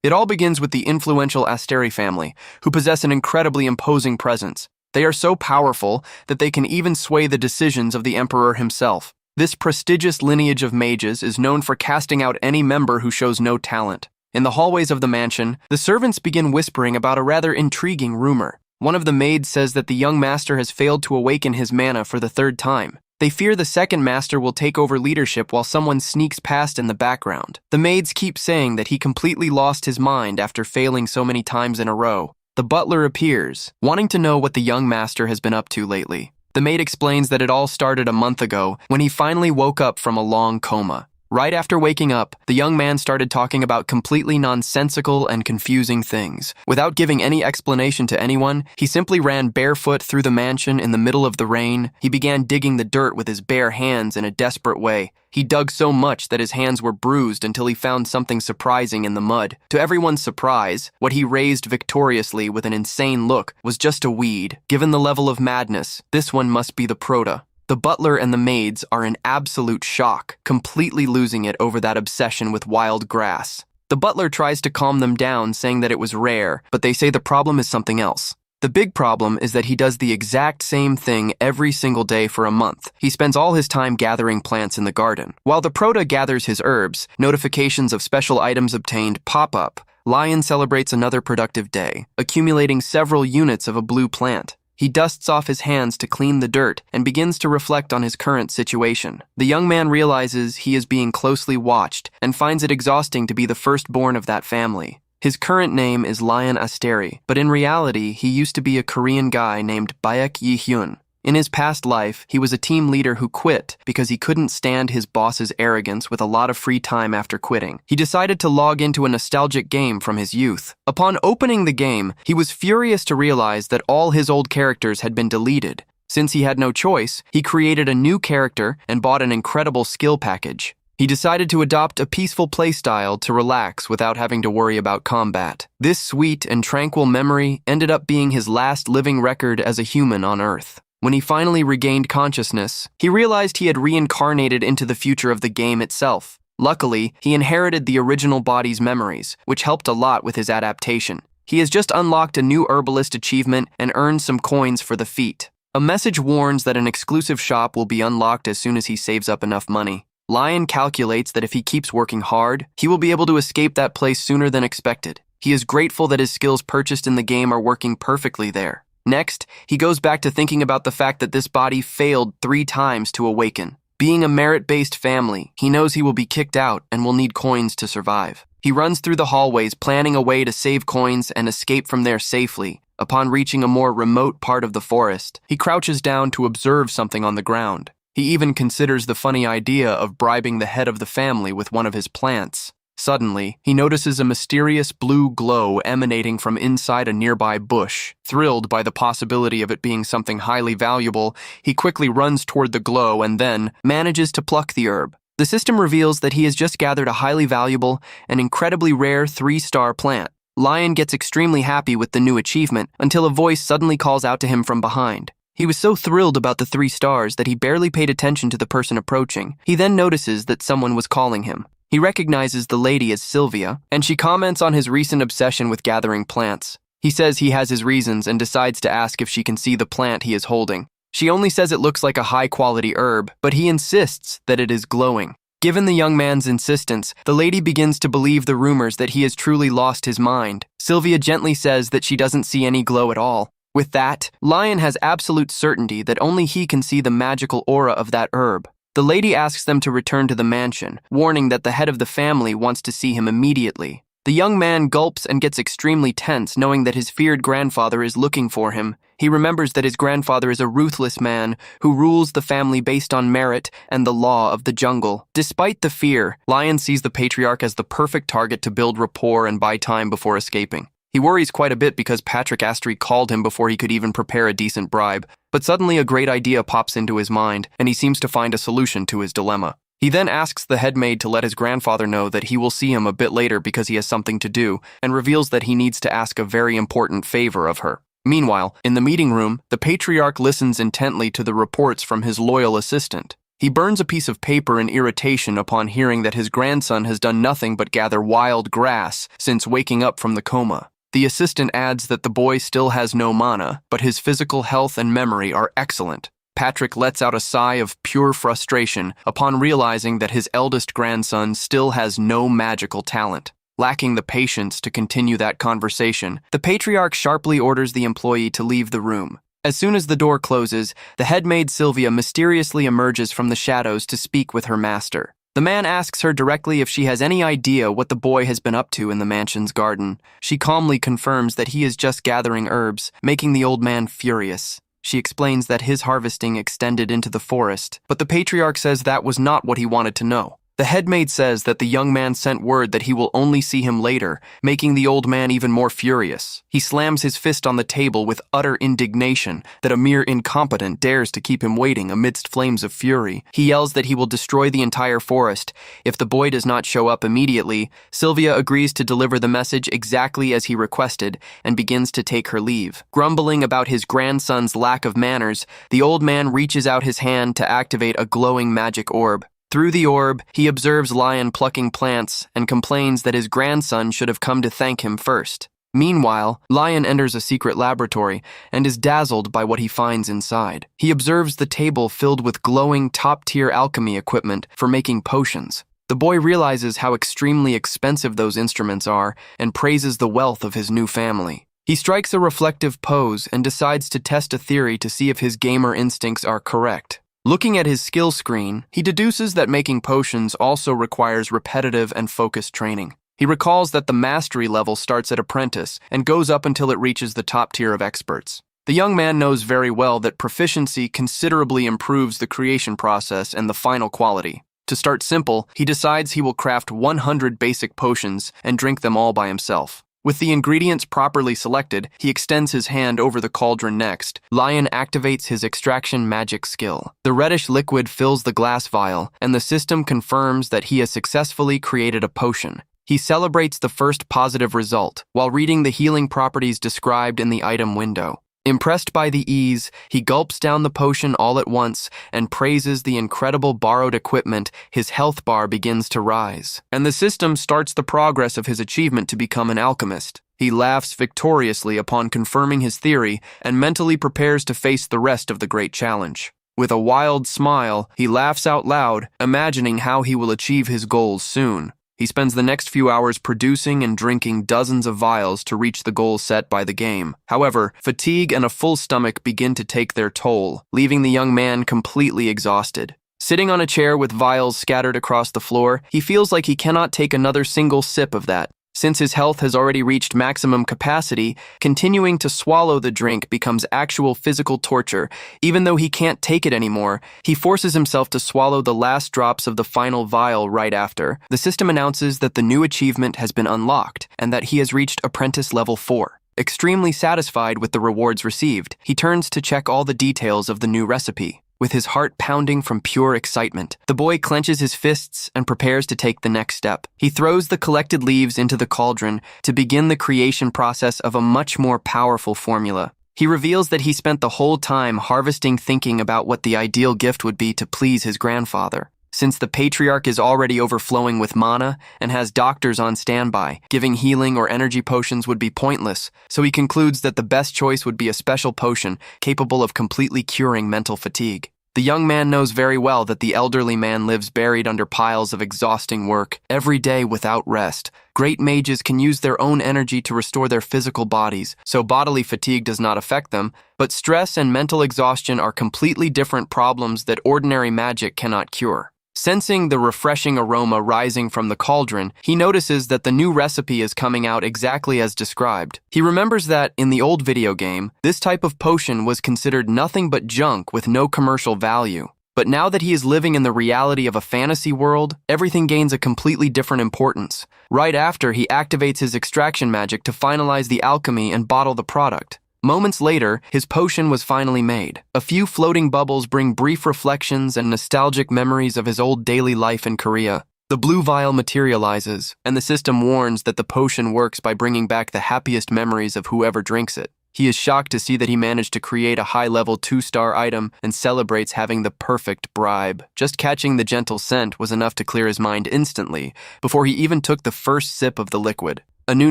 It all begins with the influential Asteri family, who possess an incredibly imposing presence. They are so powerful that they can even sway the decisions of the emperor himself. This prestigious lineage of mages is known for casting out any member who shows no talent. In the hallways of the mansion, the servants begin whispering about a rather intriguing rumor. One of the maids says that the young master has failed to awaken his mana for the third time. They fear the second master will take over leadership while someone sneaks past in the background. The maids keep saying that he completely lost his mind after failing so many times in a row. The butler appears, wanting to know what the young master has been up to lately. The maid explains that it all started a month ago when he finally woke up from a long coma. Right after waking up, the young man started talking about completely nonsensical and confusing things. Without giving any explanation to anyone, he simply ran barefoot through the mansion in the middle of the rain. He began digging the dirt with his bare hands in a desperate way. He dug so much that his hands were bruised until he found something surprising in the mud. To everyone's surprise, what he raised victoriously with an insane look was just a weed. Given the level of madness, this one must be the Prota. The butler and the maids are in absolute shock, completely losing it over that obsession with wild grass. The butler tries to calm them down, saying that it was rare, but they say the problem is something else. The big problem is that he does the exact same thing every single day for a month. He spends all his time gathering plants in the garden. While the Prota gathers his herbs, notifications of special items obtained pop up. Lion celebrates another productive day, accumulating several units of a blue plant. He dusts off his hands to clean the dirt and begins to reflect on his current situation. The young man realizes he is being closely watched and finds it exhausting to be the firstborn of that family. His current name is Lion Asteri, but in reality, he used to be a Korean guy named Baek Yi-hyun. In his past life, he was a team leader who quit because he couldn't stand his boss's arrogance with a lot of free time after quitting. He decided to log into a nostalgic game from his youth. Upon opening the game, he was furious to realize that all his old characters had been deleted. Since he had no choice, he created a new character and bought an incredible skill package. He decided to adopt a peaceful playstyle to relax without having to worry about combat. This sweet and tranquil memory ended up being his last living record as a human on Earth. When he finally regained consciousness, he realized he had reincarnated into the future of the game itself. Luckily, he inherited the original body's memories, which helped a lot with his adaptation. He has just unlocked a new herbalist achievement and earned some coins for the feat. A message warns that an exclusive shop will be unlocked as soon as he saves up enough money. Lion calculates that if he keeps working hard, he will be able to escape that place sooner than expected. He is grateful that his skills purchased in the game are working perfectly there. Next, he goes back to thinking about the fact that this body failed 3 times to awaken. Being a merit-based family, he knows he will be kicked out and will need coins to survive. He runs through the hallways, planning a way to save coins and escape from there safely. Upon reaching a more remote part of the forest, he crouches down to observe something on the ground. He even considers the funny idea of bribing the head of the family with one of his plants. Suddenly, he notices a mysterious blue glow emanating from inside a nearby bush. Thrilled by the possibility of it being something highly valuable, he quickly runs toward the glow and then manages to pluck the herb. The system reveals that he has just gathered a highly valuable and incredibly rare 3-star plant. Lion gets extremely happy with the new achievement until a voice suddenly calls out to him from behind. He was so thrilled about the 3 stars that he barely paid attention to the person approaching. He then notices that someone was calling him. He recognizes the lady as Sylvia, and she comments on his recent obsession with gathering plants. He says he has his reasons and decides to ask if she can see the plant he is holding. She only says it looks like a high-quality herb, but he insists that it is glowing. Given the young man's insistence, the lady begins to believe the rumors that he has truly lost his mind. Sylvia gently says that she doesn't see any glow at all. With that, Lion has absolute certainty that only he can see the magical aura of that herb. The lady asks them to return to the mansion, warning that the head of the family wants to see him immediately. The young man gulps and gets extremely tense, knowing that his feared grandfather is looking for him. He remembers that his grandfather is a ruthless man who rules the family based on merit and the law of the jungle. Despite the fear, Lion sees the patriarch as the perfect target to build rapport and buy time before escaping. He worries quite a bit because Patrick Asteri called him before he could even prepare a decent bribe. But suddenly a great idea pops into his mind, and he seems to find a solution to his dilemma. He then asks the head maid to let his grandfather know that he will see him a bit later because he has something to do, and reveals that he needs to ask a very important favor of her. Meanwhile, in the meeting room, the patriarch listens intently to the reports from his loyal assistant. He burns a piece of paper in irritation upon hearing that his grandson has done nothing but gather wild grass since waking up from the coma. The assistant adds that the boy still has no mana, but his physical health and memory are excellent. Patrick lets out a sigh of pure frustration upon realizing that his eldest grandson still has no magical talent. Lacking the patience to continue that conversation, the patriarch sharply orders the employee to leave the room. As soon as the door closes, the head maid Sylvia mysteriously emerges from the shadows to speak with her master. The man asks her directly if she has any idea what the boy has been up to in the mansion's garden. She calmly confirms that he is just gathering herbs, making the old man furious. She explains that his harvesting extended into the forest, but the patriarch says that was not what he wanted to know. The headmaid says that the young man sent word that he will only see him later, making the old man even more furious. He slams his fist on the table with utter indignation that a mere incompetent dares to keep him waiting amidst flames of fury. He yells that he will destroy the entire forest. If the boy does not show up immediately, Sylvia agrees to deliver the message exactly as he requested and begins to take her leave. Grumbling about his grandson's lack of manners, the old man reaches out his hand to activate a glowing magic orb. Through the orb, he observes Lion plucking plants and complains that his grandson should have come to thank him first. Meanwhile, Lion enters a secret laboratory and is dazzled by what he finds inside. He observes the table filled with glowing top-tier alchemy equipment for making potions. The boy realizes how extremely expensive those instruments are and praises the wealth of his new family. He strikes a reflective pose and decides to test a theory to see if his gamer instincts are correct. Looking at his skill screen, he deduces that making potions also requires repetitive and focused training. He recalls that the mastery level starts at apprentice and goes up until it reaches the top tier of experts. The young man knows very well that proficiency considerably improves the creation process and the final quality. To start simple, he decides he will craft 100 basic potions and drink them all by himself. With the ingredients properly selected, he extends his hand over the cauldron next. Lion activates his extraction magic skill. The reddish liquid fills the glass vial, and the system confirms that he has successfully created a potion. He celebrates the first positive result while reading the healing properties described in the item window. Impressed by the ease, he gulps down the potion all at once and praises the incredible borrowed equipment. His health bar begins to rise, and the system starts the progress of his achievement to become an alchemist. He laughs victoriously upon confirming his theory and mentally prepares to face the rest of the great challenge. With a wild smile, he laughs out loud, imagining how he will achieve his goals soon. He spends the next few hours producing and drinking dozens of vials to reach the goal set by the game. However, fatigue and a full stomach begin to take their toll, leaving the young man completely exhausted. Sitting on a chair with vials scattered across the floor, he feels like he cannot take another single sip of that. Since his health has already reached maximum capacity, continuing to swallow the drink becomes actual physical torture. Even though he can't take it anymore, he forces himself to swallow the last drops of the final vial right after. The system announces that the new achievement has been unlocked and that he has reached Apprentice Level 4. Extremely satisfied with the rewards received, he turns to check all the details of the new recipe. With his heart pounding from pure excitement, the boy clenches his fists and prepares to take the next step. He throws the collected leaves into the cauldron to begin the creation process of a much more powerful formula. He reveals that he spent the whole time harvesting thinking about what the ideal gift would be to please his grandfather. Since the patriarch is already overflowing with mana and has doctors on standby, giving healing or energy potions would be pointless, so he concludes that the best choice would be a special potion capable of completely curing mental fatigue. The young man knows very well that the elderly man lives buried under piles of exhausting work, every day without rest. Great mages can use their own energy to restore their physical bodies, so bodily fatigue does not affect them, but stress and mental exhaustion are completely different problems that ordinary magic cannot cure. Sensing the refreshing aroma rising from the cauldron, he notices that the new recipe is coming out exactly as described. He remembers that, in the old video game, this type of potion was considered nothing but junk with no commercial value. But now that he is living in the reality of a fantasy world, everything gains a completely different importance. Right after, he activates his extraction magic to finalize the alchemy and bottle the product. Moments later, his potion was finally made. A few floating bubbles bring brief reflections and nostalgic memories of his old daily life in Korea. The blue vial materializes, and the system warns that the potion works by bringing back the happiest memories of whoever drinks it. He is shocked to see that he managed to create a high-level 2-star item and celebrates having the perfect bribe. Just catching the gentle scent was enough to clear his mind instantly, before he even took the first sip of the liquid. A new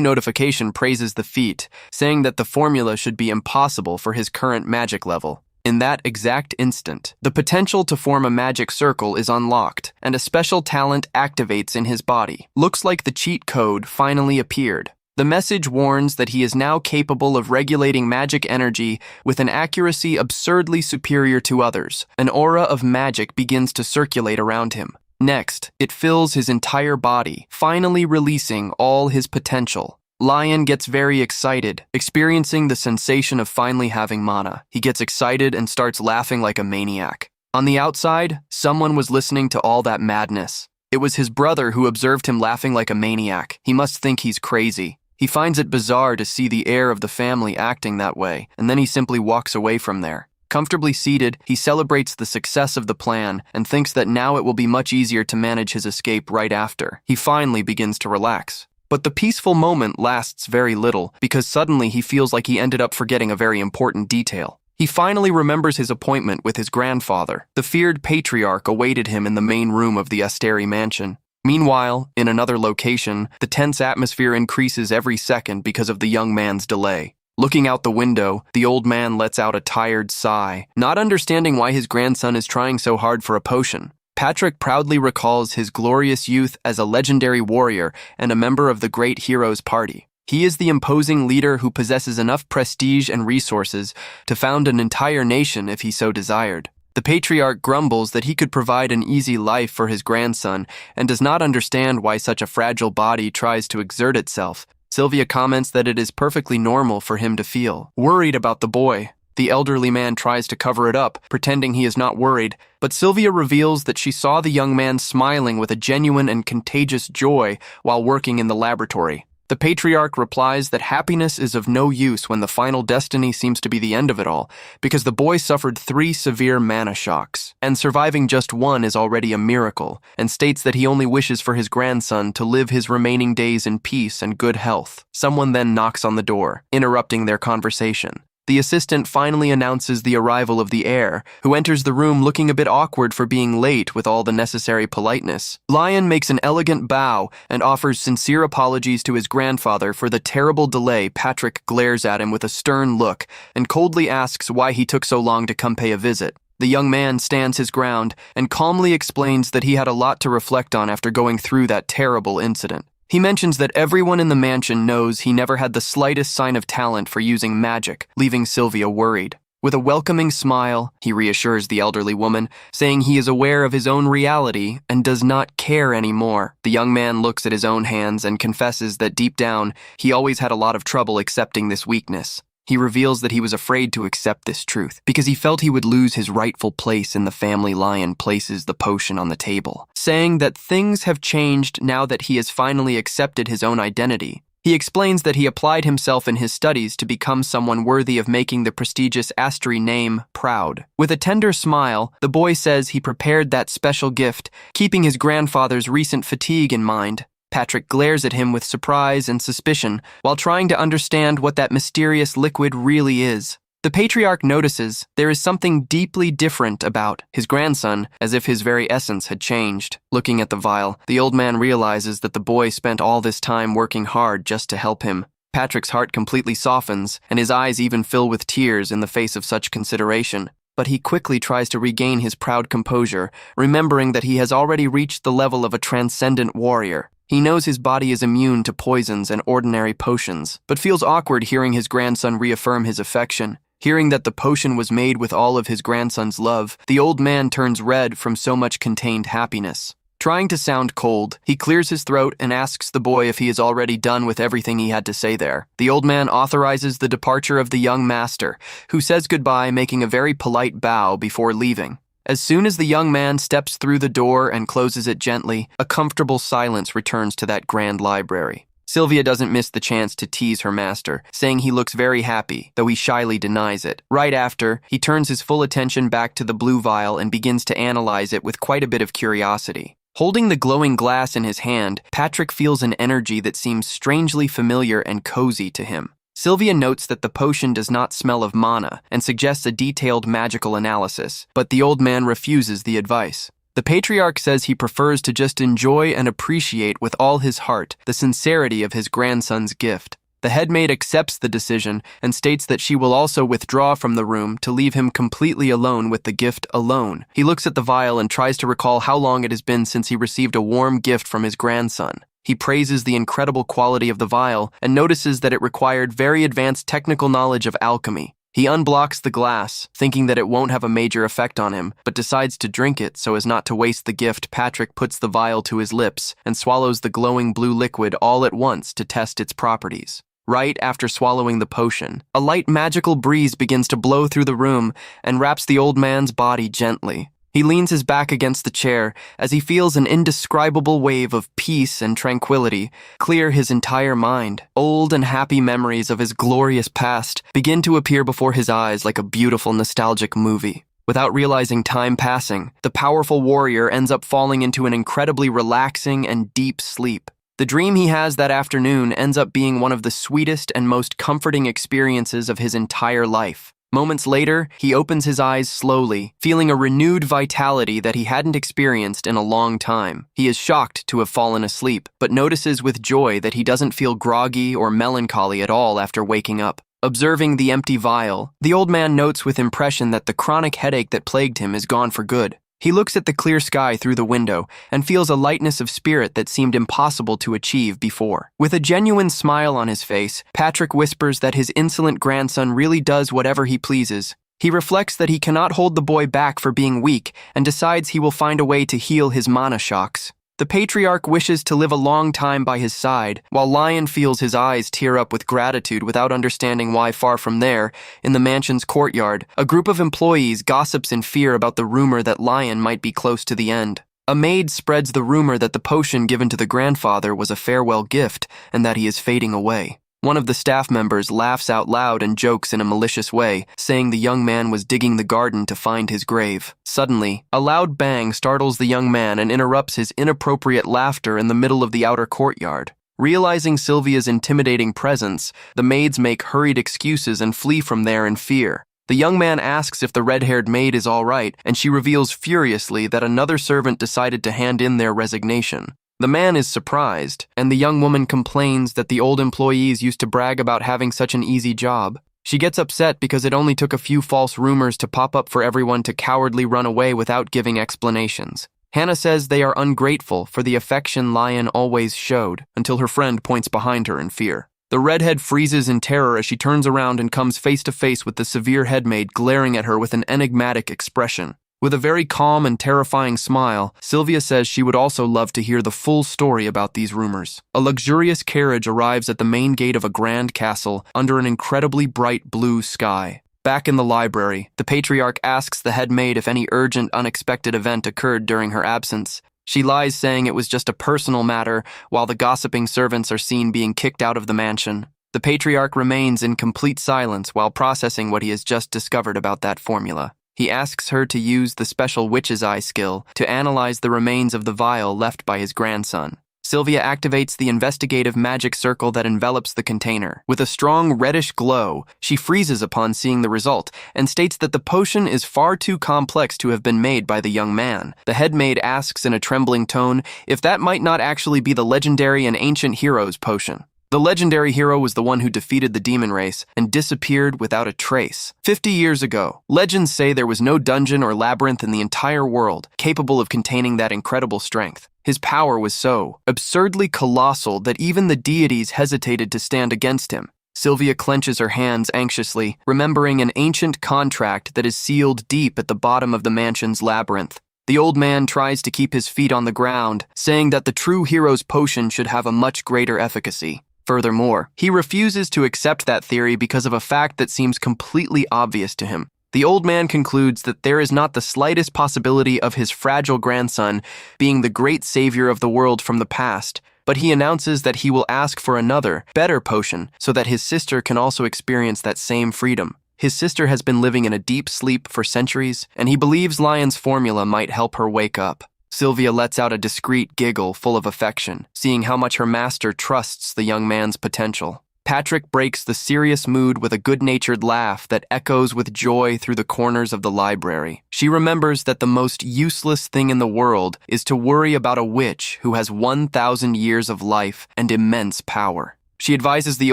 notification praises the feat, saying that the formula should be impossible for his current magic level. In that exact instant, the potential to form a magic circle is unlocked, and a special talent activates in his body. Looks like the cheat code finally appeared. The message warns that he is now capable of regulating magic energy with an accuracy absurdly superior to others. An aura of magic begins to circulate around him. Next, it fills his entire body, finally releasing all his potential. Lion gets very excited, experiencing the sensation of finally having mana. He gets excited and starts laughing like a maniac. On the outside, someone was listening to all that madness. It was his brother who observed him laughing like a maniac. He must think he's crazy. He finds it bizarre to see the heir of the family acting that way, and then he simply walks away from there. Comfortably seated, he celebrates the success of the plan and thinks that now it will be much easier to manage his escape right after. He finally begins to relax. But the peaceful moment lasts very little, because suddenly he feels like he ended up forgetting a very important detail. He finally remembers his appointment with his grandfather. The feared patriarch awaited him in the main room of the Asteri mansion. Meanwhile, in another location, the tense atmosphere increases every second because of the young man's delay. Looking out the window, the old man lets out a tired sigh, not understanding why his grandson is trying so hard for a potion. Patrick proudly recalls his glorious youth as a legendary warrior and a member of the great heroes party. He is the imposing leader who possesses enough prestige and resources to found an entire nation if he so desired. The patriarch grumbles that he could provide an easy life for his grandson and does not understand why such a fragile body tries to exert itself. Sylvia comments that it is perfectly normal for him to feel worried about the boy. The elderly man tries to cover it up, pretending he is not worried, but Sylvia reveals that she saw the young man smiling with a genuine and contagious joy while working in the laboratory. The patriarch replies that happiness is of no use when the final destiny seems to be the end of it all, because the boy suffered 3 severe mana shocks, and surviving just one is already a miracle, and states that he only wishes for his grandson to live his remaining days in peace and good health. Someone then knocks on the door, interrupting their conversation. The assistant finally announces the arrival of the heir, who enters the room looking a bit awkward for being late with all the necessary politeness. Lion makes an elegant bow and offers sincere apologies to his grandfather for the terrible delay. Patrick glares at him with a stern look and coldly asks why he took so long to come pay a visit. The young man stands his ground and calmly explains that he had a lot to reflect on after going through that terrible incident. He mentions that everyone in the mansion knows he never had the slightest sign of talent for using magic, leaving Sylvia worried. With a welcoming smile, he reassures the elderly woman, saying he is aware of his own reality and does not care anymore. The young man looks at his own hands and confesses that deep down, he always had a lot of trouble accepting this weakness. He reveals that he was afraid to accept this truth because he felt he would lose his rightful place in the family. Lion places the potion on the table, saying that things have changed now that he has finally accepted his own identity. He explains that he applied himself in his studies to become someone worthy of making the prestigious Asteri name proud. With a tender smile, the boy says he prepared that special gift, keeping his grandfather's recent fatigue in mind. Patrick glares at him with surprise and suspicion while trying to understand what that mysterious liquid really is. The patriarch notices there is something deeply different about his grandson, as if his very essence had changed. Looking at the vial, the old man realizes that the boy spent all this time working hard just to help him. Patrick's heart completely softens, and his eyes even fill with tears in the face of such consideration. But he quickly tries to regain his proud composure, remembering that he has already reached the level of a transcendent warrior. He knows his body is immune to poisons and ordinary potions, but feels awkward hearing his grandson reaffirm his affection. Hearing that the potion was made with all of his grandson's love, the old man turns red from so much contained happiness. Trying to sound cold, he clears his throat and asks the boy if he is already done with everything he had to say there. The old man authorizes the departure of the young master, who says goodbye, making a very polite bow before leaving. As soon as the young man steps through the door and closes it gently, a comfortable silence returns to that grand library. Sylvia doesn't miss the chance to tease her master, saying he looks very happy, though he shyly denies it. Right after, he turns his full attention back to the blue vial and begins to analyze it with quite a bit of curiosity. Holding the glowing glass in his hand, Patrick feels an energy that seems strangely familiar and cozy to him. Sylvia notes that the potion does not smell of mana and suggests a detailed magical analysis, but the old man refuses the advice. The patriarch says he prefers to just enjoy and appreciate with all his heart the sincerity of his grandson's gift. The headmaid accepts the decision and states that she will also withdraw from the room to leave him completely alone with the gift alone. He looks at the vial and tries to recall how long it has been since he received a warm gift from his grandson. He praises the incredible quality of the vial and notices that it required very advanced technical knowledge of alchemy. He unblocks the glass, thinking that it won't have a major effect on him, but decides to drink it so as not to waste the gift. Patrick puts the vial to his lips and swallows the glowing blue liquid all at once to test its properties. Right after swallowing the potion, a light magical breeze begins to blow through the room and wraps the old man's body gently. He leans his back against the chair as he feels an indescribable wave of peace and tranquility clear his entire mind. Old and happy memories of his glorious past begin to appear before his eyes like a beautiful nostalgic movie. Without realizing time passing, the powerful warrior ends up falling into an incredibly relaxing and deep sleep. The dream he has that afternoon ends up being one of the sweetest and most comforting experiences of his entire life. Moments later, he opens his eyes slowly, feeling a renewed vitality that he hadn't experienced in a long time. He is shocked to have fallen asleep, but notices with joy that he doesn't feel groggy or melancholy at all after waking up. Observing the empty vial, the old man notes with impression that the chronic headache that plagued him is gone for good. He looks at the clear sky through the window and feels a lightness of spirit that seemed impossible to achieve before. With a genuine smile on his face, Patrick whispers that his insolent grandson really does whatever he pleases. He reflects that he cannot hold the boy back for being weak and decides he will find a way to heal his mana shocks. The patriarch wishes to live a long time by his side, while Lion feels his eyes tear up with gratitude without understanding why. Far from there, in the mansion's courtyard, a group of employees gossips in fear about the rumor that Lion might be close to the end. A maid spreads the rumor that the potion given to the grandfather was a farewell gift and that he is fading away. One of the staff members laughs out loud and jokes in a malicious way, saying the young man was digging the garden to find his grave. Suddenly, a loud bang startles the young man and interrupts his inappropriate laughter in the middle of the outer courtyard. Realizing Sylvia's intimidating presence, the maids make hurried excuses and flee from there in fear. The young man asks if the red-haired maid is all right, and she reveals furiously that another servant decided to hand in their resignation. The man is surprised, and the young woman complains that the old employees used to brag about having such an easy job. She gets upset because it only took a few false rumors to pop up for everyone to cowardly run away without giving explanations. Hannah says they are ungrateful for the affection Lion always showed, until her friend points behind her in fear. The redhead freezes in terror as she turns around and comes face to face with the severe headmaid glaring at her with an enigmatic expression. With a very calm and terrifying smile, Sylvia says she would also love to hear the full story about these rumors. A luxurious carriage arrives at the main gate of a grand castle under an incredibly bright blue sky. Back in the library, the patriarch asks the headmaid if any urgent, unexpected event occurred during her absence. She lies, saying it was just a personal matter, while the gossiping servants are seen being kicked out of the mansion. The patriarch remains in complete silence while processing what he has just discovered about that formula. He asks her to use the special witch's eye skill to analyze the remains of the vial left by his grandson. Sylvia activates the investigative magic circle that envelops the container. With a strong reddish glow, she freezes upon seeing the result and states that the potion is far too complex to have been made by the young man. The headmaid asks in a trembling tone if that might not actually be the legendary and ancient hero's potion. The legendary hero was the one who defeated the demon race and disappeared without a trace. 50 years ago, legends say there was no dungeon or labyrinth in the entire world capable of containing that incredible strength. His power was so absurdly colossal that even the deities hesitated to stand against him. Sylvia clenches her hands anxiously, remembering an ancient contract that is sealed deep at the bottom of the mansion's labyrinth. The old man tries to keep his feet on the ground, saying that the true hero's potion should have a much greater efficacy. Furthermore, he refuses to accept that theory because of a fact that seems completely obvious to him. The old man concludes that there is not the slightest possibility of his fragile grandson being the great savior of the world from the past, but he announces that he will ask for another, better potion so that his sister can also experience that same freedom. His sister has been living in a deep sleep for centuries, and he believes Lion's formula might help her wake up. Sylvia lets out a discreet giggle full of affection, seeing how much her master trusts the young man's potential. Patrick breaks the serious mood with a good-natured laugh that echoes with joy through the corners of the library. She remembers that the most useless thing in the world is to worry about a witch who has 1,000 years of life and immense power. She advises the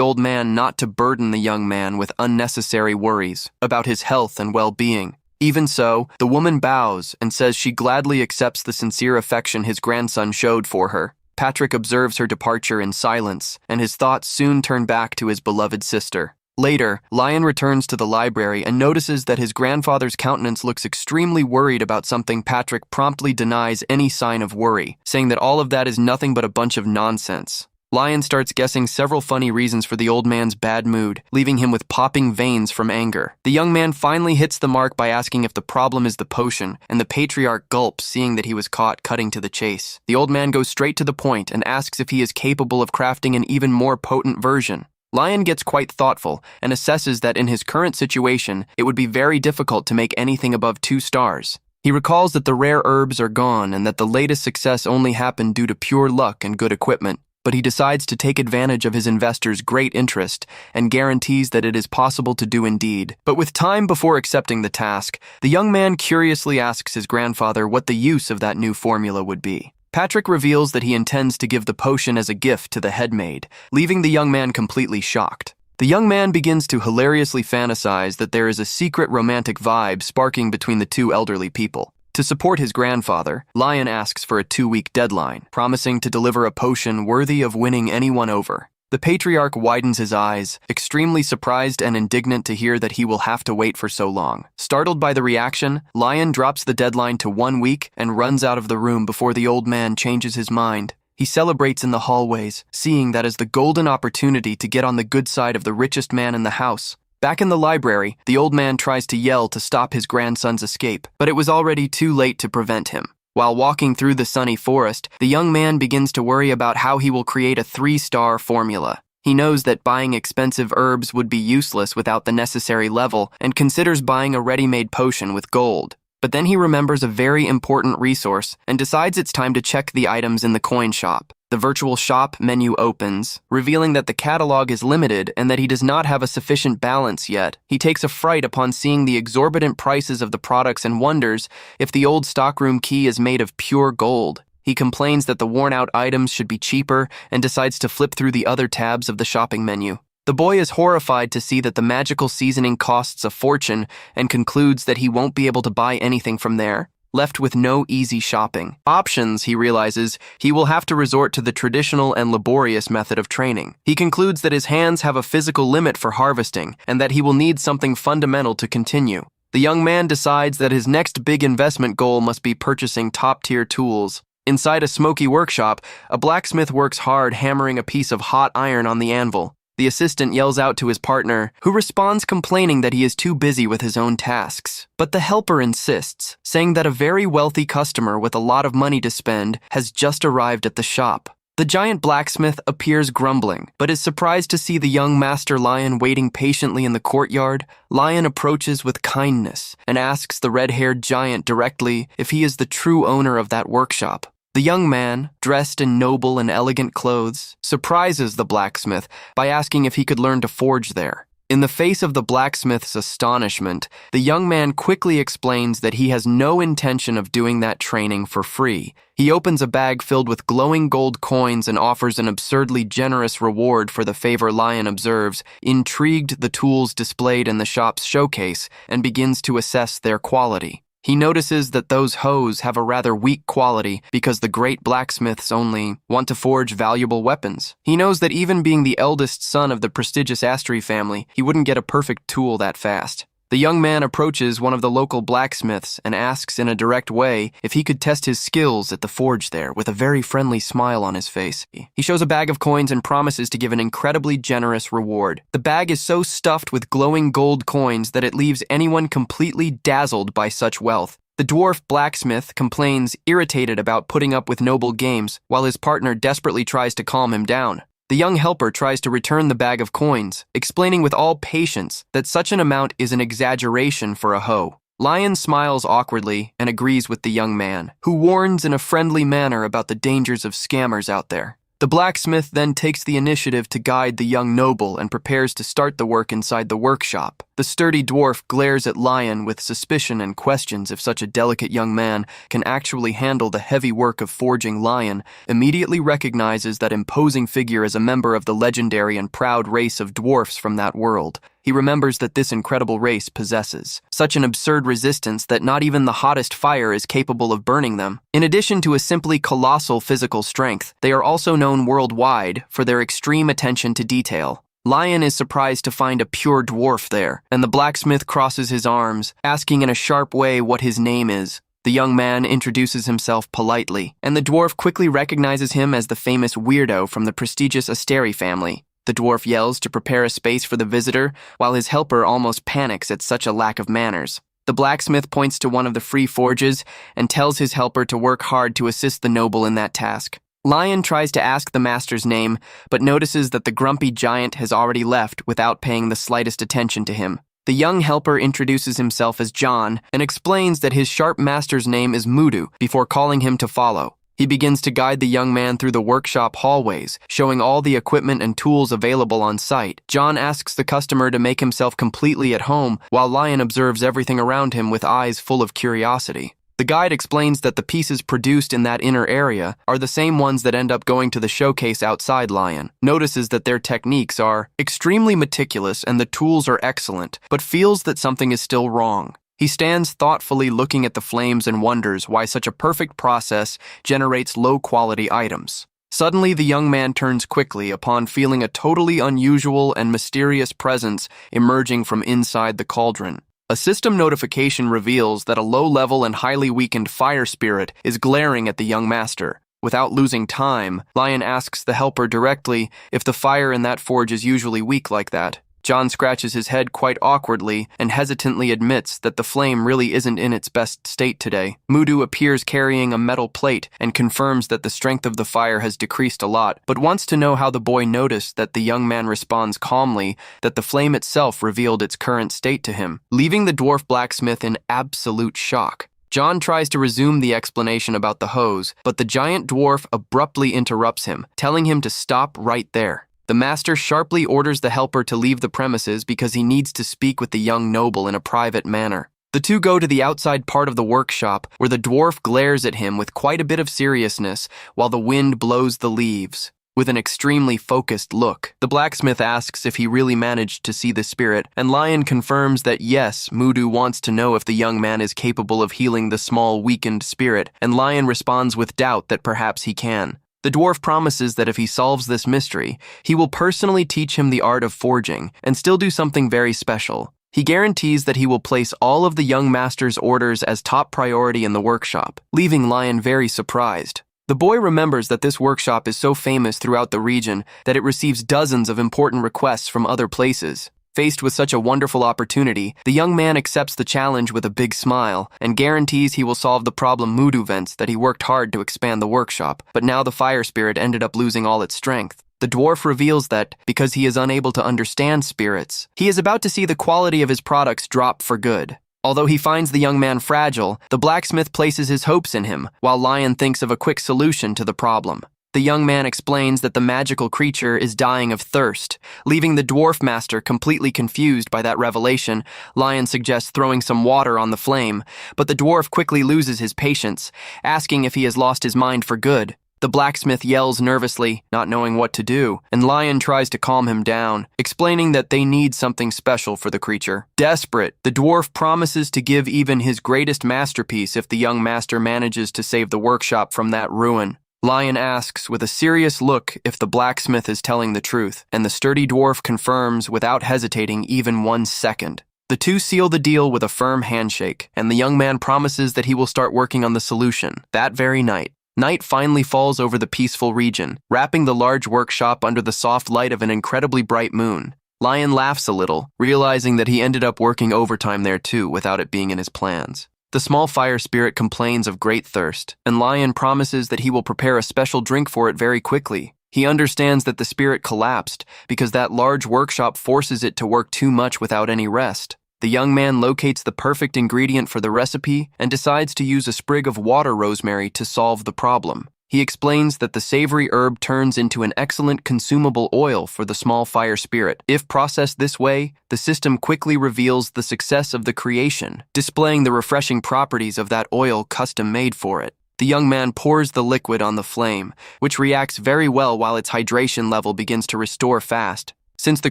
old man not to burden the young man with unnecessary worries about his health and well-being. Even so, the woman bows and says she gladly accepts the sincere affection his grandson showed for her. Patrick observes her departure in silence, and his thoughts soon turn back to his beloved sister. Later, Lion returns to the library and notices that his grandfather's countenance looks extremely worried about something. Patrick promptly denies any sign of worry, saying that all of that is nothing but a bunch of nonsense. Lion starts guessing several funny reasons for the old man's bad mood, leaving him with popping veins from anger. The young man finally hits the mark by asking if the problem is the potion, and the patriarch gulps, seeing that he was caught cutting to the chase. The old man goes straight to the point and asks if he is capable of crafting an even more potent version. Lion gets quite thoughtful and assesses that in his current situation, it would be very difficult to make anything above 2 stars. He recalls that the rare herbs are gone and that the latest success only happened due to pure luck and good equipment. But he decides to take advantage of his investors' great interest and guarantees that it is possible to do indeed. But with time before accepting the task, the young man curiously asks his grandfather what the use of that new formula would be. Patrick reveals that he intends to give the potion as a gift to the headmaid, leaving the young man completely shocked. The young man begins to hilariously fantasize that there is a secret romantic vibe sparking between the two elderly people. To support his grandfather, Lion asks for a 2-week deadline, promising to deliver a potion worthy of winning anyone over. The patriarch widens his eyes, extremely surprised and indignant to hear that he will have to wait for so long. Startled by the reaction, Lion drops the deadline to 1 week and runs out of the room before the old man changes his mind. He celebrates in the hallways, seeing that as the golden opportunity to get on the good side of the richest man in the house. Back in the library, the old man tries to yell to stop his grandson's escape, but it was already too late to prevent him. While walking through the sunny forest, the young man begins to worry about how he will create a 3-star formula. He knows that buying expensive herbs would be useless without the necessary level and considers buying a ready-made potion with gold. But then he remembers a very important resource and decides it's time to check the items in the coin shop. The virtual shop menu opens, revealing that the catalog is limited and that he does not have a sufficient balance yet. He takes a fright upon seeing the exorbitant prices of the products and wonders if the old stockroom key is made of pure gold. He complains that the worn-out items should be cheaper and decides to flip through the other tabs of the shopping menu. The boy is horrified to see that the magical seasoning costs a fortune and concludes that he won't be able to buy anything from there. Left with no easy shopping options, he realizes he will have to resort to the traditional and laborious method of training. He concludes that his hands have a physical limit for harvesting and that he will need something fundamental to continue. The young man decides that his next big investment goal must be purchasing top-tier tools. Inside a smoky workshop, a blacksmith works hard hammering a piece of hot iron on the anvil. The assistant yells out to his partner, who responds complaining that he is too busy with his own tasks. But the helper insists, saying that a very wealthy customer with a lot of money to spend has just arrived at the shop. The giant blacksmith appears grumbling, but is surprised to see the young Master Lion waiting patiently in the courtyard. Lion approaches with kindness and asks the red-haired giant directly if he is the true owner of that workshop. The young man, dressed in noble and elegant clothes, surprises the blacksmith by asking if he could learn to forge there. In the face of the blacksmith's astonishment, the young man quickly explains that he has no intention of doing that training for free. He opens a bag filled with glowing gold coins and offers an absurdly generous reward for the favor. Lion observes, intrigued, the tools displayed in the shop's showcase and begins to assess their quality. He notices that those hoes have a rather weak quality because the great blacksmiths only want to forge valuable weapons. He knows that even being the eldest son of the prestigious Astri family, he wouldn't get a perfect tool that fast. The young man approaches one of the local blacksmiths and asks in a direct way if he could test his skills at the forge there with a very friendly smile on his face. He shows a bag of coins and promises to give an incredibly generous reward. The bag is so stuffed with glowing gold coins that it leaves anyone completely dazzled by such wealth. The dwarf blacksmith complains, irritated about putting up with noble games, while his partner desperately tries to calm him down. The young helper tries to return the bag of coins, explaining with all patience that such an amount is an exaggeration for a hoe. Lion smiles awkwardly and agrees with the young man, who warns in a friendly manner about the dangers of scammers out there. The blacksmith then takes the initiative to guide the young noble and prepares to start the work inside the workshop. The sturdy dwarf glares at Lion with suspicion and questions if such a delicate young man can actually handle the heavy work of forging. Lion immediately recognizes that imposing figure as a member of the legendary and proud race of dwarfs from that world. He remembers that this incredible race possesses such an absurd resistance that not even the hottest fire is capable of burning them. In addition to a simply colossal physical strength, they are also known worldwide for their extreme attention to detail. Lion is surprised to find a pure dwarf there, and the blacksmith crosses his arms, asking in a sharp way what his name is. The young man introduces himself politely, and the dwarf quickly recognizes him as the famous weirdo from the prestigious Asteri family. The dwarf yells to prepare a space for the visitor, while his helper almost panics at such a lack of manners. The blacksmith points to one of the free forges and tells his helper to work hard to assist the noble in that task. Lion tries to ask the master's name, but notices that the grumpy giant has already left without paying the slightest attention to him. The young helper introduces himself as John and explains that his sharp master's name is Mudu before calling him to follow. He begins to guide the young man through the workshop hallways, showing all the equipment and tools available on site. John asks the customer to make himself completely at home, while Lion observes everything around him with eyes full of curiosity. The guide explains that the pieces produced in that inner area are the same ones that end up going to the showcase outside. Lion notices that their techniques are extremely meticulous and the tools are excellent, but feels that something is still wrong. He stands thoughtfully looking at the flames and wonders why such a perfect process generates low-quality items. Suddenly, the young man turns quickly upon feeling a totally unusual and mysterious presence emerging from inside the cauldron. A system notification reveals that a low-level and highly weakened fire spirit is glaring at the young master. Without losing time, Lion asks the helper directly if the fire in that forge is usually weak like that. John scratches his head quite awkwardly and hesitantly admits that the flame really isn't in its best state today. Mudu appears carrying a metal plate and confirms that the strength of the fire has decreased a lot, but wants to know how the boy noticed that the young man responds calmly that the flame itself revealed its current state to him, leaving the dwarf blacksmith in absolute shock. John tries to resume the explanation about the hose, but the giant dwarf abruptly interrupts him, telling him to stop right there. The master sharply orders the helper to leave the premises because he needs to speak with the young noble in a private manner. The two go to the outside part of the workshop, where the dwarf glares at him with quite a bit of seriousness while the wind blows the leaves. With an extremely focused look, the blacksmith asks if he really managed to see the spirit, and Lion confirms that yes, Mudu wants to know if the young man is capable of healing the small, weakened spirit, and Lion responds with doubt that perhaps he can. The dwarf promises that if he solves this mystery, he will personally teach him the art of forging and still do something very special. He guarantees that he will place all of the young master's orders as top priority in the workshop, leaving Lion very surprised. The boy remembers that this workshop is so famous throughout the region that it receives dozens of important requests from other places. Faced with such a wonderful opportunity, the young man accepts the challenge with a big smile and guarantees he will solve the problem Mudu vents that he worked hard to expand the workshop, but now the fire spirit ended up losing all its strength. The dwarf reveals that, because he is unable to understand spirits, he is about to see the quality of his products drop for good. Although he finds the young man fragile, the blacksmith places his hopes in him, while Lion thinks of a quick solution to the problem. The young man explains that the magical creature is dying of thirst. Leaving the dwarf master completely confused by that revelation, Lion suggests throwing some water on the flame, but the dwarf quickly loses his patience, asking if he has lost his mind for good. The blacksmith yells nervously, not knowing what to do, and Lion tries to calm him down, explaining that they need something special for the creature. Desperate, the dwarf promises to give even his greatest masterpiece if the young master manages to save the workshop from that ruin. Lion asks with a serious look if the blacksmith is telling the truth, and the sturdy dwarf confirms without hesitating even 1 second. The two seal the deal with a firm handshake, and the young man promises that he will start working on the solution that very night. Night finally falls over the peaceful region, wrapping the large workshop under the soft light of an incredibly bright moon. Lion laughs a little, realizing that he ended up working overtime there too without it being in his plans. The small fire spirit complains of great thirst, and Lion promises that he will prepare a special drink for it very quickly. He understands that the spirit collapsed because that large workshop forces it to work too much without any rest. The young man locates the perfect ingredient for the recipe and decides to use a sprig of water rosemary to solve the problem. He explains that the savory herb turns into an excellent consumable oil for the small fire spirit. If processed this way, the system quickly reveals the success of the creation, displaying the refreshing properties of that oil custom-made for it. The young man pours the liquid on the flame, which reacts very well while its hydration level begins to restore fast. Since the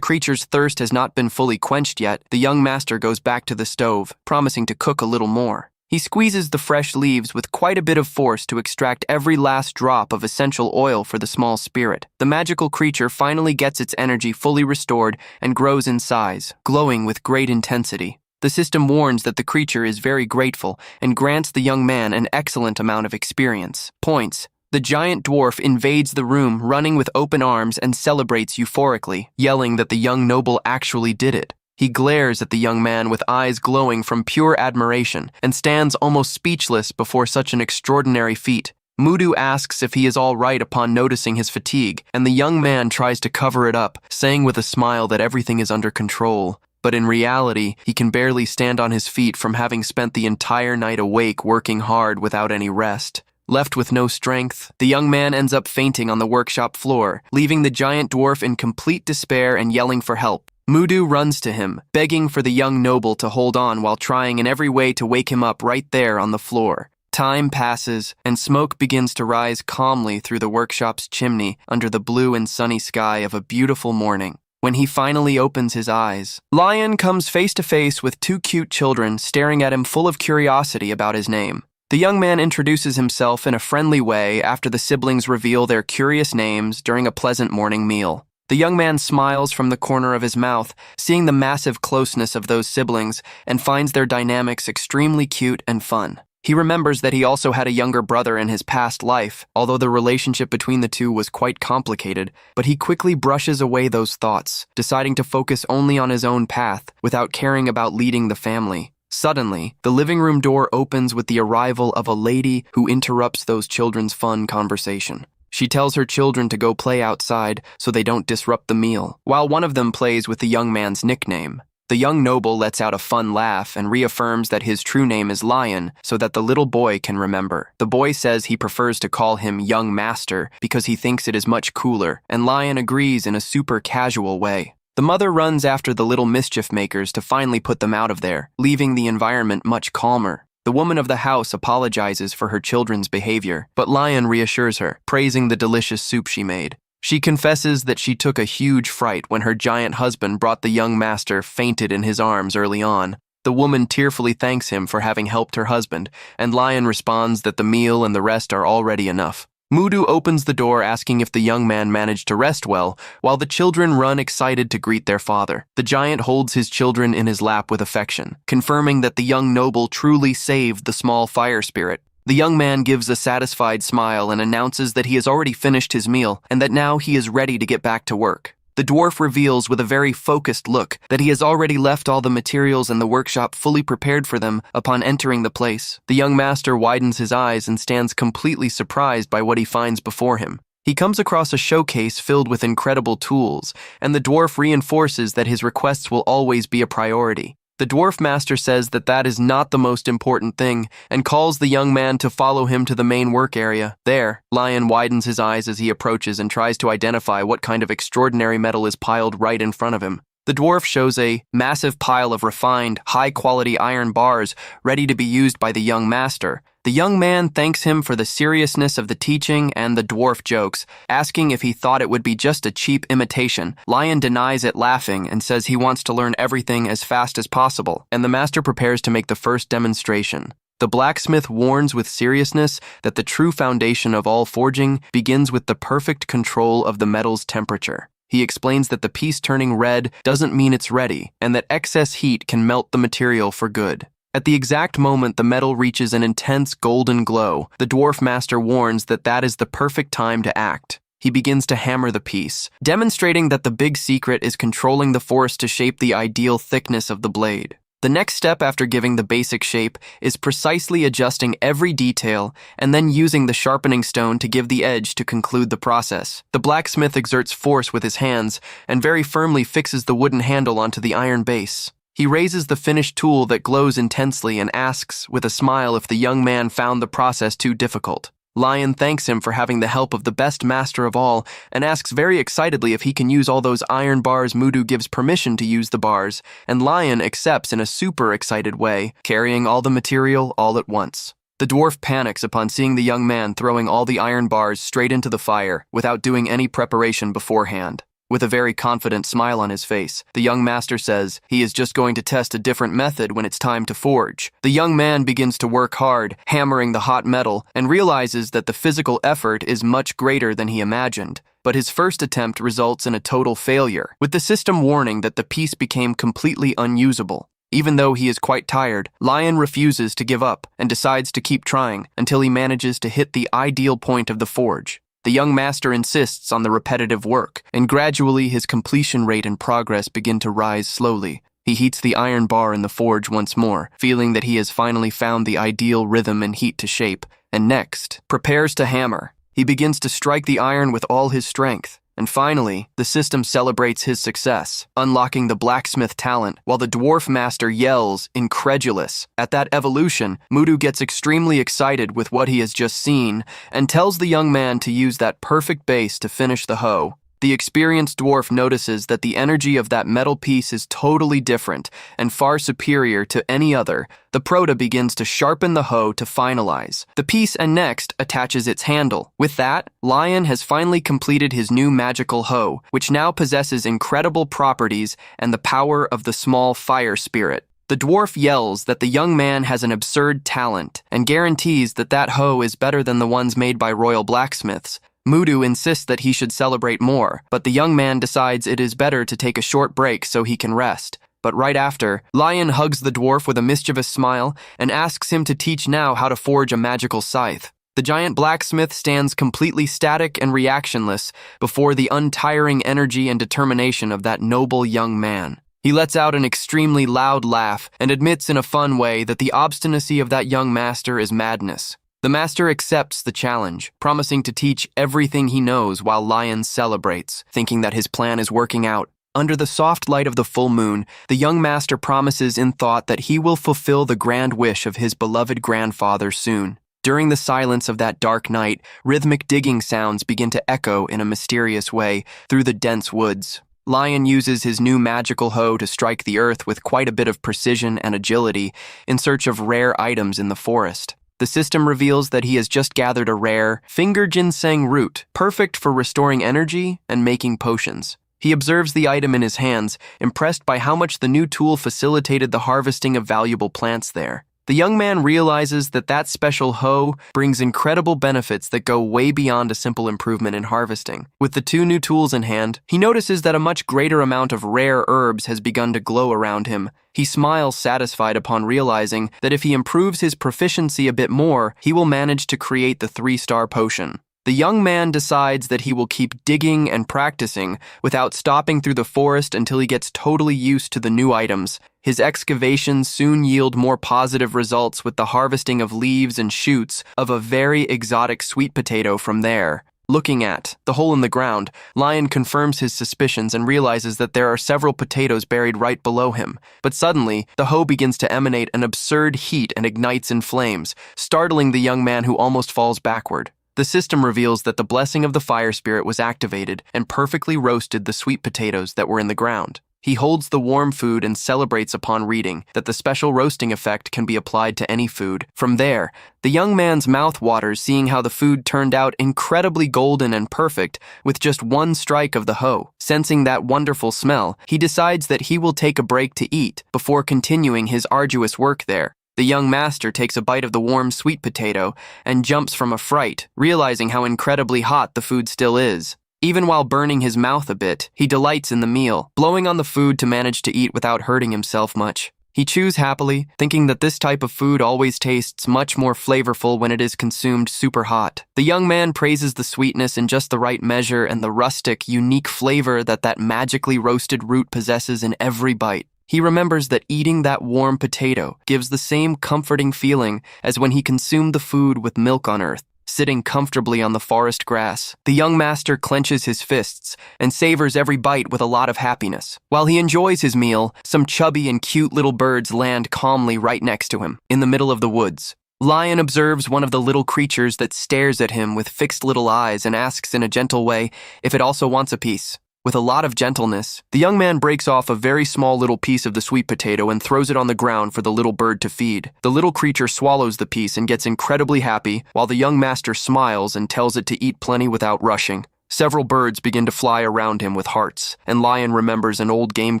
creature's thirst has not been fully quenched yet, the young master goes back to the stove, promising to cook a little more. He squeezes the fresh leaves with quite a bit of force to extract every last drop of essential oil for the small spirit. The magical creature finally gets its energy fully restored and grows in size, glowing with great intensity. The system warns that the creature is very grateful and grants the young man an excellent amount of experience points. The giant dwarf invades the room, running with open arms, and celebrates euphorically, yelling that the young noble actually did it. He glares at the young man with eyes glowing from pure admiration and stands almost speechless before such an extraordinary feat. Mudu asks if he is all right upon noticing his fatigue, and the young man tries to cover it up, saying with a smile that everything is under control. But in reality, he can barely stand on his feet from having spent the entire night awake working hard without any rest. Left with no strength, the young man ends up fainting on the workshop floor, leaving the giant dwarf in complete despair and yelling for help. Mudu runs to him, begging for the young noble to hold on while trying in every way to wake him up right there on the floor. Time passes, and smoke begins to rise calmly through the workshop's chimney under the blue and sunny sky of a beautiful morning. When he finally opens his eyes, Lion comes face to face with two cute children staring at him full of curiosity about his name. The young man introduces himself in a friendly way after the siblings reveal their curious names during a pleasant morning meal. The young man smiles from the corner of his mouth, seeing the massive closeness of those siblings, and finds their dynamics extremely cute and fun. He remembers that he also had a younger brother in his past life, although the relationship between the two was quite complicated, but he quickly brushes away those thoughts, deciding to focus only on his own path, without caring about leading the family. Suddenly, the living room door opens with the arrival of a lady who interrupts those children's fun conversation. She tells her children to go play outside so they don't disrupt the meal, while one of them plays with the young man's nickname. The young noble lets out a fun laugh and reaffirms that his true name is Lion so that the little boy can remember. The boy says he prefers to call him Young Master because he thinks it is much cooler, and Lion agrees in a super casual way. The mother runs after the little mischief makers to finally put them out of there, leaving the environment much calmer. The woman of the house apologizes for her children's behavior, but Lion reassures her, praising the delicious soup she made. She confesses that she took a huge fright when her giant husband brought the young master fainted in his arms early on. The woman tearfully thanks him for having helped her husband, and Lion responds that the meal and the rest are already enough. Mudu opens the door asking if the young man managed to rest well, while the children run excited to greet their father. The giant holds his children in his lap with affection, confirming that the young noble truly saved the small fire spirit. The young man gives a satisfied smile and announces that he has already finished his meal and that now he is ready to get back to work. The dwarf reveals with a very focused look that he has already left all the materials in the workshop fully prepared for them upon entering the place. The young master widens his eyes and stands completely surprised by what he finds before him. He comes across a showcase filled with incredible tools, and the dwarf reinforces that his requests will always be a priority. The dwarf master says that that is not the most important thing and calls the young man to follow him to the main work area. There, Lion widens his eyes as he approaches and tries to identify what kind of extraordinary metal is piled right in front of him. The dwarf shows a massive pile of refined, high-quality iron bars ready to be used by the young master. The young man thanks him for the seriousness of the teaching and the dwarf jokes, asking if he thought it would be just a cheap imitation. Lion denies it, laughing, and says he wants to learn everything as fast as possible, and the master prepares to make the first demonstration. The blacksmith warns with seriousness that the true foundation of all forging begins with the perfect control of the metal's temperature. He explains that the piece turning red doesn't mean it's ready, and that excess heat can melt the material for good. At the exact moment the metal reaches an intense golden glow, the dwarf master warns that that is the perfect time to act. He begins to hammer the piece, demonstrating that the big secret is controlling the force to shape the ideal thickness of the blade. The next step after giving the basic shape is precisely adjusting every detail and then using the sharpening stone to give the edge to conclude the process. The blacksmith exerts force with his hands and very firmly fixes the wooden handle onto the iron base. He raises the finished tool that glows intensely and asks with a smile if the young man found the process too difficult. Lion thanks him for having the help of the best master of all and asks very excitedly if he can use all those iron bars. Mudu gives permission to use the bars, and Lion accepts in a super excited way, carrying all the material all at once. The dwarf panics upon seeing the young man throwing all the iron bars straight into the fire without doing any preparation beforehand. With a very confident smile on his face, the young master says he is just going to test a different method when it's time to forge. The young man begins to work hard, hammering the hot metal, and realizes that the physical effort is much greater than he imagined. But his first attempt results in a total failure, with the system warning that the piece became completely unusable. Even though he is quite tired, Lion refuses to give up and decides to keep trying until he manages to hit the ideal point of the forge. The young master insists on the repetitive work, and gradually his completion rate and progress begin to rise slowly. He heats the iron bar in the forge once more, feeling that he has finally found the ideal rhythm and heat to shape, and next, prepares to hammer. He begins to strike the iron with all his strength. And finally, the system celebrates his success, unlocking the blacksmith talent, while the dwarf master yells, incredulous. At that evolution, Mudu gets extremely excited with what he has just seen, and tells the young man to use that perfect base to finish the hoe. The experienced dwarf notices that the energy of that metal piece is totally different and far superior to any other. The proto begins to sharpen the hoe to finalize the piece and next attaches its handle. With that, Lion has finally completed his new magical hoe, which now possesses incredible properties and the power of the small fire spirit. The dwarf yells that the young man has an absurd talent and guarantees that that hoe is better than the ones made by royal blacksmiths. Mudu insists that he should celebrate more, but the young man decides it is better to take a short break so he can rest. But right after, Lion hugs the dwarf with a mischievous smile and asks him to teach now how to forge a magical scythe. The giant blacksmith stands completely static and reactionless before the untiring energy and determination of that noble young man. He lets out an extremely loud laugh and admits in a fun way that the obstinacy of that young master is madness. The master accepts the challenge, promising to teach everything he knows while Lion celebrates, thinking that his plan is working out. Under the soft light of the full moon, the young master promises in thought that he will fulfill the grand wish of his beloved grandfather soon. During the silence of that dark night, rhythmic digging sounds begin to echo in a mysterious way through the dense woods. Lion uses his new magical hoe to strike the earth with quite a bit of precision and agility in search of rare items in the forest. The system reveals that he has just gathered a rare finger ginseng root, perfect for restoring energy and making potions. He observes the item in his hands, impressed by how much the new tool facilitated the harvesting of valuable plants there. The young man realizes that that special hoe brings incredible benefits that go way beyond a simple improvement in harvesting. With the two new tools in hand, he notices that a much greater amount of rare herbs has begun to glow around him. He smiles satisfied upon realizing that if he improves his proficiency a bit more, he will manage to create the 3-star potion. The young man decides that he will keep digging and practicing without stopping through the forest until he gets totally used to the new items. His excavations soon yield more positive results with the harvesting of leaves and shoots of a very exotic sweet potato from there. Looking at the hole in the ground, Lion confirms his suspicions and realizes that there are several potatoes buried right below him. But suddenly, the hoe begins to emanate an absurd heat and ignites in flames, startling the young man who almost falls backward. The system reveals that the blessing of the fire spirit was activated and perfectly roasted the sweet potatoes that were in the ground. He holds the warm food and celebrates upon reading that the special roasting effect can be applied to any food. From there, the young man's mouth waters seeing how the food turned out incredibly golden and perfect with just one strike of the hoe. Sensing that wonderful smell, he decides that he will take a break to eat before continuing his arduous work there. The young master takes a bite of the warm sweet potato and jumps from a fright, realizing how incredibly hot the food still is. Even while burning his mouth a bit, he delights in the meal, blowing on the food to manage to eat without hurting himself much. He chews happily, thinking that this type of food always tastes much more flavorful when it is consumed super hot. The young man praises the sweetness in just the right measure and the rustic, unique flavor that magically roasted root possesses in every bite. He remembers that eating that warm potato gives the same comforting feeling as when he consumed the food with milk on earth. Sitting comfortably on the forest grass, the young master clenches his fists and savors every bite with a lot of happiness. While he enjoys his meal, some chubby and cute little birds land calmly right next to him, in the middle of the woods. Lion observes one of the little creatures that stares at him with fixed little eyes and asks in a gentle way if it also wants a piece. With a lot of gentleness, the young man breaks off a very small little piece of the sweet potato and throws it on the ground for the little bird to feed. The little creature swallows the piece and gets incredibly happy, while the young master smiles and tells it to eat plenty without rushing. Several birds begin to fly around him with hearts, and Lion remembers an old game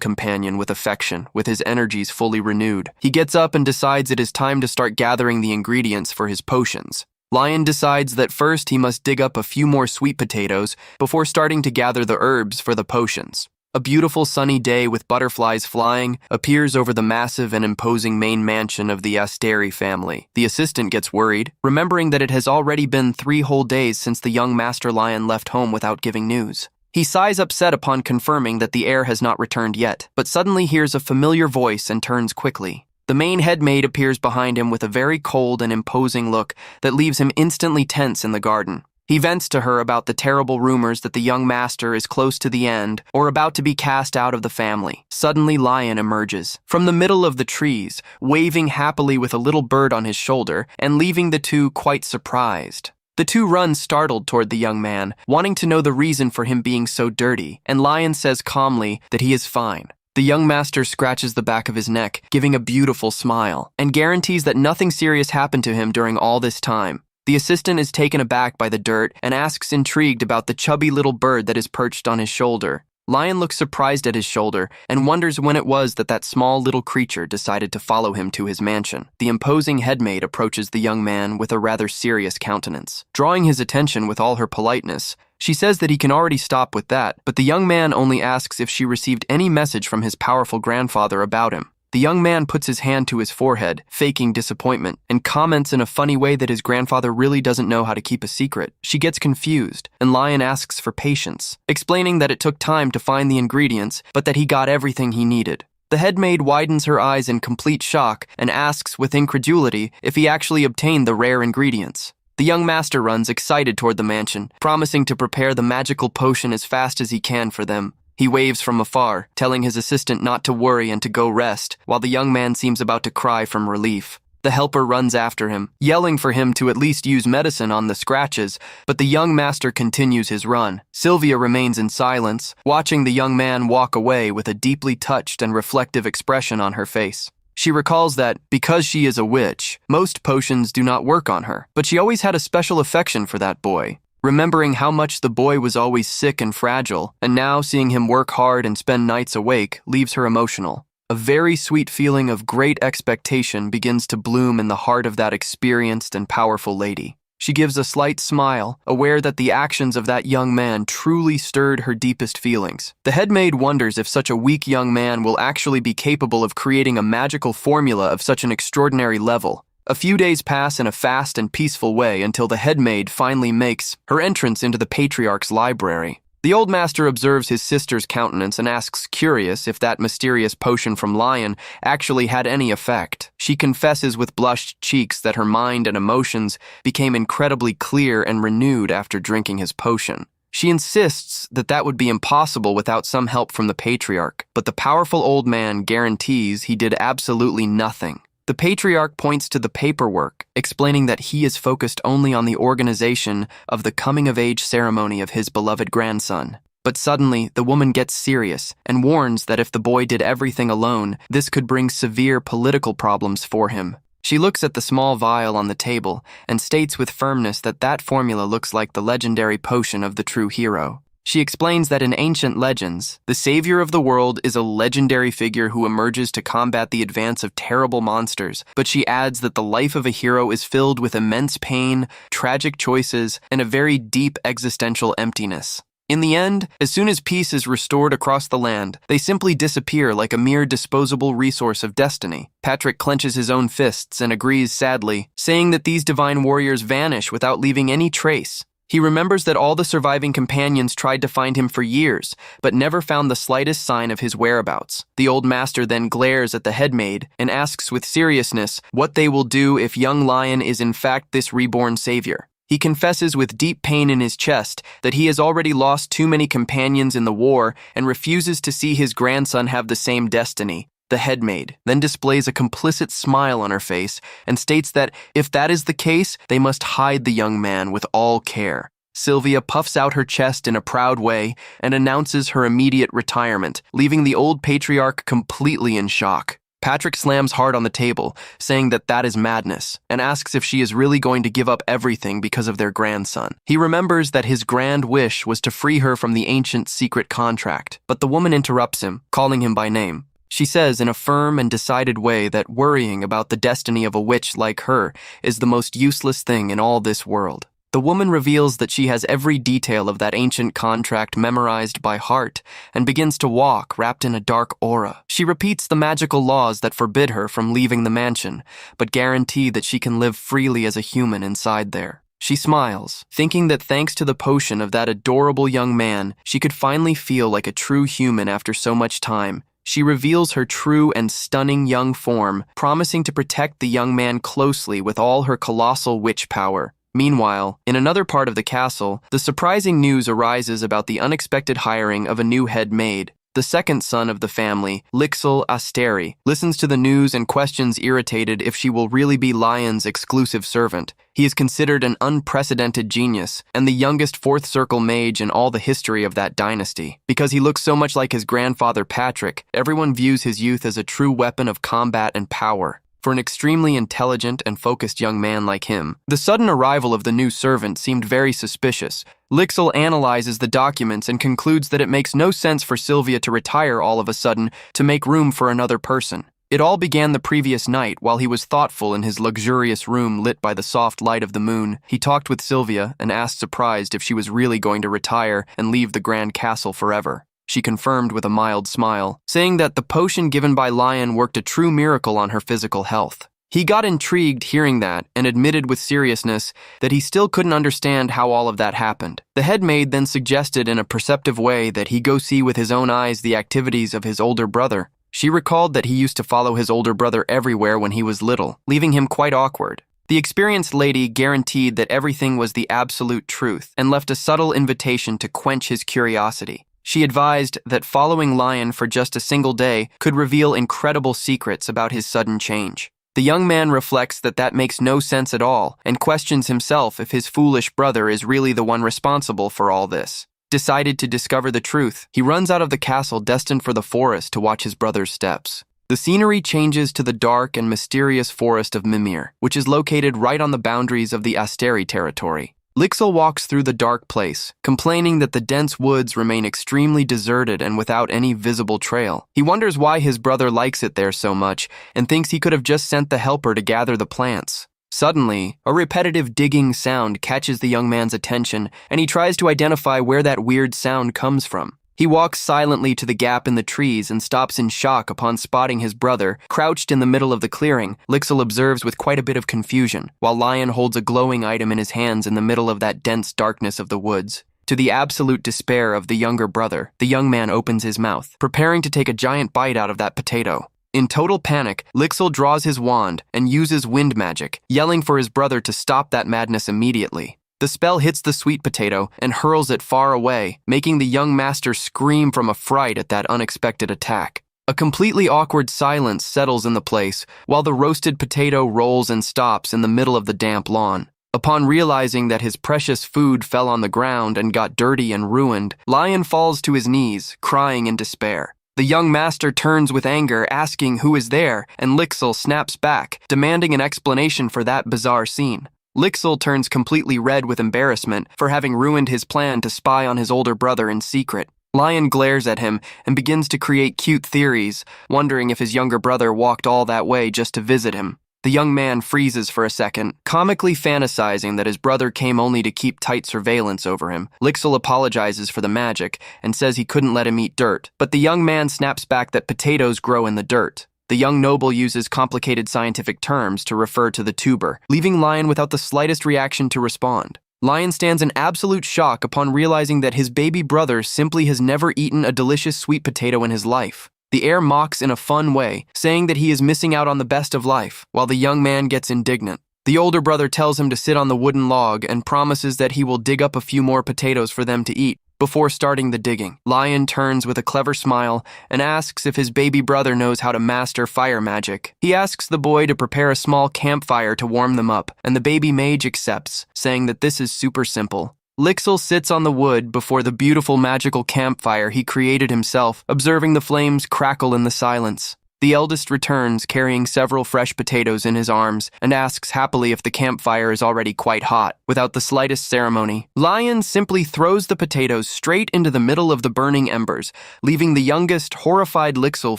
companion with affection, with his energies fully renewed. He gets up and decides it is time to start gathering the ingredients for his potions. Lion decides that first he must dig up a few more sweet potatoes before starting to gather the herbs for the potions. A beautiful sunny day with butterflies flying appears over the massive and imposing main mansion of the Asteri family. The assistant gets worried, remembering that it has already been 3 whole days since the young Master Lion left home without giving news. He sighs upset upon confirming that the heir has not returned yet, but suddenly hears a familiar voice and turns quickly. The main head maid appears behind him with a very cold and imposing look that leaves him instantly tense in the garden. He vents to her about the terrible rumors that the young master is close to the end or about to be cast out of the family. Suddenly, Lion emerges from the middle of the trees, waving happily with a little bird on his shoulder and leaving the two quite surprised. The two run startled toward the young man, wanting to know the reason for him being so dirty, and Lion says calmly that he is fine. The young master scratches the back of his neck, giving a beautiful smile, and guarantees that nothing serious happened to him during all this time. The assistant is taken aback by the dirt and asks intrigued about the chubby little bird that is perched on his shoulder. Lion looks surprised at his shoulder and wonders when it was that small little creature decided to follow him to his mansion. The imposing headmaid approaches the young man with a rather serious countenance. Drawing his attention with all her politeness, she says that he can already stop with that, but the young man only asks if she received any message from his powerful grandfather about him. The young man puts his hand to his forehead, faking disappointment, and comments in a funny way that his grandfather really doesn't know how to keep a secret. She gets confused, and Lion asks for patience, explaining that it took time to find the ingredients, but that he got everything he needed. The headmaid widens her eyes in complete shock and asks with incredulity if he actually obtained the rare ingredients. The young master runs excited toward the mansion, promising to prepare the magical potion as fast as he can for them. He waves from afar, telling his assistant not to worry and to go rest, while the young man seems about to cry from relief. The helper runs after him, yelling for him to at least use medicine on the scratches, but the young master continues his run. Sylvia remains in silence, watching the young man walk away with a deeply touched and reflective expression on her face. She recalls that, because she is a witch, most potions do not work on her, but she always had a special affection for that boy. Remembering how much the boy was always sick and fragile, and now seeing him work hard and spend nights awake leaves her emotional. A very sweet feeling of great expectation begins to bloom in the heart of that experienced and powerful lady. She gives a slight smile, aware that the actions of that young man truly stirred her deepest feelings. The headmaid wonders if such a weak young man will actually be capable of creating a magical formula of such an extraordinary level. A few days pass in a fast and peaceful way until the headmaid finally makes her entrance into the patriarch's library. The old master observes his sister's countenance and asks, curious, if that mysterious potion from Lion actually had any effect. She confesses with blushed cheeks that her mind and emotions became incredibly clear and renewed after drinking his potion. She insists that would be impossible without some help from the patriarch, but the powerful old man guarantees he did absolutely nothing. The patriarch points to the paperwork, explaining that he is focused only on the organization of the coming-of-age ceremony of his beloved grandson. But suddenly, the woman gets serious and warns that if the boy did everything alone, this could bring severe political problems for him. She looks at the small vial on the table and states with firmness that formula looks like the legendary potion of the true hero. She explains that in ancient legends, the savior of the world is a legendary figure who emerges to combat the advance of terrible monsters, but she adds that the life of a hero is filled with immense pain, tragic choices, and a very deep existential emptiness. In the end, as soon as peace is restored across the land, they simply disappear like a mere disposable resource of destiny. Patrick clenches his own fists and agrees sadly, saying that these divine warriors vanish without leaving any trace. He remembers that all the surviving companions tried to find him for years, but never found the slightest sign of his whereabouts. The old master then glares at the headmaid and asks with seriousness what they will do if young Lion is in fact this reborn savior. He confesses with deep pain in his chest that he has already lost too many companions in the war and refuses to see his grandson have the same destiny. The headmaid then displays a complicit smile on her face and states that if that is the case, they must hide the young man with all care. Sylvia puffs out her chest in a proud way and announces her immediate retirement, leaving the old patriarch completely in shock. Patrick slams hard on the table, saying that that is madness, and asks if she is really going to give up everything because of their grandson. He remembers that his grand wish was to free her from the ancient secret contract, but the woman interrupts him, calling him by name. She says in a firm and decided way that worrying about the destiny of a witch like her is the most useless thing in all this world. The woman reveals that she has every detail of that ancient contract memorized by heart and begins to walk wrapped in a dark aura. She repeats the magical laws that forbid her from leaving the mansion, but guarantee that she can live freely as a human inside there. She smiles, thinking that thanks to the potion of that adorable young man, she could finally feel like a true human after so much time. She reveals her true and stunning young form, promising to protect the young man closely with all her colossal witch power. Meanwhile, in another part of the castle, the surprising news arises about the unexpected hiring of a new head maid. The second son of the family, Healer Awakens, listens to the news and questions irritated if she will really be Lion's exclusive servant. He is considered an unprecedented genius and the youngest fourth circle mage in all the history of that dynasty. Because he looks so much like his grandfather Patrick, everyone views his youth as a true weapon of combat and power. For an extremely intelligent and focused young man like him, the sudden arrival of the new servant seemed very suspicious. Healer analyzes the documents and concludes that it makes no sense for Sylvia to retire all of a sudden to make room for another person. It all began the previous night while he was thoughtful in his luxurious room lit by the soft light of the moon. He talked with Sylvia and asked surprised if she was really going to retire and leave the grand castle forever. She confirmed with a mild smile, saying that the potion given by Lion worked a true miracle on her physical health. He got intrigued hearing that and admitted with seriousness that he still couldn't understand how all of that happened. The headmaid then suggested in a perceptive way that he go see with his own eyes the activities of his older brother. She recalled that he used to follow his older brother everywhere when he was little, leaving him quite awkward. The experienced lady guaranteed that everything was the absolute truth and left a subtle invitation to quench his curiosity. She advised that following Lion for just a single day could reveal incredible secrets about his sudden change. The young man reflects that that makes no sense at all and questions himself if his foolish brother is really the one responsible for all this. Decided to discover the truth, he runs out of the castle destined for the forest to watch his brother's steps. The scenery changes to the dark and mysterious forest of Mimir, which is located right on the boundaries of the Asteri territory. Healer walks through the dark place, complaining that the dense woods remain extremely deserted and without any visible trail. He wonders why his brother likes it there so much and thinks he could have just sent the helper to gather the plants. Suddenly, a repetitive digging sound catches the young man's attention, and he tries to identify where that weird sound comes from. He walks silently to the gap in the trees and stops in shock upon spotting his brother, crouched in the middle of the clearing. Healer observes with quite a bit of confusion, while Lion holds a glowing item in his hands in the middle of that dense darkness of the woods. To the absolute despair of the younger brother, the young man opens his mouth, preparing to take a giant bite out of that potato. In total panic, Healer draws his wand and uses wind magic, yelling for his brother to stop that madness immediately. The spell hits the sweet potato and hurls it far away, making the young master scream from affright at that unexpected attack. A completely awkward silence settles in the place, while the roasted potato rolls and stops in the middle of the damp lawn. Upon realizing that his precious food fell on the ground and got dirty and ruined, Lion falls to his knees, crying in despair. The young master turns with anger, asking who is there, and Healer snaps back, demanding an explanation for that bizarre scene. Healer turns completely red with embarrassment for having ruined his plan to spy on his older brother in secret. Lion glares at him and begins to create cute theories, wondering if his younger brother walked all that way just to visit him. The young man freezes for a second, comically fantasizing that his brother came only to keep tight surveillance over him. Healer apologizes for the magic and says he couldn't let him eat dirt, but the young man snaps back that potatoes grow in the dirt. The young noble uses complicated scientific terms to refer to the tuber, leaving Lion without the slightest reaction to respond. Lion stands in absolute shock upon realizing that his baby brother simply has never eaten a delicious sweet potato in his life. The heir mocks in a fun way, saying that he is missing out on the best of life, while the young man gets indignant. The older brother tells him to sit on the wooden log and promises that he will dig up a few more potatoes for them to eat. before starting the digging. Lion turns with a clever smile and asks if his baby brother knows how to master fire magic. He asks the boy to prepare a small campfire to warm them up, and the baby mage accepts, saying that this is super simple. Lixil sits on the wood before the beautiful magical campfire he created himself, observing the flames crackle in the silence. The eldest returns, carrying several fresh potatoes in his arms, and asks happily if the campfire is already quite hot. Without the slightest ceremony, Lion simply throws the potatoes straight into the middle of the burning embers, leaving the youngest, horrified Lixil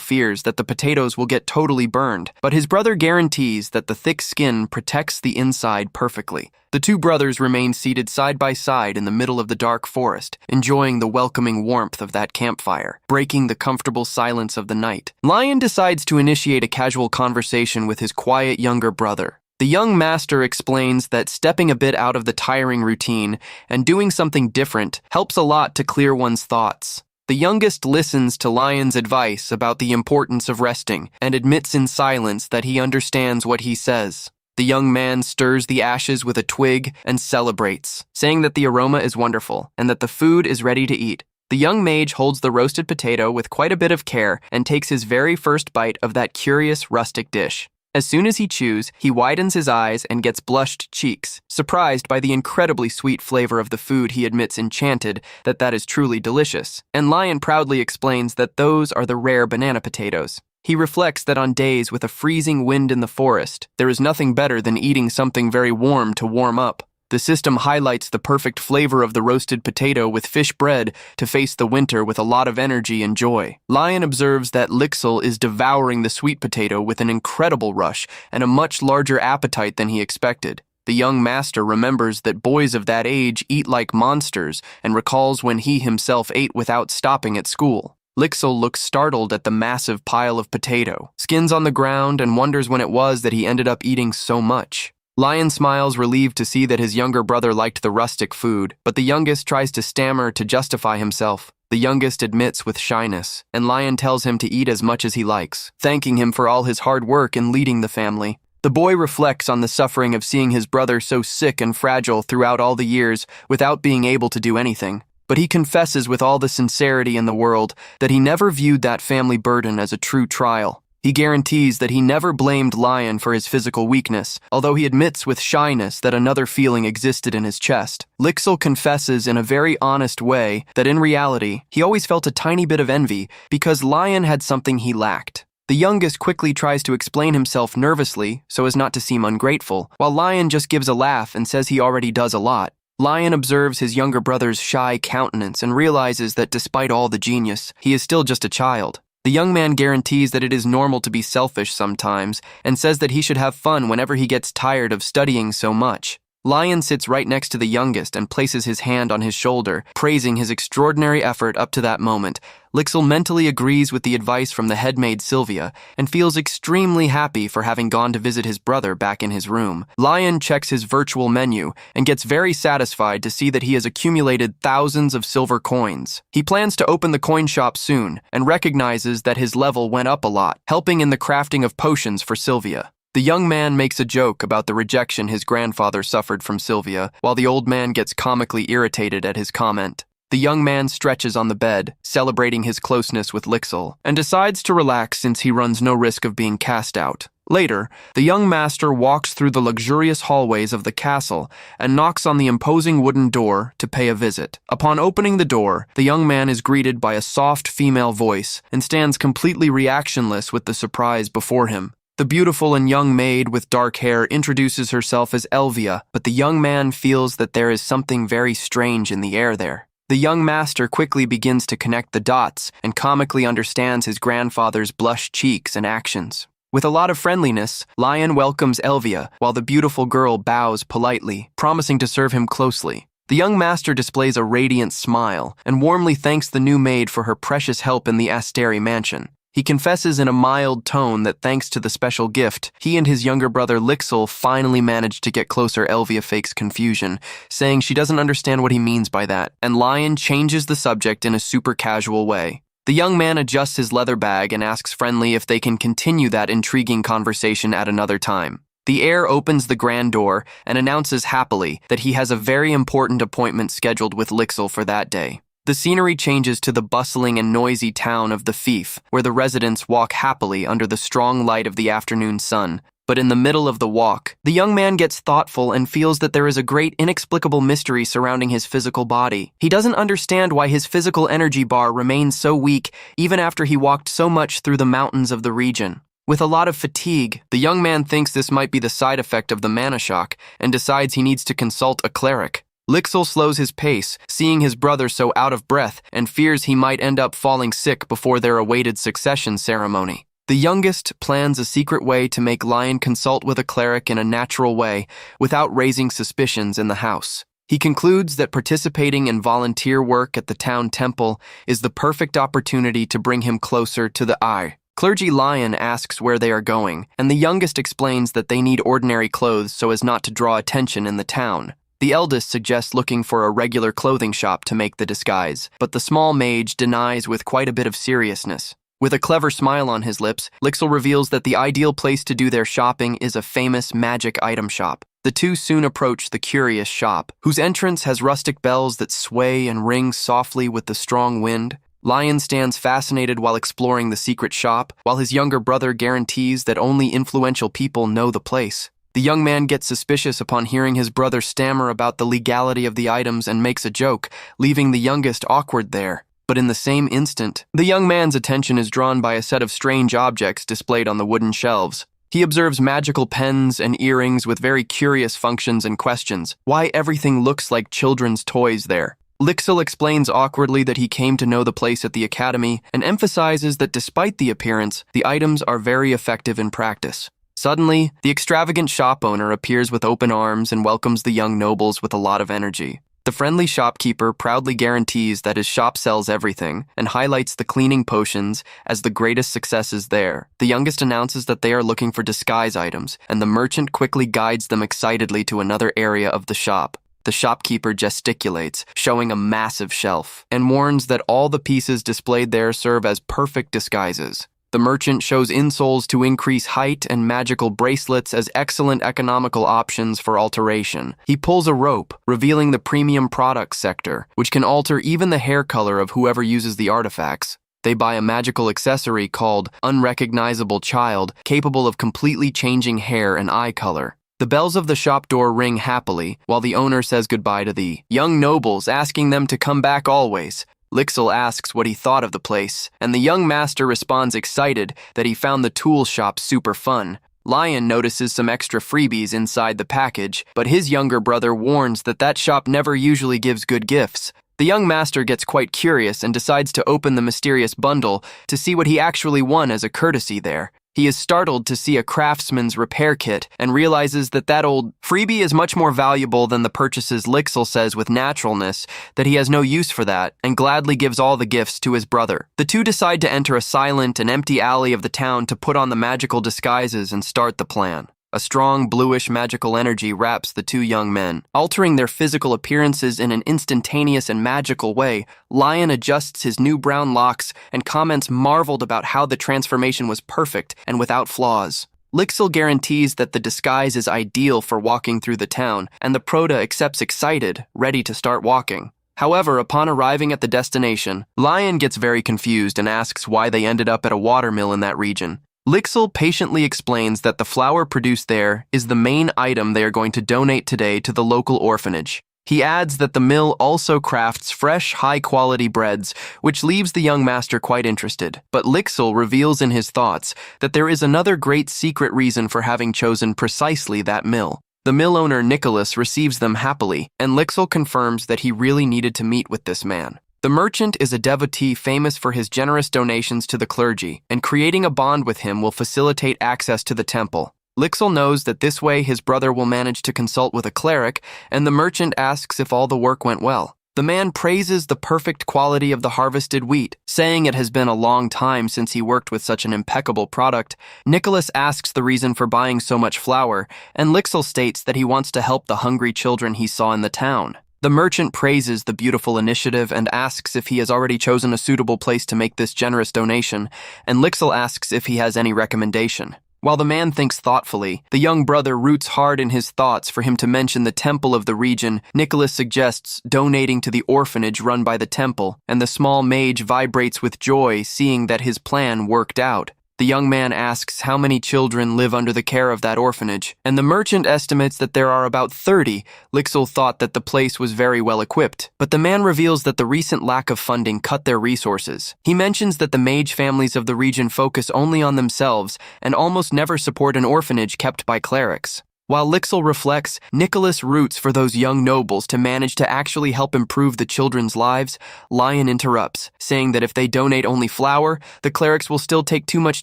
fears that the potatoes will get totally burned, but his brother guarantees that the thick skin protects the inside perfectly. The two brothers remain seated side by side in the middle of the dark forest, enjoying the welcoming warmth of that campfire, breaking the comfortable silence of the night. Lion decides to initiate a casual conversation with his quiet younger brother. The young master explains that stepping a bit out of the tiring routine and doing something different helps a lot to clear one's thoughts. The youngest listens to Lion's advice about the importance of resting and admits in silence that he understands what he says. The young man stirs the ashes with a twig and celebrates, saying that the aroma is wonderful and that the food is ready to eat. The young mage holds the roasted potato with quite a bit of care and takes his very first bite of that curious rustic dish. As soon as he chews, he widens his eyes and gets blushed cheeks, surprised by the incredibly sweet flavor of the food. He admits enchanted that is truly delicious, and Lion proudly explains that those are the rare banana potatoes. He reflects that on days with a freezing wind in the forest, there is nothing better than eating something very warm to warm up. The system highlights the perfect flavor of the roasted potato with fish bread to face the winter with a lot of energy and joy. Lion observes that Lixil is devouring the sweet potato with an incredible rush and a much larger appetite than he expected. The young master remembers that boys of that age eat like monsters and recalls when he himself ate without stopping at school. Lixil looks startled at the massive pile of potato, skins on the ground, and wonders when it was that he ended up eating so much. Lion smiles, relieved to see that his younger brother liked the rustic food, but the youngest tries to stammer to justify himself. The youngest admits with shyness, and Lion tells him to eat as much as he likes, thanking him for all his hard work in leading the family. The boy reflects on the suffering of seeing his brother so sick and fragile throughout all the years without being able to do anything. But he confesses with all the sincerity in the world that he never viewed that family burden as a true trial. He guarantees that he never blamed Lion for his physical weakness, although he admits with shyness that another feeling existed in his chest. Lixil confesses in a very honest way that in reality, he always felt a tiny bit of envy because Lion had something he lacked. The youngest quickly tries to explain himself nervously so as not to seem ungrateful, while Lion just gives a laugh and says he already does a lot. Lion observes his younger brother's shy countenance and realizes that despite all the genius, he is still just a child. The young man guarantees that it is normal to be selfish sometimes and says that he should have fun whenever he gets tired of studying so much. Lion sits right next to the youngest and places his hand on his shoulder, praising his extraordinary effort up to that moment. Lixil mentally agrees with the advice from the headmaid Sylvia and feels extremely happy for having gone to visit his brother back in his room. Lion checks his virtual menu and gets very satisfied to see that he has accumulated thousands of silver coins. He plans to open the coin shop soon and recognizes that his level went up a lot, helping in the crafting of potions for Sylvia. The young man makes a joke about the rejection his grandfather suffered from Sylvia, while the old man gets comically irritated at his comment. The young man stretches on the bed, celebrating his closeness with Lixil, and decides to relax since he runs no risk of being cast out. Later, the young master walks through the luxurious hallways of the castle and knocks on the imposing wooden door to pay a visit. Upon opening the door, the young man is greeted by a soft female voice and stands completely reactionless with the surprise before him. The beautiful and young maid with dark hair introduces herself as Elvia, but the young man feels that there is something very strange in the air there. The young master quickly begins to connect the dots and comically understands his grandfather's blushed cheeks and actions. With a lot of friendliness, Lion welcomes Elvia, while the beautiful girl bows politely, promising to serve him closely. The young master displays a radiant smile and warmly thanks the new maid for her precious help in the Asteri mansion. He confesses in a mild tone that thanks to the special gift, he and his younger brother Lixil finally managed to get closer. Elvia fakes confusion, saying she doesn't understand what he means by that, and Lion changes the subject in a super casual way. The young man adjusts his leather bag and asks friendly if they can continue that intriguing conversation at another time. The heir opens the grand door and announces happily that he has a very important appointment scheduled with Lixil for that day. The scenery changes to the bustling and noisy town of the fief, where the residents walk happily under the strong light of the afternoon sun. But in the middle of the walk, the young man gets thoughtful and feels that there is a great inexplicable mystery surrounding his physical body. He doesn't understand why his physical energy bar remains so weak even after he walked so much through the mountains of the region. With a lot of fatigue, the young man thinks this might be the side effect of the mana shock and decides he needs to consult a cleric. Lixil slows his pace, seeing his brother so out of breath, and fears he might end up falling sick before their awaited succession ceremony. The youngest plans a secret way to make Lion consult with a cleric in a natural way without raising suspicions in the house. He concludes that participating in volunteer work at the town temple is the perfect opportunity to bring him closer to the Heir. Clergy Lion asks where they are going, and the youngest explains that they need ordinary clothes so as not to draw attention in the town. The eldest suggests looking for a regular clothing shop to make the disguise, but the small mage denies with quite a bit of seriousness. With a clever smile on his lips, Lixil reveals that the ideal place to do their shopping is a famous magic item shop. The two soon approach the curious shop, whose entrance has rustic bells that sway and ring softly with the strong wind. Lion stands fascinated while exploring the secret shop, while his younger brother guarantees that only influential people know the place. The young man gets suspicious upon hearing his brother stammer about the legality of the items and makes a joke, leaving the youngest awkward there. But in the same instant, the young man's attention is drawn by a set of strange objects displayed on the wooden shelves. He observes magical pens and earrings with very curious functions and questions why everything looks like children's toys there. Lixil explains awkwardly that he came to know the place at the academy and emphasizes that despite the appearance, the items are very effective in practice. Suddenly, the extravagant shop owner appears with open arms and welcomes the young nobles with a lot of energy. The friendly shopkeeper proudly guarantees that his shop sells everything and highlights the cleaning potions as the greatest successes there. The youngest announces that they are looking for disguise items, and the merchant quickly guides them excitedly to another area of the shop. The shopkeeper gesticulates, showing a massive shelf, and warns that all the pieces displayed there serve as perfect disguises. The merchant shows insoles to increase height and magical bracelets as excellent economical options for alteration. He pulls a rope, revealing the premium products sector, which can alter even the hair color of whoever uses the artifacts. They buy a magical accessory called Unrecognizable Child, capable of completely changing hair and eye color. The bells of the shop door ring happily, while the owner says goodbye to the young nobles, asking them to come back always. Lixil asks what he thought of the place, and the young master responds excited that he found the tool shop super fun. Lion notices some extra freebies inside the package, but his younger brother warns that that shop never usually gives good gifts. The young master gets quite curious and decides to open the mysterious bundle to see what he actually won as a courtesy there. He is startled to see a craftsman's repair kit and realizes that that old freebie is much more valuable than the purchases. Lixil says with naturalness that he has no use for that and gladly gives all the gifts to his brother. The two decide to enter a silent and empty alley of the town to put on the magical disguises and start the plan. A strong bluish magical energy wraps the two young men, altering their physical appearances in an instantaneous and magical way. Lion adjusts his new brown locks and comments marveled about how the transformation was perfect and without flaws. Lixil guarantees that the disguise is ideal for walking through the town, and the Proda accepts excited, ready to start walking. However, upon arriving at the destination, Lion gets very confused and asks why they ended up at a watermill in that region. Lixil patiently explains that the flour produced there is the main item they are going to donate today to the local orphanage. He adds that the mill also crafts fresh, high-quality breads, which leaves the young master quite interested. But Lixil reveals in his thoughts that there is another great secret reason for having chosen precisely that mill. The mill owner Nicholas receives them happily, and Lixil confirms that he really needed to meet with this man. The merchant is a devotee famous for his generous donations to the clergy, and creating a bond with him will facilitate access to the temple. Lixil knows that this way his brother will manage to consult with a cleric, and the merchant asks if all the work went well. The man praises the perfect quality of the harvested wheat, saying it has been a long time since he worked with such an impeccable product. Nicholas asks the reason for buying so much flour, and Lixil states that he wants to help the hungry children he saw in the town. The merchant praises the beautiful initiative and asks if he has already chosen a suitable place to make this generous donation, and Lixil asks if he has any recommendation. While the man thinks thoughtfully, the young brother roots hard in his thoughts for him to mention the temple of the region. Nicholas suggests donating to the orphanage run by the temple, and the small mage vibrates with joy seeing that his plan worked out. The young man asks how many children live under the care of that orphanage, and the merchant estimates that there are about 30. Lixil thought that the place was very well equipped, but the man reveals that the recent lack of funding cut their resources. He mentions that the mage families of the region focus only on themselves and almost never support an orphanage kept by clerics. While Lixil reflects, Nicholas roots for those young nobles to manage to actually help improve the children's lives. Lion interrupts, saying that if they donate only flour, the clerics will still take too much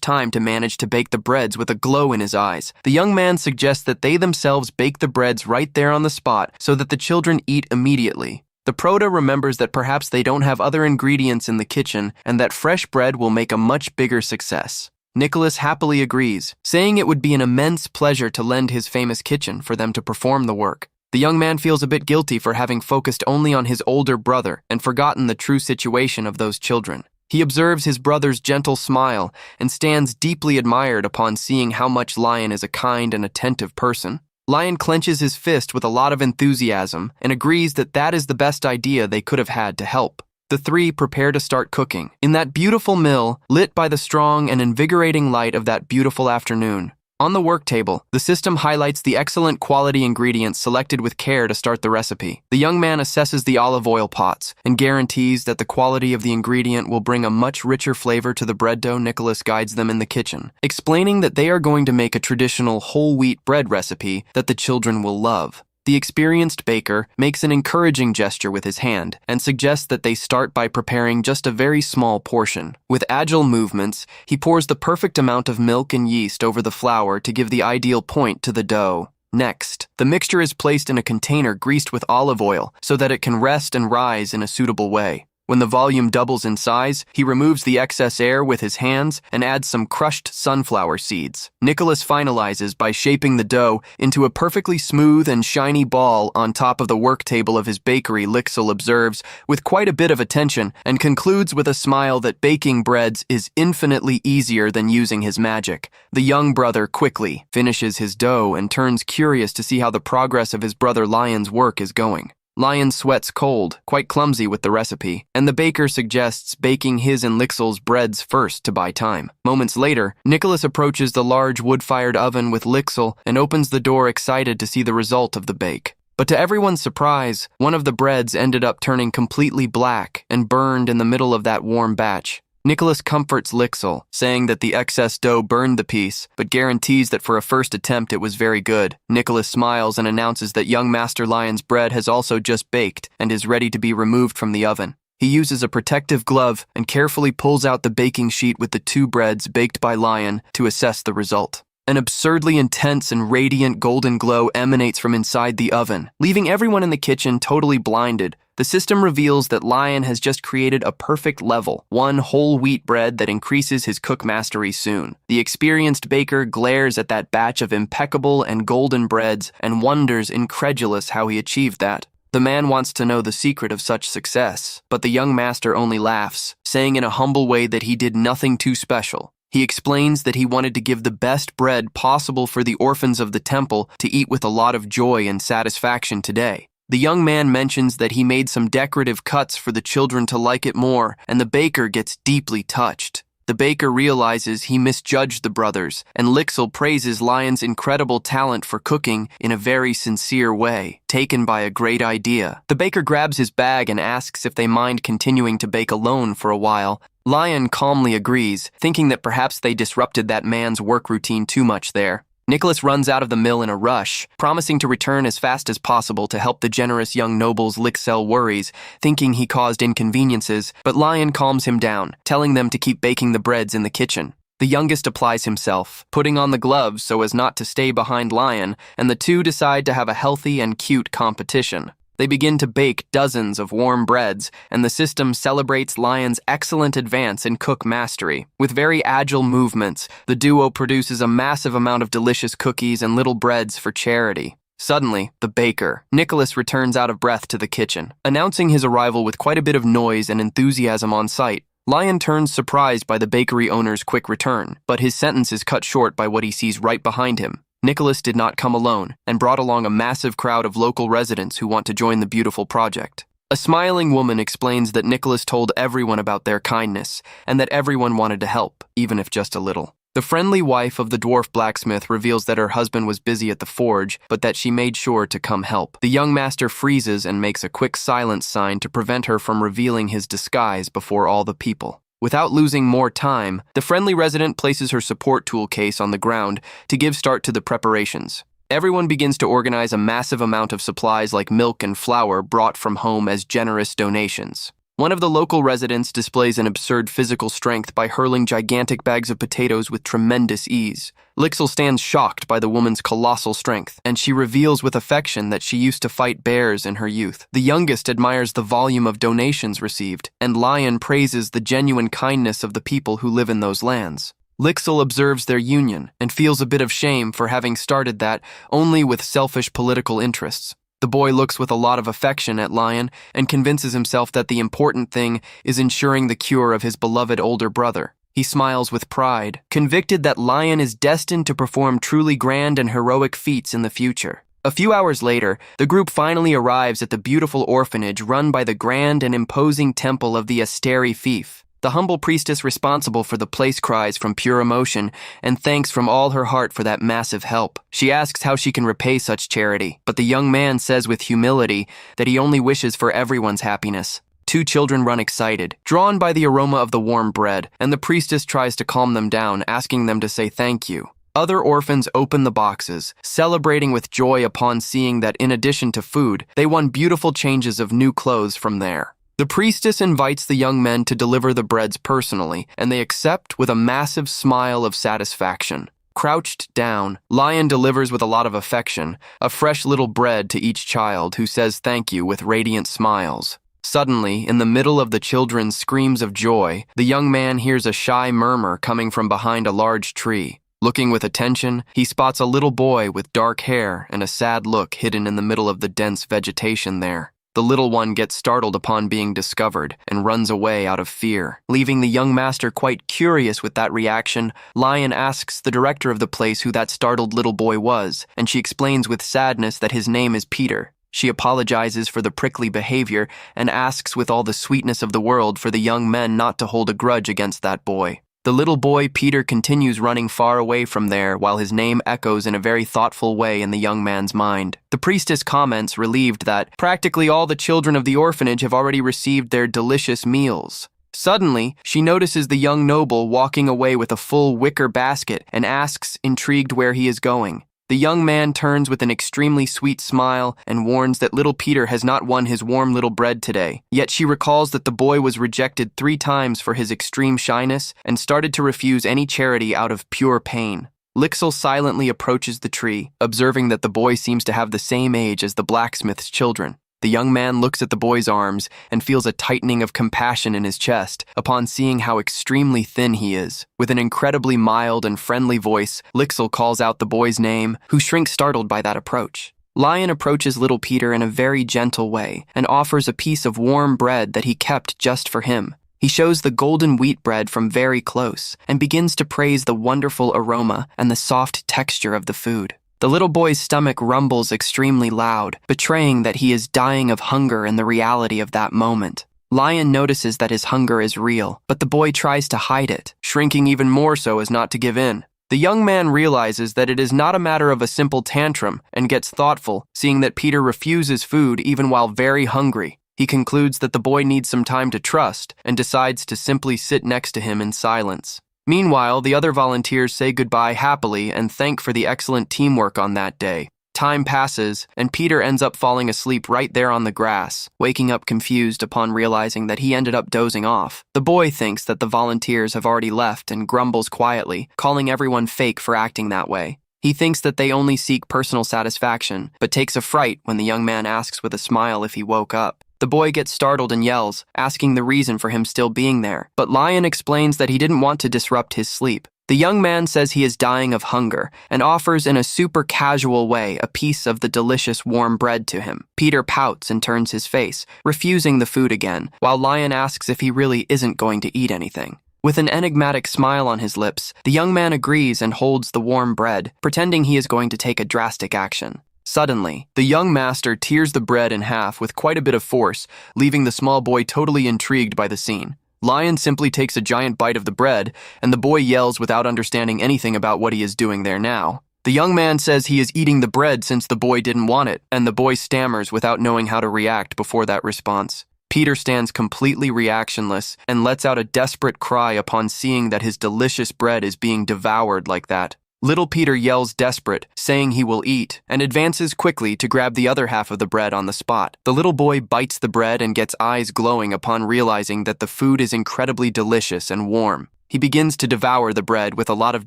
time to manage to bake the breads with a glow in his eyes. The young man suggests that they themselves bake the breads right there on the spot so that the children eat immediately. The proto remembers that perhaps they don't have other ingredients in the kitchen and that fresh bread will make a much bigger success. Nicholas happily agrees, saying it would be an immense pleasure to lend his famous kitchen for them to perform the work. The young man feels a bit guilty for having focused only on his older brother and forgotten the true situation of those children. He observes his brother's gentle smile and stands deeply admired upon seeing how much Lion is a kind and attentive person. Lion clenches his fist with a lot of enthusiasm and agrees that that is the best idea they could have had to help. The three prepare to start cooking in that beautiful mill, lit by the strong and invigorating light of that beautiful afternoon. On the work table, the system highlights the excellent quality ingredients selected with care to start the recipe. The young man assesses the olive oil pots and guarantees that the quality of the ingredient will bring a much richer flavor to the bread dough. Nicholas guides them in the kitchen, explaining that they are going to make a traditional whole wheat bread recipe that the children will love. The experienced baker makes an encouraging gesture with his hand and suggests that they start by preparing just a very small portion. With agile movements, he pours the perfect amount of milk and yeast over the flour to give the ideal point to the dough. Next, the mixture is placed in a container greased with olive oil so that it can rest and rise in a suitable way. When the volume doubles in size, he removes the excess air with his hands and adds some crushed sunflower seeds. Nicholas finalizes by shaping the dough into a perfectly smooth and shiny ball on top of the work table of his bakery. Lixil observes with quite a bit of attention and concludes with a smile that baking breads is infinitely easier than using his magic. The young brother quickly finishes his dough and turns curious to see how the progress of his brother Lion's work is going. Lion sweats cold, quite clumsy with the recipe, and the baker suggests baking his and Lixil's breads first to buy time. Moments later, Nicholas approaches the large wood-fired oven with Lixil and opens the door excited to see the result of the bake. But to everyone's surprise, one of the breads ended up turning completely black and burned in the middle of that warm batch. Nicholas comforts Lixil, saying that the excess dough burned the piece, but guarantees that for a first attempt it was very good. Nicholas smiles and announces that young Master Lion's bread has also just baked and is ready to be removed from the oven. He uses a protective glove and carefully pulls out the baking sheet with the 2 breads baked by Lion to assess the result. An absurdly intense and radiant golden glow emanates from inside the oven, leaving everyone in the kitchen totally blinded. The system reveals that Lion has just created a perfect level, one whole wheat bread that increases his cook mastery soon. The experienced baker glares at that batch of impeccable and golden breads and wonders incredulous how he achieved that. The man wants to know the secret of such success, but the young master only laughs, saying in a humble way that he did nothing too special. He explains that he wanted to give the best bread possible for the orphans of the temple to eat with a lot of joy and satisfaction today. The young man mentions that he made some decorative cuts for the children to like it more, and the baker gets deeply touched. The baker realizes he misjudged the brothers, and Lixil praises Lion's incredible talent for cooking in a very sincere way, taken by a great idea. The baker grabs his bag and asks if they mind continuing to bake alone for a while. Lion calmly agrees, thinking that perhaps they disrupted that man's work routine too much there. Nicholas runs out of the mill in a rush, promising to return as fast as possible to help the generous young noble's Lixil worries, thinking he caused inconveniences, but Lion calms him down, telling them to keep baking the breads in the kitchen. The youngest applies himself, putting on the gloves so as not to stay behind Lion, and the two decide to have a healthy and cute competition. They begin to bake dozens of warm breads, and the system celebrates Lion's excellent advance in cook mastery. With very agile movements, the duo produces a massive amount of delicious cookies and little breads for charity. Suddenly, the baker, Nicholas, returns out of breath to the kitchen, announcing his arrival with quite a bit of noise and enthusiasm on sight. Lion turns surprised by the bakery owner's quick return, but his sentence is cut short by what he sees right behind him. Nicholas did not come alone and brought along a massive crowd of local residents who want to join the beautiful project. A smiling woman explains that Nicholas told everyone about their kindness and that everyone wanted to help, even if just a little. The friendly wife of the dwarf blacksmith reveals that her husband was busy at the forge, but that she made sure to come help. The young master freezes and makes a quick silence sign to prevent her from revealing his disguise before all the people. Without losing more time, the friendly resident places her support tool case on the ground to give start to the preparations. Everyone begins to organize a massive amount of supplies like milk and flour brought from home as generous donations. One of the local residents displays an absurd physical strength by hurling gigantic bags of potatoes with tremendous ease. Lixel stands shocked by the woman's colossal strength, and she reveals with affection that she used to fight bears in her youth. The youngest admires the volume of donations received, and Lion praises the genuine kindness of the people who live in those lands. Lixel observes their union and feels a bit of shame for having started that only with selfish political interests. The boy looks with a lot of affection at Lion and convinces himself that the important thing is ensuring the cure of his beloved older brother. He smiles with pride, convicted that Lion is destined to perform truly grand and heroic feats in the future. A few hours later, the group finally arrives at the beautiful orphanage run by the grand and imposing temple of the Asteri Fief. The humble priestess responsible for the place cries from pure emotion and thanks from all her heart for that massive help. She asks how she can repay such charity, but the young man says with humility that he only wishes for everyone's happiness. Two children run excited, drawn by the aroma of the warm bread, and the priestess tries to calm them down, asking them to say thank you. Other orphans open the boxes, celebrating with joy upon seeing that in addition to food, they won beautiful changes of new clothes from there. The priestess invites the young men to deliver the breads personally, and they accept with a massive smile of satisfaction. Crouched down, Lion delivers with a lot of affection a fresh little bread to each child who says thank you with radiant smiles. Suddenly, in the middle of the children's screams of joy, the young man hears a shy murmur coming from behind a large tree. Looking with attention, he spots a little boy with dark hair and a sad look hidden in the middle of the dense vegetation there. The little one gets startled upon being discovered and runs away out of fear. Leaving the young master quite curious with that reaction, Lion asks the director of the place who that startled little boy was, and she explains with sadness that his name is Peter. She apologizes for the prickly behavior and asks with all the sweetness of the world for the young men not to hold a grudge against that boy. The little boy Peter continues running far away from there while his name echoes in a very thoughtful way in the young man's mind. The priestess comments, relieved, that practically all the children of the orphanage have already received their delicious meals. Suddenly, she notices the young noble walking away with a full wicker basket and asks, intrigued, where he is going. The young man turns with an extremely sweet smile and warns that little Peter has not won his warm little bread today. Yet she recalls that the boy was rejected 3 times for his extreme shyness and started to refuse any charity out of pure pain. Lixel silently approaches the tree, observing that the boy seems to have the same age as the blacksmith's children. The young man looks at the boy's arms and feels a tightening of compassion in his chest upon seeing how extremely thin he is. With an incredibly mild and friendly voice, Lixel calls out the boy's name, who shrinks startled by that approach. Lion approaches little Peter in a very gentle way and offers a piece of warm bread that he kept just for him. He shows the golden wheat bread from very close and begins to praise the wonderful aroma and the soft texture of the food. The little boy's stomach rumbles extremely loud, betraying that he is dying of hunger in the reality of that moment. Lion notices that his hunger is real, but the boy tries to hide it, shrinking even more so as not to give in. The young man realizes that it is not a matter of a simple tantrum and gets thoughtful, seeing that Peter refuses food even while very hungry. He concludes that the boy needs some time to trust and decides to simply sit next to him in silence. Meanwhile, the other volunteers say goodbye happily and thank for the excellent teamwork on that day. Time passes, and Peter ends up falling asleep right there on the grass, waking up confused upon realizing that he ended up dozing off. The boy thinks that the volunteers have already left and grumbles quietly, calling everyone fake for acting that way. He thinks that they only seek personal satisfaction, but takes a fright when the young man asks with a smile if he woke up. The boy gets startled and yells, asking the reason for him still being there, but Lion explains that he didn't want to disrupt his sleep. The young man says he is dying of hunger and offers in a super casual way a piece of the delicious warm bread to him. Peter pouts and turns his face, refusing the food again, while Lion asks if he really isn't going to eat anything. With an enigmatic smile on his lips, the young man agrees and holds the warm bread, pretending he is going to take a drastic action. Suddenly, the young master tears the bread in half with quite a bit of force, leaving the small boy totally intrigued by the scene. Lion simply takes a giant bite of the bread, and the boy yells without understanding anything about what he is doing there now. The young man says he is eating the bread since the boy didn't want it, and the boy stammers without knowing how to react before that response. Peter stands completely reactionless and lets out a desperate cry upon seeing that his delicious bread is being devoured like that. Little Peter yells desperate, saying he will eat, and advances quickly to grab the other half of the bread on the spot. The little boy bites the bread and gets eyes glowing upon realizing that the food is incredibly delicious and warm. He begins to devour the bread with a lot of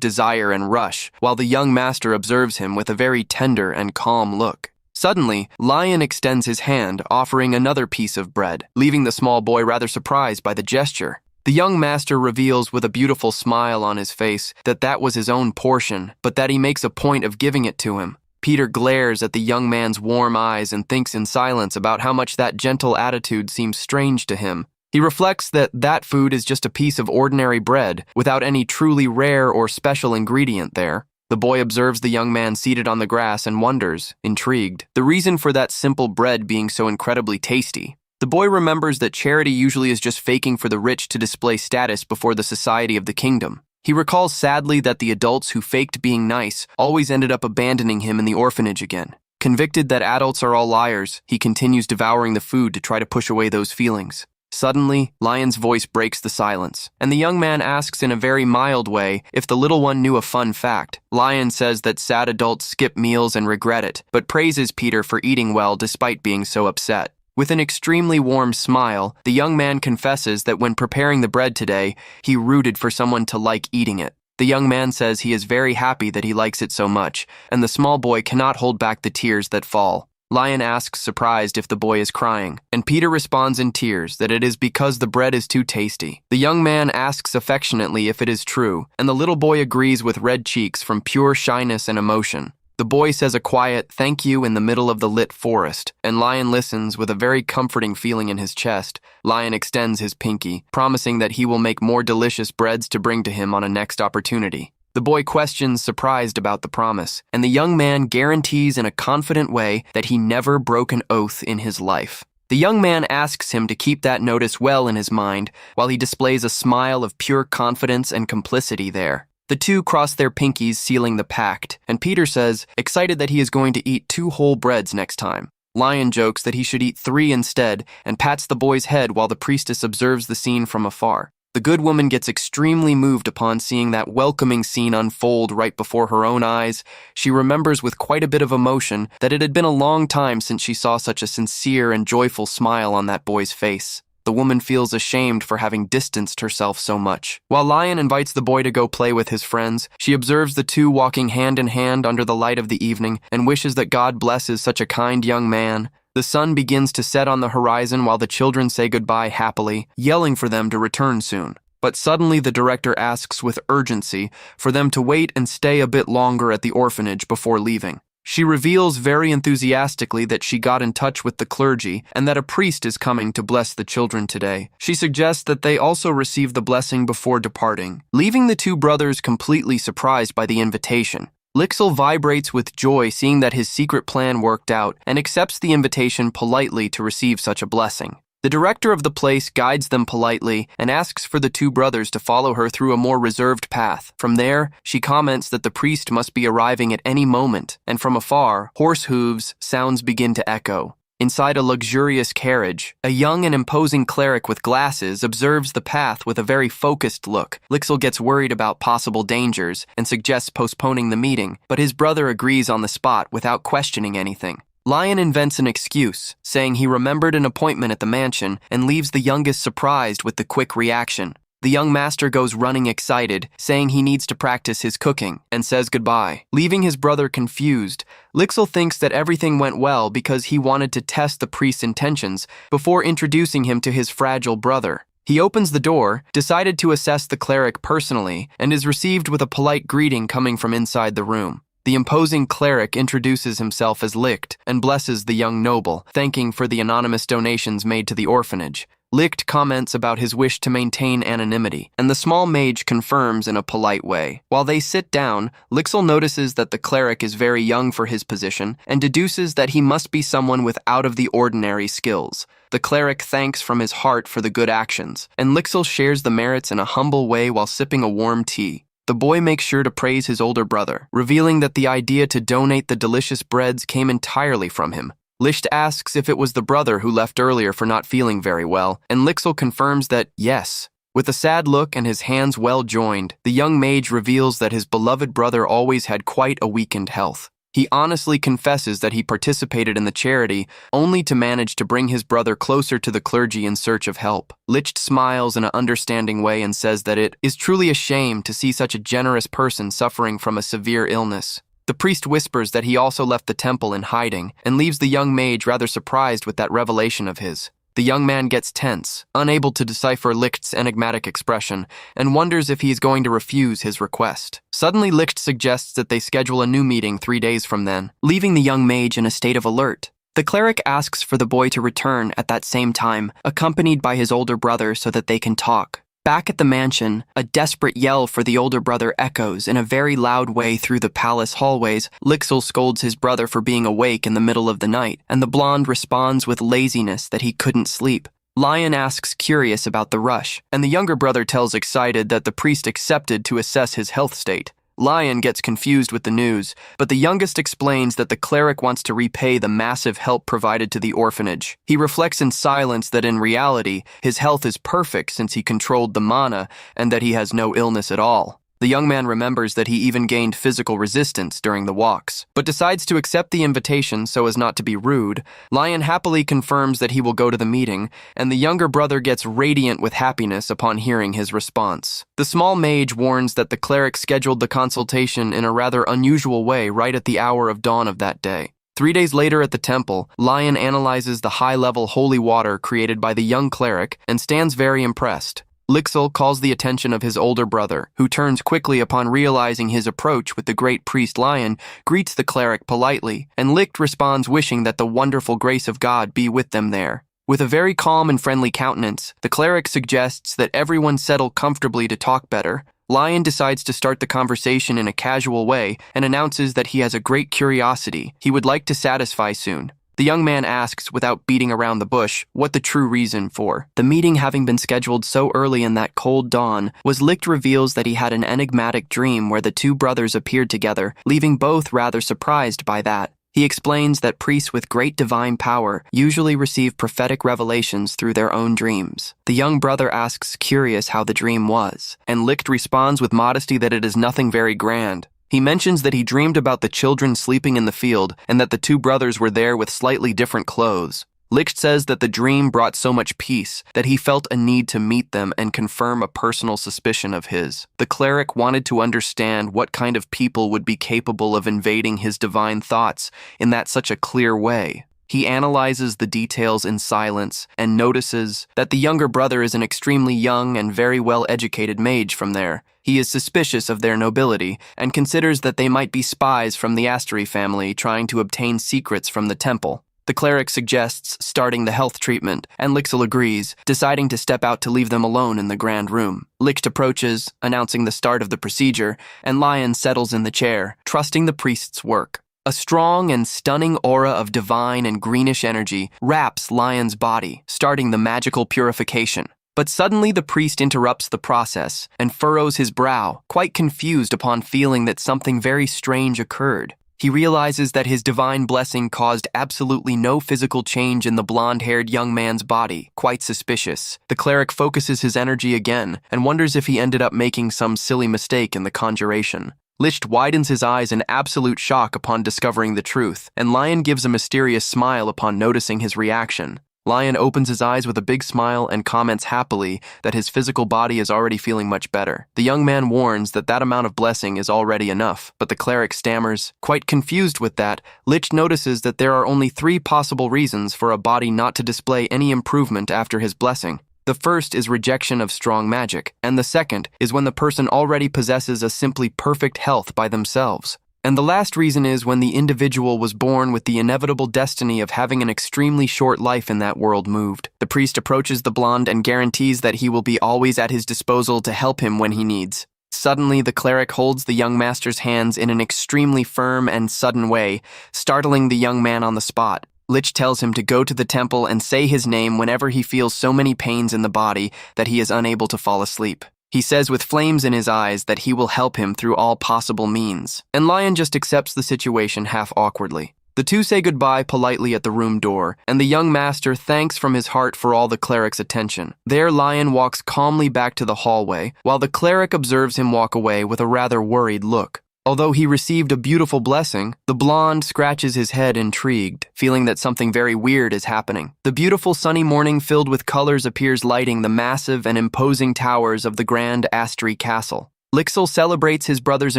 desire and rush, while the young master observes him with a very tender and calm look. Suddenly, Lion extends his hand, offering another piece of bread, leaving the small boy rather surprised by the gesture. The young master reveals with a beautiful smile on his face that that was his own portion, but that he makes a point of giving it to him. Peter glares at the young man's warm eyes and thinks in silence about how much that gentle attitude seems strange to him. He reflects that that food is just a piece of ordinary bread, without any truly rare or special ingredient there. The boy observes the young man seated on the grass and wonders, intrigued, the reason for that simple bread being so incredibly tasty. The boy remembers that charity usually is just faking for the rich to display status before the society of the kingdom. He recalls sadly that the adults who faked being nice always ended up abandoning him in the orphanage again. Convicted that adults are all liars, he continues devouring the food to try to push away those feelings. Suddenly, Lion's voice breaks the silence, and the young man asks in a very mild way if the little one knew a fun fact. Lion says that sad adults skip meals and regret it, but praises Peter for eating well despite being so upset. With an extremely warm smile, the young man confesses that when preparing the bread today, he rooted for someone to like eating it. The young man says he is very happy that he likes it so much, and the small boy cannot hold back the tears that fall. Lion asks surprised if the boy is crying, and Peter responds in tears that it is because the bread is too tasty. The young man asks affectionately if it is true, and the little boy agrees with red cheeks from pure shyness and emotion. The boy says a quiet thank you in the middle of the lit forest, and Lion listens with a very comforting feeling in his chest. Lion extends his pinky, promising that he will make more delicious breads to bring to him on a next opportunity. The boy questions, surprised about the promise, and the young man guarantees in a confident way that he never broke an oath in his life. The young man asks him to keep that notice well in his mind, while he displays a smile of pure confidence and complicity there. The two cross their pinkies, sealing the pact, and Peter says, excited that he is going to eat 2 whole breads next time. Lion jokes that he should eat 3 instead, and pats the boy's head while the priestess observes the scene from afar. The good woman gets extremely moved upon seeing that welcoming scene unfold right before her own eyes. She remembers with quite a bit of emotion that it had been a long time since she saw such a sincere and joyful smile on that boy's face. The woman feels ashamed for having distanced herself so much. While Lion invites the boy to go play with his friends, she observes the two walking hand in hand under the light of the evening and wishes that God blesses such a kind young man. The sun begins to set on the horizon while the children say goodbye happily, yelling for them to return soon. But suddenly the director asks with urgency for them to wait and stay a bit longer at the orphanage before leaving. She reveals very enthusiastically that she got in touch with the clergy and that a priest is coming to bless the children today. She suggests that they also receive the blessing before departing, leaving the two brothers completely surprised by the invitation. Lixil vibrates with joy seeing that his secret plan worked out and accepts the invitation politely to receive such a blessing. The director of the place guides them politely and asks for the two brothers to follow her through a more reserved path. From there, she comments that the priest must be arriving at any moment, and from afar, horse hooves sounds begin to echo. Inside a luxurious carriage, a young and imposing cleric with glasses observes the path with a very focused look. Lixil gets worried about possible dangers and suggests postponing the meeting, but his brother agrees on the spot without questioning anything. Lion invents an excuse, saying he remembered an appointment at the mansion and leaves the youngest surprised with the quick reaction. The young master goes running excited, saying he needs to practice his cooking, and says goodbye. Leaving his brother confused, Lixil thinks that everything went well because he wanted to test the priest's intentions before introducing him to his fragile brother. He opens the door, decided to assess the cleric personally, and is received with a polite greeting coming from inside the room. The imposing cleric introduces himself as Licht and blesses the young noble, thanking for the anonymous donations made to the orphanage. Licht comments about his wish to maintain anonymity, and the small mage confirms in a polite way. While they sit down, Lixel notices that the cleric is very young for his position and deduces that he must be someone with out-of-the-ordinary skills. The cleric thanks from his heart for the good actions, and Lixel shares the merits in a humble way while sipping a warm tea. The boy makes sure to praise his older brother, revealing that the idea to donate the delicious breads came entirely from him. Licht asks if it was the brother who left earlier for not feeling very well, and Lixel confirms that yes. With a sad look and his hands well joined, the young mage reveals that his beloved brother always had quite a weakened health. He honestly confesses that he participated in the charity only to manage to bring his brother closer to the clergy in search of help. Licht smiles in an understanding way and says that it is truly a shame to see such a generous person suffering from a severe illness. The priest whispers that he also left the temple in hiding and leaves the young mage rather surprised with that revelation of his. The young man gets tense, unable to decipher Licht's enigmatic expression, and wonders if he is going to refuse his request. Suddenly, Licht suggests that they schedule a new meeting 3 days from then, leaving the young mage in a state of alert. The cleric asks for the boy to return at that same time, accompanied by his older brother so that they can talk. Back at the mansion, a desperate yell for the older brother echoes in a very loud way through the palace hallways. Lixel scolds his brother for being awake in the middle of the night, and the blonde responds with laziness that he couldn't sleep. Lion asks curious about the rush, and the younger brother tells excited that the priest accepted to assess his health state. Lion gets confused with the news, but the youngest explains that the cleric wants to repay the massive help provided to the orphanage. He reflects in silence that in reality, his health is perfect since he controlled the mana and that he has no illness at all. The young man remembers that he even gained physical resistance during the walks, but decides to accept the invitation so as not to be rude. Lion happily confirms that he will go to the meeting, and the younger brother gets radiant with happiness upon hearing his response. The small mage warns that the cleric scheduled the consultation in a rather unusual way right at the hour of dawn of that day. 3 days later at the temple, Lion analyzes the high-level holy water created by the young cleric and stands very impressed. Lixel calls the attention of his older brother, who turns quickly upon realizing his approach with the great priest Lion, greets the cleric politely, and Licht responds wishing that the wonderful grace of God be with them there. With a very calm and friendly countenance, the cleric suggests that everyone settle comfortably to talk better. Lion decides to start the conversation in a casual way and announces that he has a great curiosity he would like to satisfy soon. The young man asks, without beating around the bush, what the true reason for the meeting having been scheduled so early in that cold dawn was. Licht reveals that he had an enigmatic dream where the two brothers appeared together, leaving both rather surprised by that. He explains that priests with great divine power usually receive prophetic revelations through their own dreams. The young brother asks curious how the dream was, and Licht responds with modesty that it is nothing very grand. He mentions that he dreamed about the children sleeping in the field and that the two brothers were there with slightly different clothes. Licht says that the dream brought so much peace that he felt a need to meet them and confirm a personal suspicion of his. The cleric wanted to understand what kind of people would be capable of invading his divine thoughts in that such a clear way. He analyzes the details in silence and notices that the younger brother is an extremely young and very well-educated mage from there. He is suspicious of their nobility and considers that they might be spies from the Asteri family trying to obtain secrets from the temple. The cleric suggests starting the health treatment, and Lixel agrees, deciding to step out to leave them alone in the grand room. Licht approaches, announcing the start of the procedure, and Lion settles in the chair, trusting the priest's work. A strong and stunning aura of divine and greenish energy wraps Lion's body, starting the magical purification. But suddenly the priest interrupts the process and furrows his brow, quite confused upon feeling that something very strange occurred. He realizes that his divine blessing caused absolutely no physical change in the blonde-haired young man's body, quite suspicious. The cleric focuses his energy again and wonders if he ended up making some silly mistake in the conjuration. Licht widens his eyes in absolute shock upon discovering the truth, and Lion gives a mysterious smile upon noticing his reaction. Lion opens his eyes with a big smile and comments happily that his physical body is already feeling much better. The young man warns that that amount of blessing is already enough, but the cleric stammers. Quite confused with that, Licht notices that there are only 3 possible reasons for a body not to display any improvement after his blessing. The first is rejection of strong magic, and the second is when the person already possesses a simply perfect health by themselves. And the last reason is when the individual was born with the inevitable destiny of having an extremely short life in that world moved. The priest approaches the blonde and guarantees that he will be always at his disposal to help him when he needs. Suddenly, the cleric holds the young master's hands in an extremely firm and sudden way, startling the young man on the spot. Lich tells him to go to the temple and say his name whenever he feels so many pains in the body that he is unable to fall asleep. He says with flames in his eyes that he will help him through all possible means, and Lion just accepts the situation half awkwardly. The two say goodbye politely at the room door, and the young master thanks from his heart for all the cleric's attention. There, Lion walks calmly back to the hallway, while the cleric observes him walk away with a rather worried look. Although he received a beautiful blessing, the blonde scratches his head intrigued, feeling that something very weird is happening. The beautiful sunny morning filled with colors appears lighting the massive and imposing towers of the Grand Astri Castle. Lixil celebrates his brother's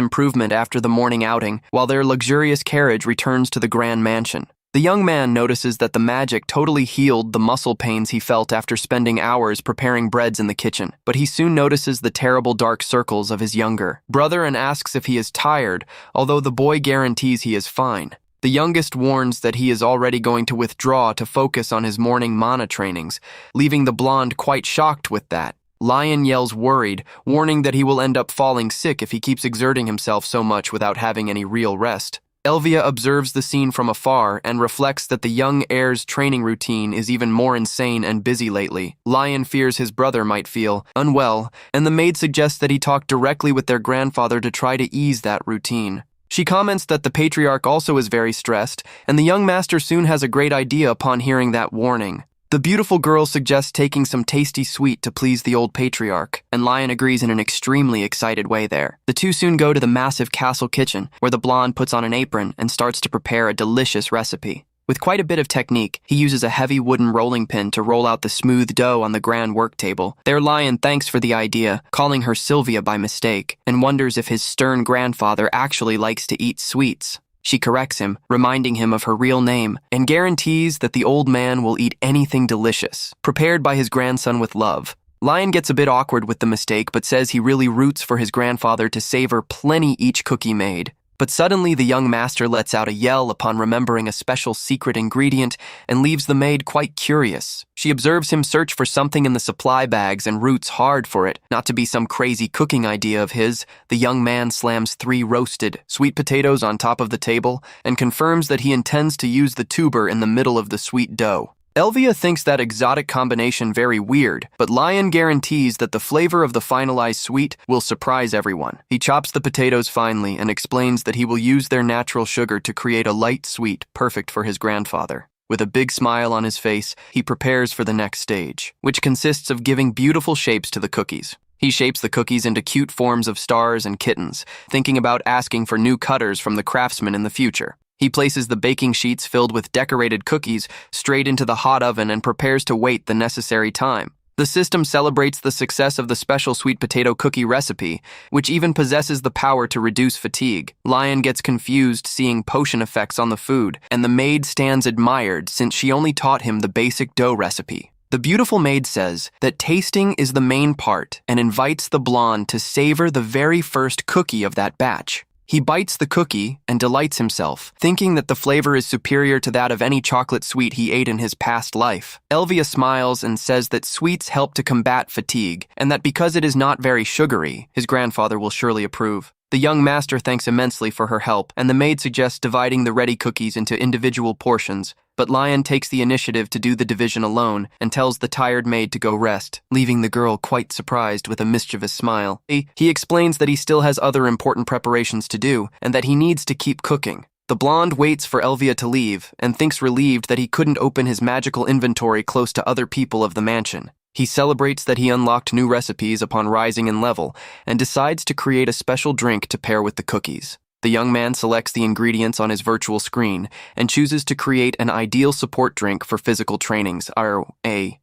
improvement after the morning outing, while their luxurious carriage returns to the grand mansion. The young man notices that the magic totally healed the muscle pains he felt after spending hours preparing breads in the kitchen, but he soon notices the terrible dark circles of his younger brother and asks if he is tired, although the boy guarantees he is fine. The youngest warns that he is already going to withdraw to focus on his morning mana trainings, leaving the blonde quite shocked with that. Lion yells worried, warning that he will end up falling sick if he keeps exerting himself so much without having any real rest. Elvia observes the scene from afar and reflects that the young heir's training routine is even more insane and busy lately. Lion fears his brother might feel unwell, and the maid suggests that he talk directly with their grandfather to try to ease that routine. She comments that the patriarch also is very stressed, and the young master soon has a great idea upon hearing that warning. The beautiful girl suggests taking some tasty sweet to please the old patriarch, and Lion agrees in an extremely excited way there. The two soon go to the massive castle kitchen, where the blonde puts on an apron and starts to prepare a delicious recipe. With quite a bit of technique, he uses a heavy wooden rolling pin to roll out the smooth dough on the grand work table. There, Lion thanks for the idea, calling her Sylvia by mistake, and wonders if his stern grandfather actually likes to eat sweets. She corrects him, reminding him of her real name, and guarantees that the old man will eat anything delicious, prepared by his grandson with love. Lion gets a bit awkward with the mistake, but says he really roots for his grandfather to savor plenty each cookie made. But suddenly the young master lets out a yell upon remembering a special secret ingredient and leaves the maid quite curious. She observes him search for something in the supply bags and roots hard for it. Not to be some crazy cooking idea of his, the young man slams 3 roasted sweet potatoes on top of the table and confirms that he intends to use the tuber in the middle of the sweet dough. Elvia thinks that exotic combination very weird, but Lion guarantees that the flavor of the finalized sweet will surprise everyone. He chops the potatoes finely and explains that he will use their natural sugar to create a light sweet perfect for his grandfather. With a big smile on his face, he prepares for the next stage, which consists of giving beautiful shapes to the cookies. He shapes the cookies into cute forms of stars and kittens, thinking about asking for new cutters from the craftsman in the future. He places the baking sheets filled with decorated cookies straight into the hot oven and prepares to wait the necessary time. The system celebrates the success of the special sweet potato cookie recipe, which even possesses the power to reduce fatigue. Lion gets confused seeing potion effects on the food, and the maid stands admired since she only taught him the basic dough recipe. The beautiful maid says that tasting is the main part and invites the blonde to savor the very first cookie of that batch. He bites the cookie and delights himself, thinking that the flavor is superior to that of any chocolate sweet he ate in his past life. Elvia smiles and says that sweets help to combat fatigue, and that because it is not very sugary, his grandfather will surely approve. The young master thanks immensely for her help, and the maid suggests dividing the ready cookies into individual portions, but Lion takes the initiative to do the division alone and tells the tired maid to go rest, leaving the girl quite surprised with a mischievous smile. He explains that he still has other important preparations to do, and that he needs to keep cooking. The blonde waits for Elvia to leave, and thinks relieved that he couldn't open his magical inventory close to other people of the mansion. He celebrates that he unlocked new recipes upon rising in level, and decides to create a special drink to pair with the cookies. The young man selects the ingredients on his virtual screen and chooses to create an ideal support drink for physical trainings.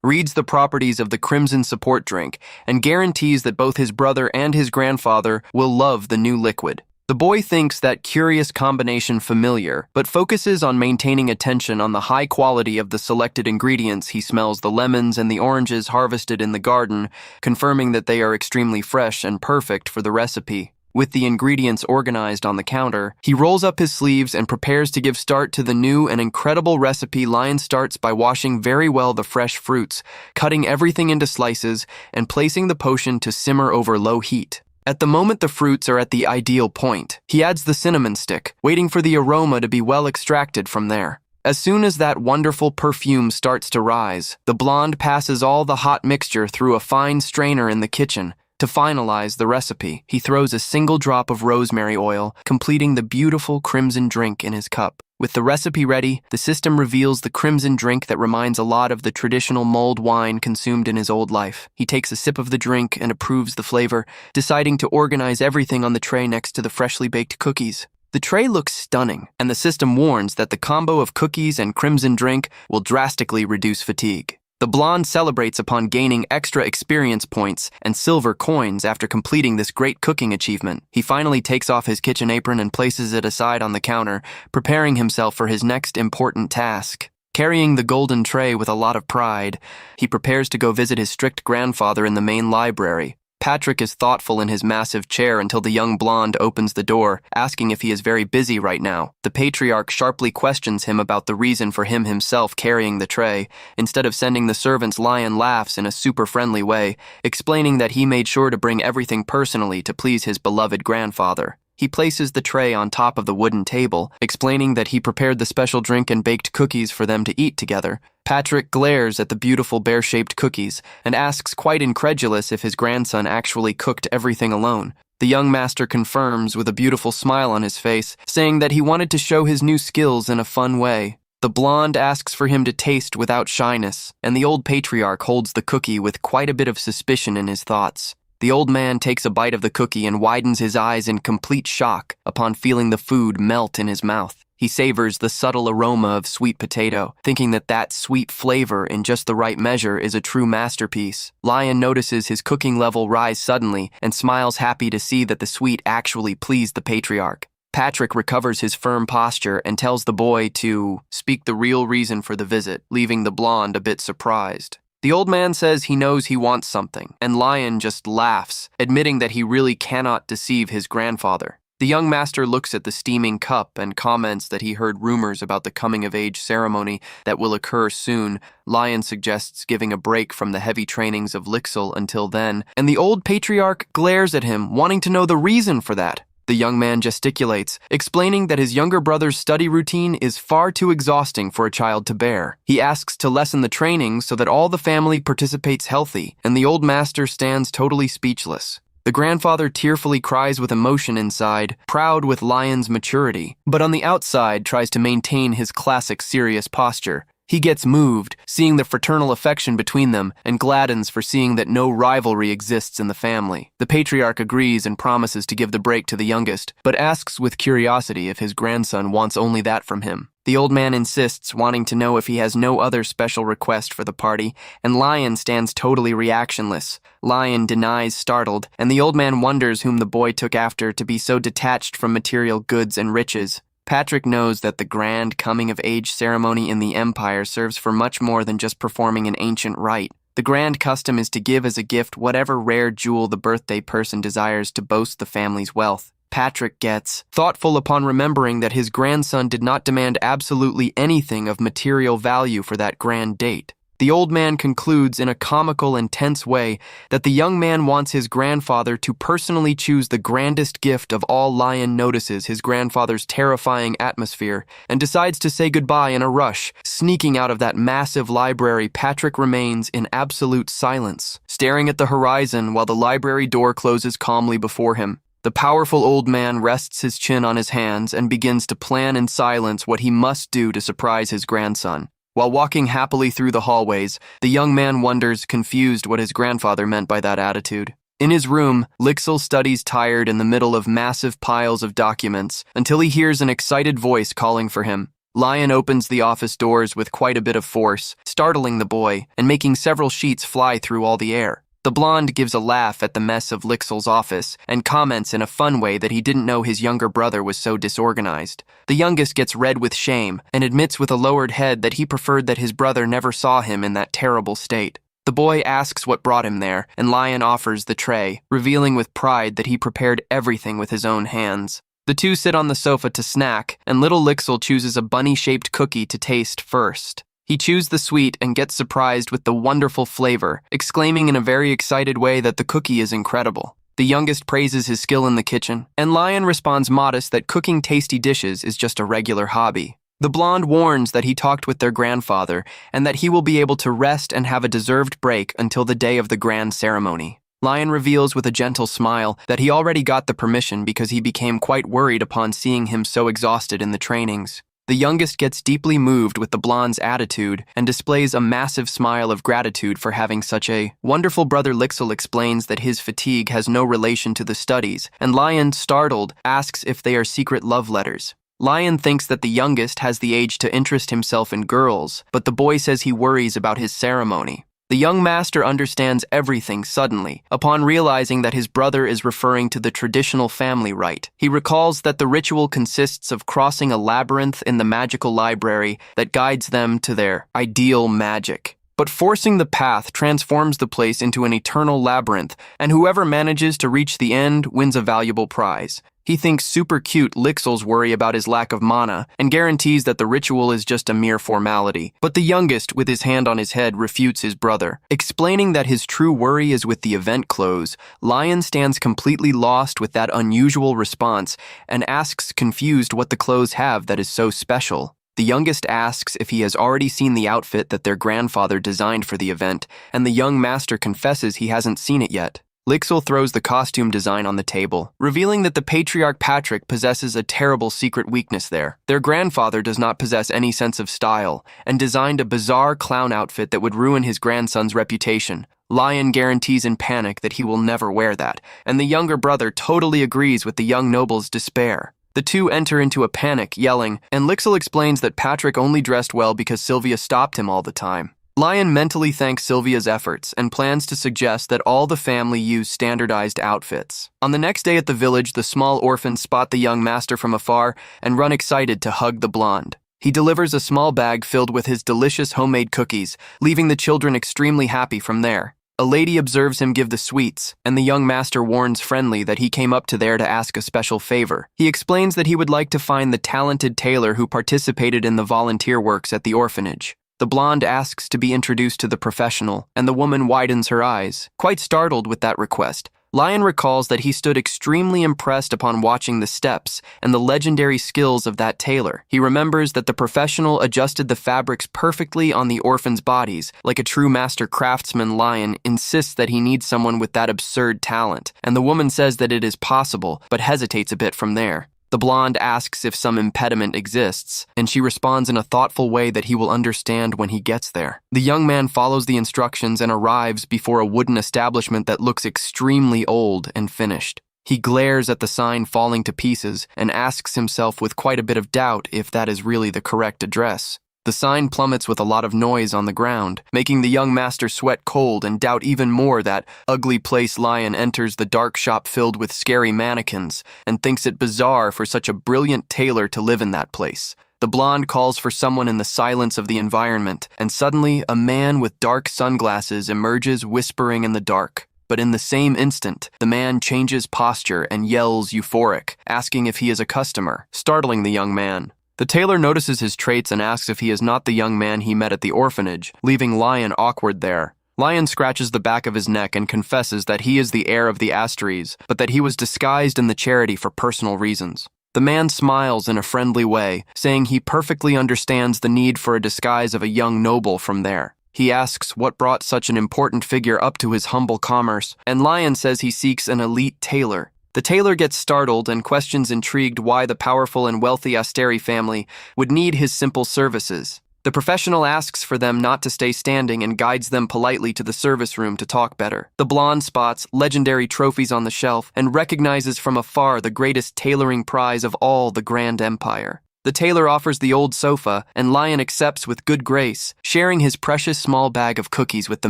Reads the properties of the Crimson support drink and guarantees that both his brother and his grandfather will love the new liquid. The boy thinks that curious combination familiar, but focuses on maintaining attention on the high quality of the selected ingredients. He smells the lemons and the oranges harvested in the garden, confirming that they are extremely fresh and perfect for the recipe. With the ingredients organized on the counter, he rolls up his sleeves and prepares to give start to the new and incredible recipe. Lion starts by washing very well the fresh fruits, cutting everything into slices, and placing the potion to simmer over low heat. At the moment the fruits are at the ideal point, he adds the cinnamon stick, waiting for the aroma to be well extracted from there. As soon as that wonderful perfume starts to rise, the blonde passes all the hot mixture through a fine strainer in the kitchen. To finalize the recipe, he throws a single drop of rosemary oil, completing the beautiful crimson drink in his cup. With the recipe ready, the system reveals the crimson drink that reminds a lot of the traditional mulled wine consumed in his old life. He takes a sip of the drink and approves the flavor, deciding to organize everything on the tray next to the freshly baked cookies. The tray looks stunning, and the system warns that the combo of cookies and crimson drink will drastically reduce fatigue. The blonde celebrates upon gaining extra experience points and silver coins after completing this great cooking achievement. He finally takes off his kitchen apron and places it aside on the counter, preparing himself for his next important task. Carrying the golden tray with a lot of pride, he prepares to go visit his strict grandfather in the main library. Patrick is thoughtful in his massive chair until the young blonde opens the door, asking if he is very busy right now. The patriarch sharply questions him about the reason for him himself carrying the tray. Instead of sending the servants, Lion laughs in a super friendly way, explaining that he made sure to bring everything personally to please his beloved grandfather. He places the tray on top of the wooden table, explaining that he prepared the special drink and baked cookies for them to eat together. Patrick glares at the beautiful bear-shaped cookies and asks, quite incredulous, if his grandson actually cooked everything alone. The young master confirms with a beautiful smile on his face, saying that he wanted to show his new skills in a fun way. The blonde asks for him to taste without shyness, and the old patriarch holds the cookie with quite a bit of suspicion in his thoughts. The old man takes a bite of the cookie and widens his eyes in complete shock upon feeling the food melt in his mouth. He savors the subtle aroma of sweet potato, thinking that that sweet flavor in just the right measure is a true masterpiece. Lion notices his cooking level rise suddenly and smiles, happy to see that the sweet actually pleased the patriarch. Patrick recovers his firm posture and tells the boy to speak the real reason for the visit, leaving the blonde a bit surprised. The old man says he knows he wants something, and Lion just laughs, admitting that he really cannot deceive his grandfather. The young master looks at the steaming cup and comments that he heard rumors about the coming-of-age ceremony that will occur soon. Lion suggests giving a break from the heavy trainings of Lixil until then, and the old patriarch glares at him, wanting to know the reason for that. The young man gesticulates, explaining that his younger brother's study routine is far too exhausting for a child to bear. He asks to lessen the training so that all the family participates healthy, and the old master stands totally speechless. The grandfather tearfully cries with emotion inside, proud with Lion's maturity, but on the outside tries to maintain his classic serious posture. He gets moved, seeing the fraternal affection between them, and gladdens for seeing that no rivalry exists in the family. The patriarch agrees and promises to give the break to the youngest, but asks with curiosity if his grandson wants only that from him. The old man insists, wanting to know if he has no other special request for the party, and Lion stands totally reactionless. Lion denies, startled, and the old man wonders whom the boy took after to be so detached from material goods and riches. Patrick knows that the grand coming-of-age ceremony in the Empire serves for much more than just performing an ancient rite. The grand custom is to give as a gift whatever rare jewel the birthday person desires to boast the family's wealth. Patrick gets thoughtful upon remembering that his grandson did not demand absolutely anything of material value for that grand date. The old man concludes in a comical and tense way that the young man wants his grandfather to personally choose the grandest gift of all. Lion notices his grandfather's terrifying atmosphere and decides to say goodbye in a rush. Sneaking out of that massive library, Patrick remains in absolute silence, staring at the horizon while the library door closes calmly before him. The powerful old man rests his chin on his hands and begins to plan in silence what he must do to surprise his grandson. While walking happily through the hallways, the young man wonders, confused, what his grandfather meant by that attitude. In his room, Lixil studies tired in the middle of massive piles of documents until he hears an excited voice calling for him. Lion opens the office doors with quite a bit of force, startling the boy and making several sheets fly through all the air. The blonde gives a laugh at the mess of Lixel's office and comments in a fun way that he didn't know his younger brother was so disorganized. The youngest gets red with shame and admits with a lowered head that he preferred that his brother never saw him in that terrible state. The boy asks what brought him there, and Lion offers the tray, revealing with pride that he prepared everything with his own hands. The two sit on the sofa to snack, and little Lixel chooses a bunny-shaped cookie to taste first. He chews the sweet and gets surprised with the wonderful flavor, exclaiming in a very excited way that the cookie is incredible. The youngest praises his skill in the kitchen, and Lion responds modest that cooking tasty dishes is just a regular hobby. The blonde warns that he talked with their grandfather and that he will be able to rest and have a deserved break until the day of the grand ceremony. Lion reveals with a gentle smile that he already got the permission because he became quite worried upon seeing him so exhausted in the trainings. The youngest gets deeply moved with the blonde's attitude and displays a massive smile of gratitude for having such a wonderful brother. Lixel explains that his fatigue has no relation to the studies, and Lion, startled, asks if they are secret love letters. Lion thinks that the youngest has the age to interest himself in girls, but the boy says he worries about his ceremony. The young master understands everything suddenly, upon realizing that his brother is referring to the traditional family rite. He recalls that the ritual consists of crossing a labyrinth in the magical library that guides them to their ideal magic. But forcing the path transforms the place into an eternal labyrinth, and whoever manages to reach the end wins a valuable prize. He thinks super cute Lixel's worry about his lack of mana and guarantees that the ritual is just a mere formality. But the youngest, with his hand on his head, refutes his brother. Explaining that his true worry is with the event clothes, Lion stands completely lost with that unusual response and asks confused what the clothes have that is so special. The youngest asks if he has already seen the outfit that their grandfather designed for the event, and the young master confesses he hasn't seen it yet. Lixel throws the costume design on the table, revealing that the patriarch Patrick possesses a terrible secret weakness there. Their grandfather does not possess any sense of style, and designed a bizarre clown outfit that would ruin his grandson's reputation. Lion guarantees in panic that he will never wear that, and the younger brother totally agrees with the young noble's despair. The two enter into a panic, yelling, and Lixel explains that Patrick only dressed well because Sylvia stopped him all the time. Lion mentally thanks Sylvia's efforts and plans to suggest that all the family use standardized outfits. On the next day at the village, the small orphans spot the young master from afar and run excited to hug the blonde. He delivers a small bag filled with his delicious homemade cookies, leaving the children extremely happy from there. A lady observes him give the sweets, and the young master warns Friendly that he came up to there to ask a special favor. He explains that he would like to find the talented tailor who participated in the volunteer works at the orphanage. The blonde asks to be introduced to the professional, and the woman widens her eyes, quite startled with that request. Lion recalls that he stood extremely impressed upon watching the steps and the legendary skills of that tailor. He remembers that the professional adjusted the fabrics perfectly on the orphans' bodies. Like a true master craftsman, Lion insists that he needs someone with that absurd talent, and the woman says that it is possible, but hesitates a bit from there. The blonde asks if some impediment exists, and she responds in a thoughtful way that he will understand when he gets there. The young man follows the instructions and arrives before a wooden establishment that looks extremely old and finished. He glares at the sign falling to pieces and asks himself with quite a bit of doubt if that is really the correct address. The sign plummets with a lot of noise on the ground, making the young master sweat cold and doubt even more that ugly place. Lion enters the dark shop filled with scary mannequins and thinks it bizarre for such a brilliant tailor to live in that place. The blonde calls for someone in the silence of the environment, and suddenly a man with dark sunglasses emerges whispering in the dark. But in the same instant, the man changes posture and yells euphoric, asking if he is a customer, startling the young man. The tailor notices his traits and asks if he is not the young man he met at the orphanage, leaving Lion awkward there. Lion scratches the back of his neck and confesses that he is the heir of the Asteries, but that he was disguised in the charity for personal reasons. The man smiles in a friendly way, saying he perfectly understands the need for a disguise of a young noble from there. He asks what brought such an important figure up to his humble commerce, and Lion says he seeks an elite tailor. The tailor gets startled and questions intrigued why the powerful and wealthy Asteri family would need his simple services. The professional asks for them not to stay standing and guides them politely to the service room to talk better. The blonde spots legendary trophies on the shelf and recognizes from afar the greatest tailoring prize of all the Grand Empire. The tailor offers the old sofa, and Lion accepts with good grace, sharing his precious small bag of cookies with the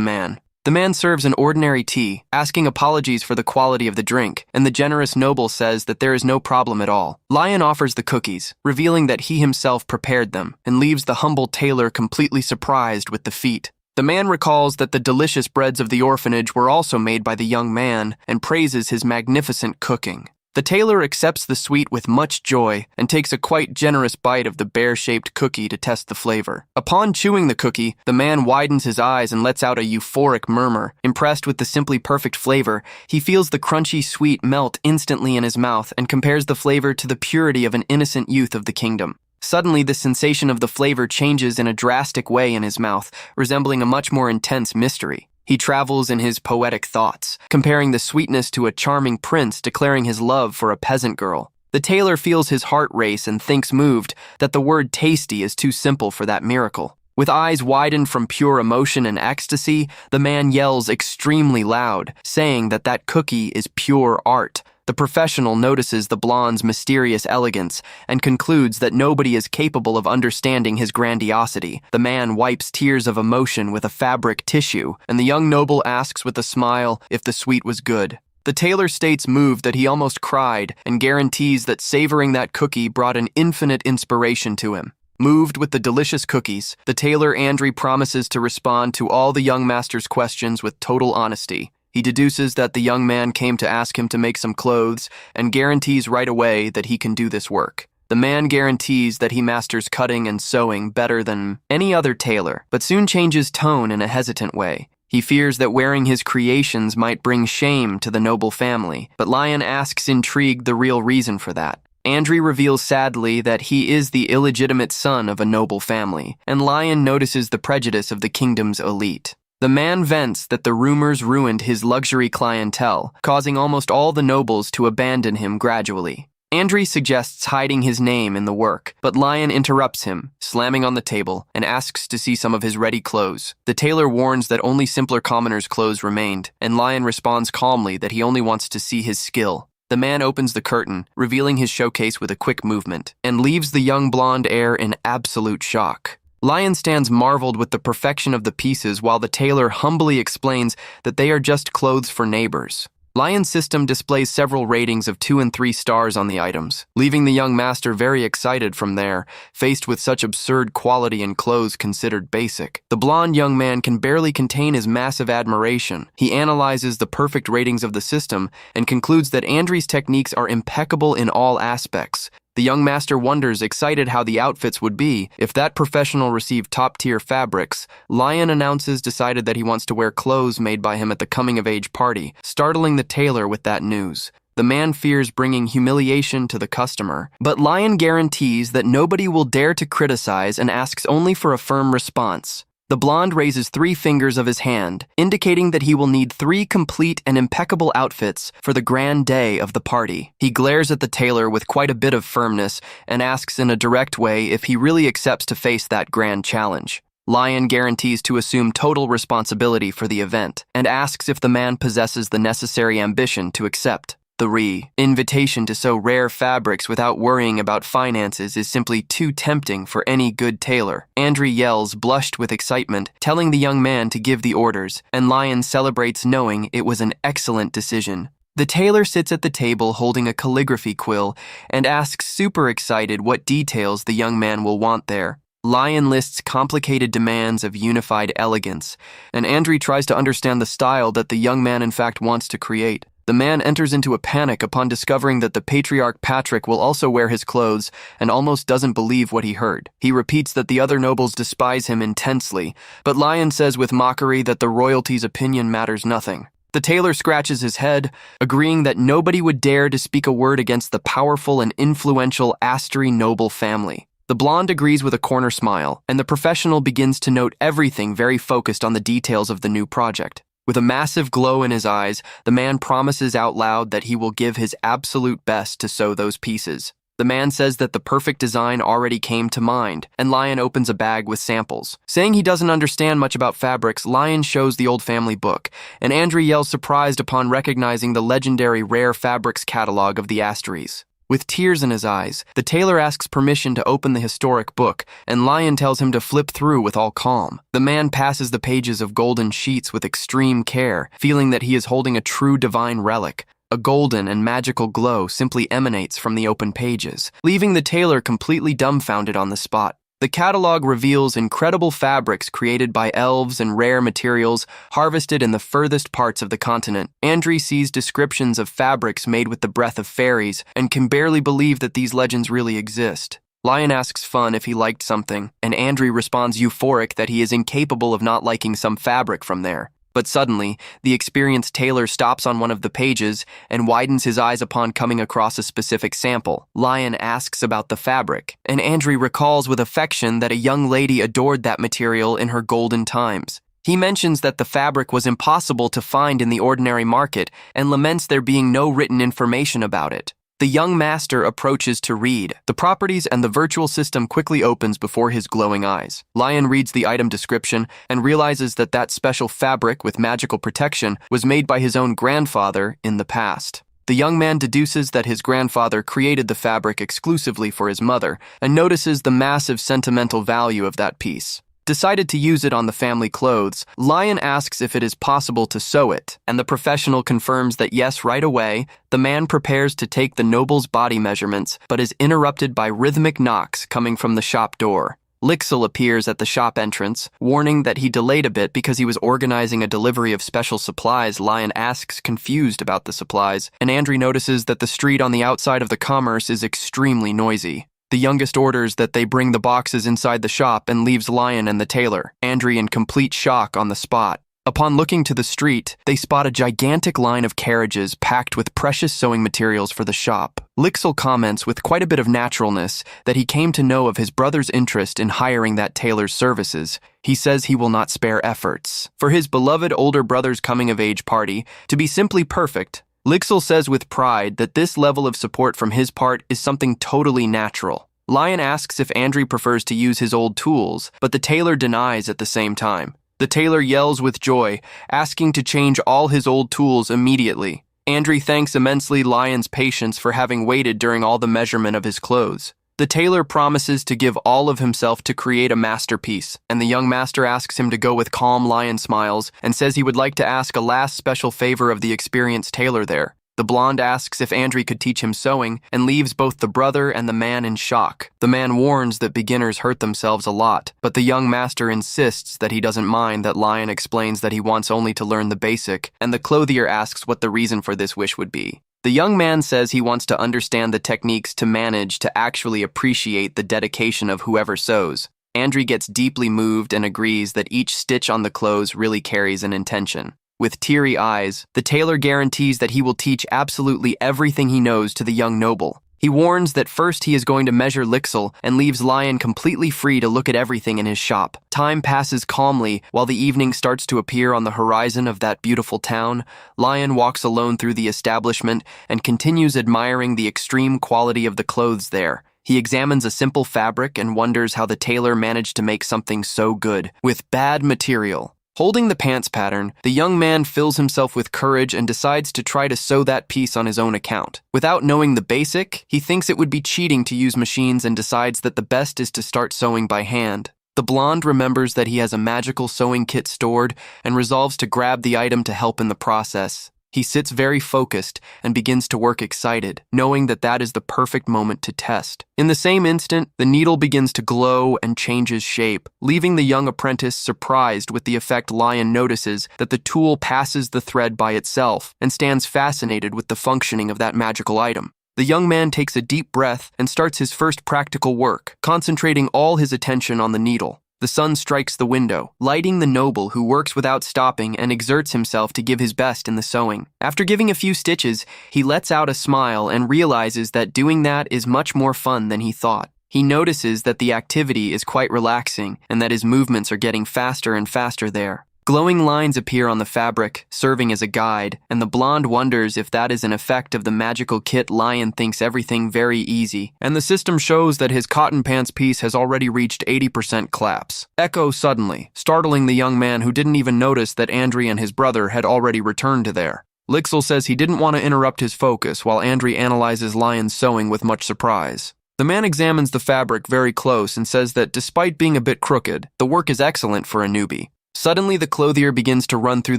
man. The man serves an ordinary tea, asking apologies for the quality of the drink, and the generous noble says that there is no problem at all. Lion offers the cookies, revealing that he himself prepared them, and leaves the humble tailor completely surprised with the feat. The man recalls that the delicious breads of the orphanage were also made by the young man and praises his magnificent cooking. The tailor accepts the sweet with much joy and takes a quite generous bite of the bear-shaped cookie to test the flavor. Upon chewing the cookie, the man widens his eyes and lets out a euphoric murmur. Impressed with the simply perfect flavor, he feels the crunchy sweet melt instantly in his mouth and compares the flavor to the purity of an innocent youth of the kingdom. Suddenly, the sensation of the flavor changes in a drastic way in his mouth, resembling a much more intense mystery. He travels in his poetic thoughts, comparing the sweetness to a charming prince declaring his love for a peasant girl. The tailor feels his heart race and thinks moved that the word tasty is too simple for that miracle. With eyes widened from pure emotion and ecstasy, the man yells extremely loud, saying that that cookie is pure art. The professional notices the blonde's mysterious elegance and concludes that nobody is capable of understanding his grandiosity. The man wipes tears of emotion with a fabric tissue, and the young noble asks with a smile if the sweet was good. The tailor states moved that he almost cried and guarantees that savoring that cookie brought an infinite inspiration to him. Moved with the delicious cookies, the tailor Andri promises to respond to all the young master's questions with total honesty. He deduces that the young man came to ask him to make some clothes and guarantees right away that he can do this work. The man guarantees that he masters cutting and sewing better than any other tailor, but soon changes tone in a hesitant way. He fears that wearing his creations might bring shame to the noble family, but Lion asks intrigued the real reason for that. Andri reveals sadly that he is the illegitimate son of a noble family, and Lion notices the prejudice of the kingdom's elite. The man vents that the rumors ruined his luxury clientele, causing almost all the nobles to abandon him gradually. Andri suggests hiding his name in the work, but Lion interrupts him, slamming on the table, and asks to see some of his ready clothes. The tailor warns that only simpler commoners' clothes remained, and Lion responds calmly that he only wants to see his skill. The man opens the curtain, revealing his showcase with a quick movement, and leaves the young blonde heir in absolute shock. Lion stands marveled with the perfection of the pieces while the tailor humbly explains that they are just clothes for neighbors. Lion's system displays several ratings of 2 and 3 stars on the items, leaving the young master very excited from there, faced with such absurd quality in clothes considered basic. The blonde young man can barely contain his massive admiration. He analyzes the perfect ratings of the system and concludes that Andri's techniques are impeccable in all aspects. The young master wonders, excited, how the outfits would be if that professional received top-tier fabrics. Lion announces decided that he wants to wear clothes made by him at the coming-of-age party, startling the tailor with that news. The man fears bringing humiliation to the customer, but Lion guarantees that nobody will dare to criticize and asks only for a firm response. The blonde raises 3 fingers of his hand, indicating that he will need 3 complete and impeccable outfits for the grand day of the party. He glares at the tailor with quite a bit of firmness and asks in a direct way if he really accepts to face that grand challenge. Lion guarantees to assume total responsibility for the event and asks if the man possesses the necessary ambition to accept. The invitation to sew rare fabrics without worrying about finances is simply too tempting for any good tailor. Andri yells, blushed with excitement, telling the young man to give the orders, and Lion celebrates knowing it was an excellent decision. The tailor sits at the table holding a calligraphy quill and asks, super excited, what details the young man will want there. Lion lists complicated demands of unified elegance, and Andri tries to understand the style that the young man in fact wants to create. The man enters into a panic upon discovering that the patriarch Patrick will also wear his clothes and almost doesn't believe what he heard. He repeats that the other nobles despise him intensely, but Lion says with mockery that the royalty's opinion matters nothing. The tailor scratches his head, agreeing that nobody would dare to speak a word against the powerful and influential Astri noble family. The blonde agrees with a corner smile, and the professional begins to note everything, very focused on the details of the new project. With a massive glow in his eyes, the man promises out loud that he will give his absolute best to sew those pieces. The man says that the perfect design already came to mind, and Lion opens a bag with samples. Saying he doesn't understand much about fabrics, Lion shows the old family book, and Andri yells surprised upon recognizing the legendary rare fabrics catalog of the Asteries. With tears in his eyes, the tailor asks permission to open the historic book, and Lion tells him to flip through with all calm. The man passes the pages of golden sheets with extreme care, feeling that he is holding a true divine relic. A golden and magical glow simply emanates from the open pages, leaving the tailor completely dumbfounded on the spot. The catalog reveals incredible fabrics created by elves and rare materials harvested in the furthest parts of the continent. Andrew sees descriptions of fabrics made with the breath of fairies and can barely believe that these legends really exist. Lion asks Fun if he liked something, and Andrew responds euphoric that he is incapable of not liking some fabric from there. But suddenly, the experienced tailor stops on one of the pages and widens his eyes upon coming across a specific sample. Lion asks about the fabric, and Andrew recalls with affection that a young lady adored that material in her golden times. He mentions that the fabric was impossible to find in the ordinary market and laments there being no written information about it. The young master approaches to read the properties, and the virtual system quickly opens before his glowing eyes. Lion reads the item description and realizes that that special fabric with magical protection was made by his own grandfather in the past. The young man deduces that his grandfather created the fabric exclusively for his mother and notices the massive sentimental value of that piece. Decided to use it on the family clothes, Lion asks if it is possible to sew it, and the professional confirms that yes right away. The man prepares to take the noble's body measurements, but is interrupted by rhythmic knocks coming from the shop door. Lixil appears at the shop entrance, warning that he delayed a bit because he was organizing a delivery of special supplies. Lion asks confused about the supplies, and Andrew notices that the street on the outside of the commerce is extremely noisy. The youngest orders that they bring the boxes inside the shop and leaves Lion and the tailor, Andrew in complete shock on the spot. Upon looking to the street, they spot a gigantic line of carriages packed with precious sewing materials for the shop. Lixil comments with quite a bit of naturalness that he came to know of his brother's interest in hiring that tailor's services. He says he will not spare efforts for his beloved older brother's coming-of-age party to be simply perfect. Lixil says with pride that this level of support from his part is something totally natural. Lion asks if Andrew prefers to use his old tools, but the tailor denies at the same time. The tailor yells with joy, asking to change all his old tools immediately. Andrew thanks immensely Lion's patience for having waited during all the measurement of his clothes. The tailor promises to give all of himself to create a masterpiece, and the young master asks him to go with calm. Lion smiles and says he would like to ask a last special favor of the experienced tailor there. The blonde asks if Andrew could teach him sewing and leaves both the brother and the man in shock. The man warns that beginners hurt themselves a lot, but the young master insists that he doesn't mind. That Lion explains that he wants only to learn the basic, and the clothier asks what the reason for this wish would be. The young man says he wants to understand the techniques to manage to actually appreciate the dedication of whoever sews. Andrew gets deeply moved and agrees that each stitch on the clothes really carries an intention. With teary eyes, the tailor guarantees that he will teach absolutely everything he knows to the young noble. He warns that first he is going to measure Lixil and leaves Lion completely free to look at everything in his shop. Time passes calmly while the evening starts to appear on the horizon of that beautiful town. Lion walks alone through the establishment and continues admiring the extreme quality of the clothes there. He examines a simple fabric and wonders how the tailor managed to make something so good with bad material. Holding the pants pattern, the young man fills himself with courage and decides to try to sew that piece on his own account. Without knowing the basic, he thinks it would be cheating to use machines and decides that the best is to start sewing by hand. The blonde remembers that he has a magical sewing kit stored and resolves to grab the item to help in the process. He sits very focused and begins to work excited, knowing that that is the perfect moment to test. In the same instant, the needle begins to glow and changes shape, leaving the young apprentice surprised with the effect. Lion notices that the tool passes the thread by itself and stands fascinated with the functioning of that magical item. The young man takes a deep breath and starts his first practical work, concentrating all his attention on the needle. The sun strikes the window, lighting the noble who works without stopping and exerts himself to give his best in the sewing. After giving a few stitches, he lets out a smile and realizes that doing that is much more fun than he thought. He notices that the activity is quite relaxing and that his movements are getting faster and faster there. Glowing lines appear on the fabric, serving as a guide, and the blonde wonders if that is an effect of the magical kit. Lion thinks everything very easy, and the system shows that his cotton pants piece has already reached 80% collapse. Echo suddenly, startling the young man who didn't even notice that Andrew and his brother had already returned to there. Lixel says he didn't want to interrupt his focus while Andri analyzes Lion's sewing with much surprise. The man examines the fabric very close and says that despite being a bit crooked, the work is excellent for a newbie. Suddenly, the clothier begins to run through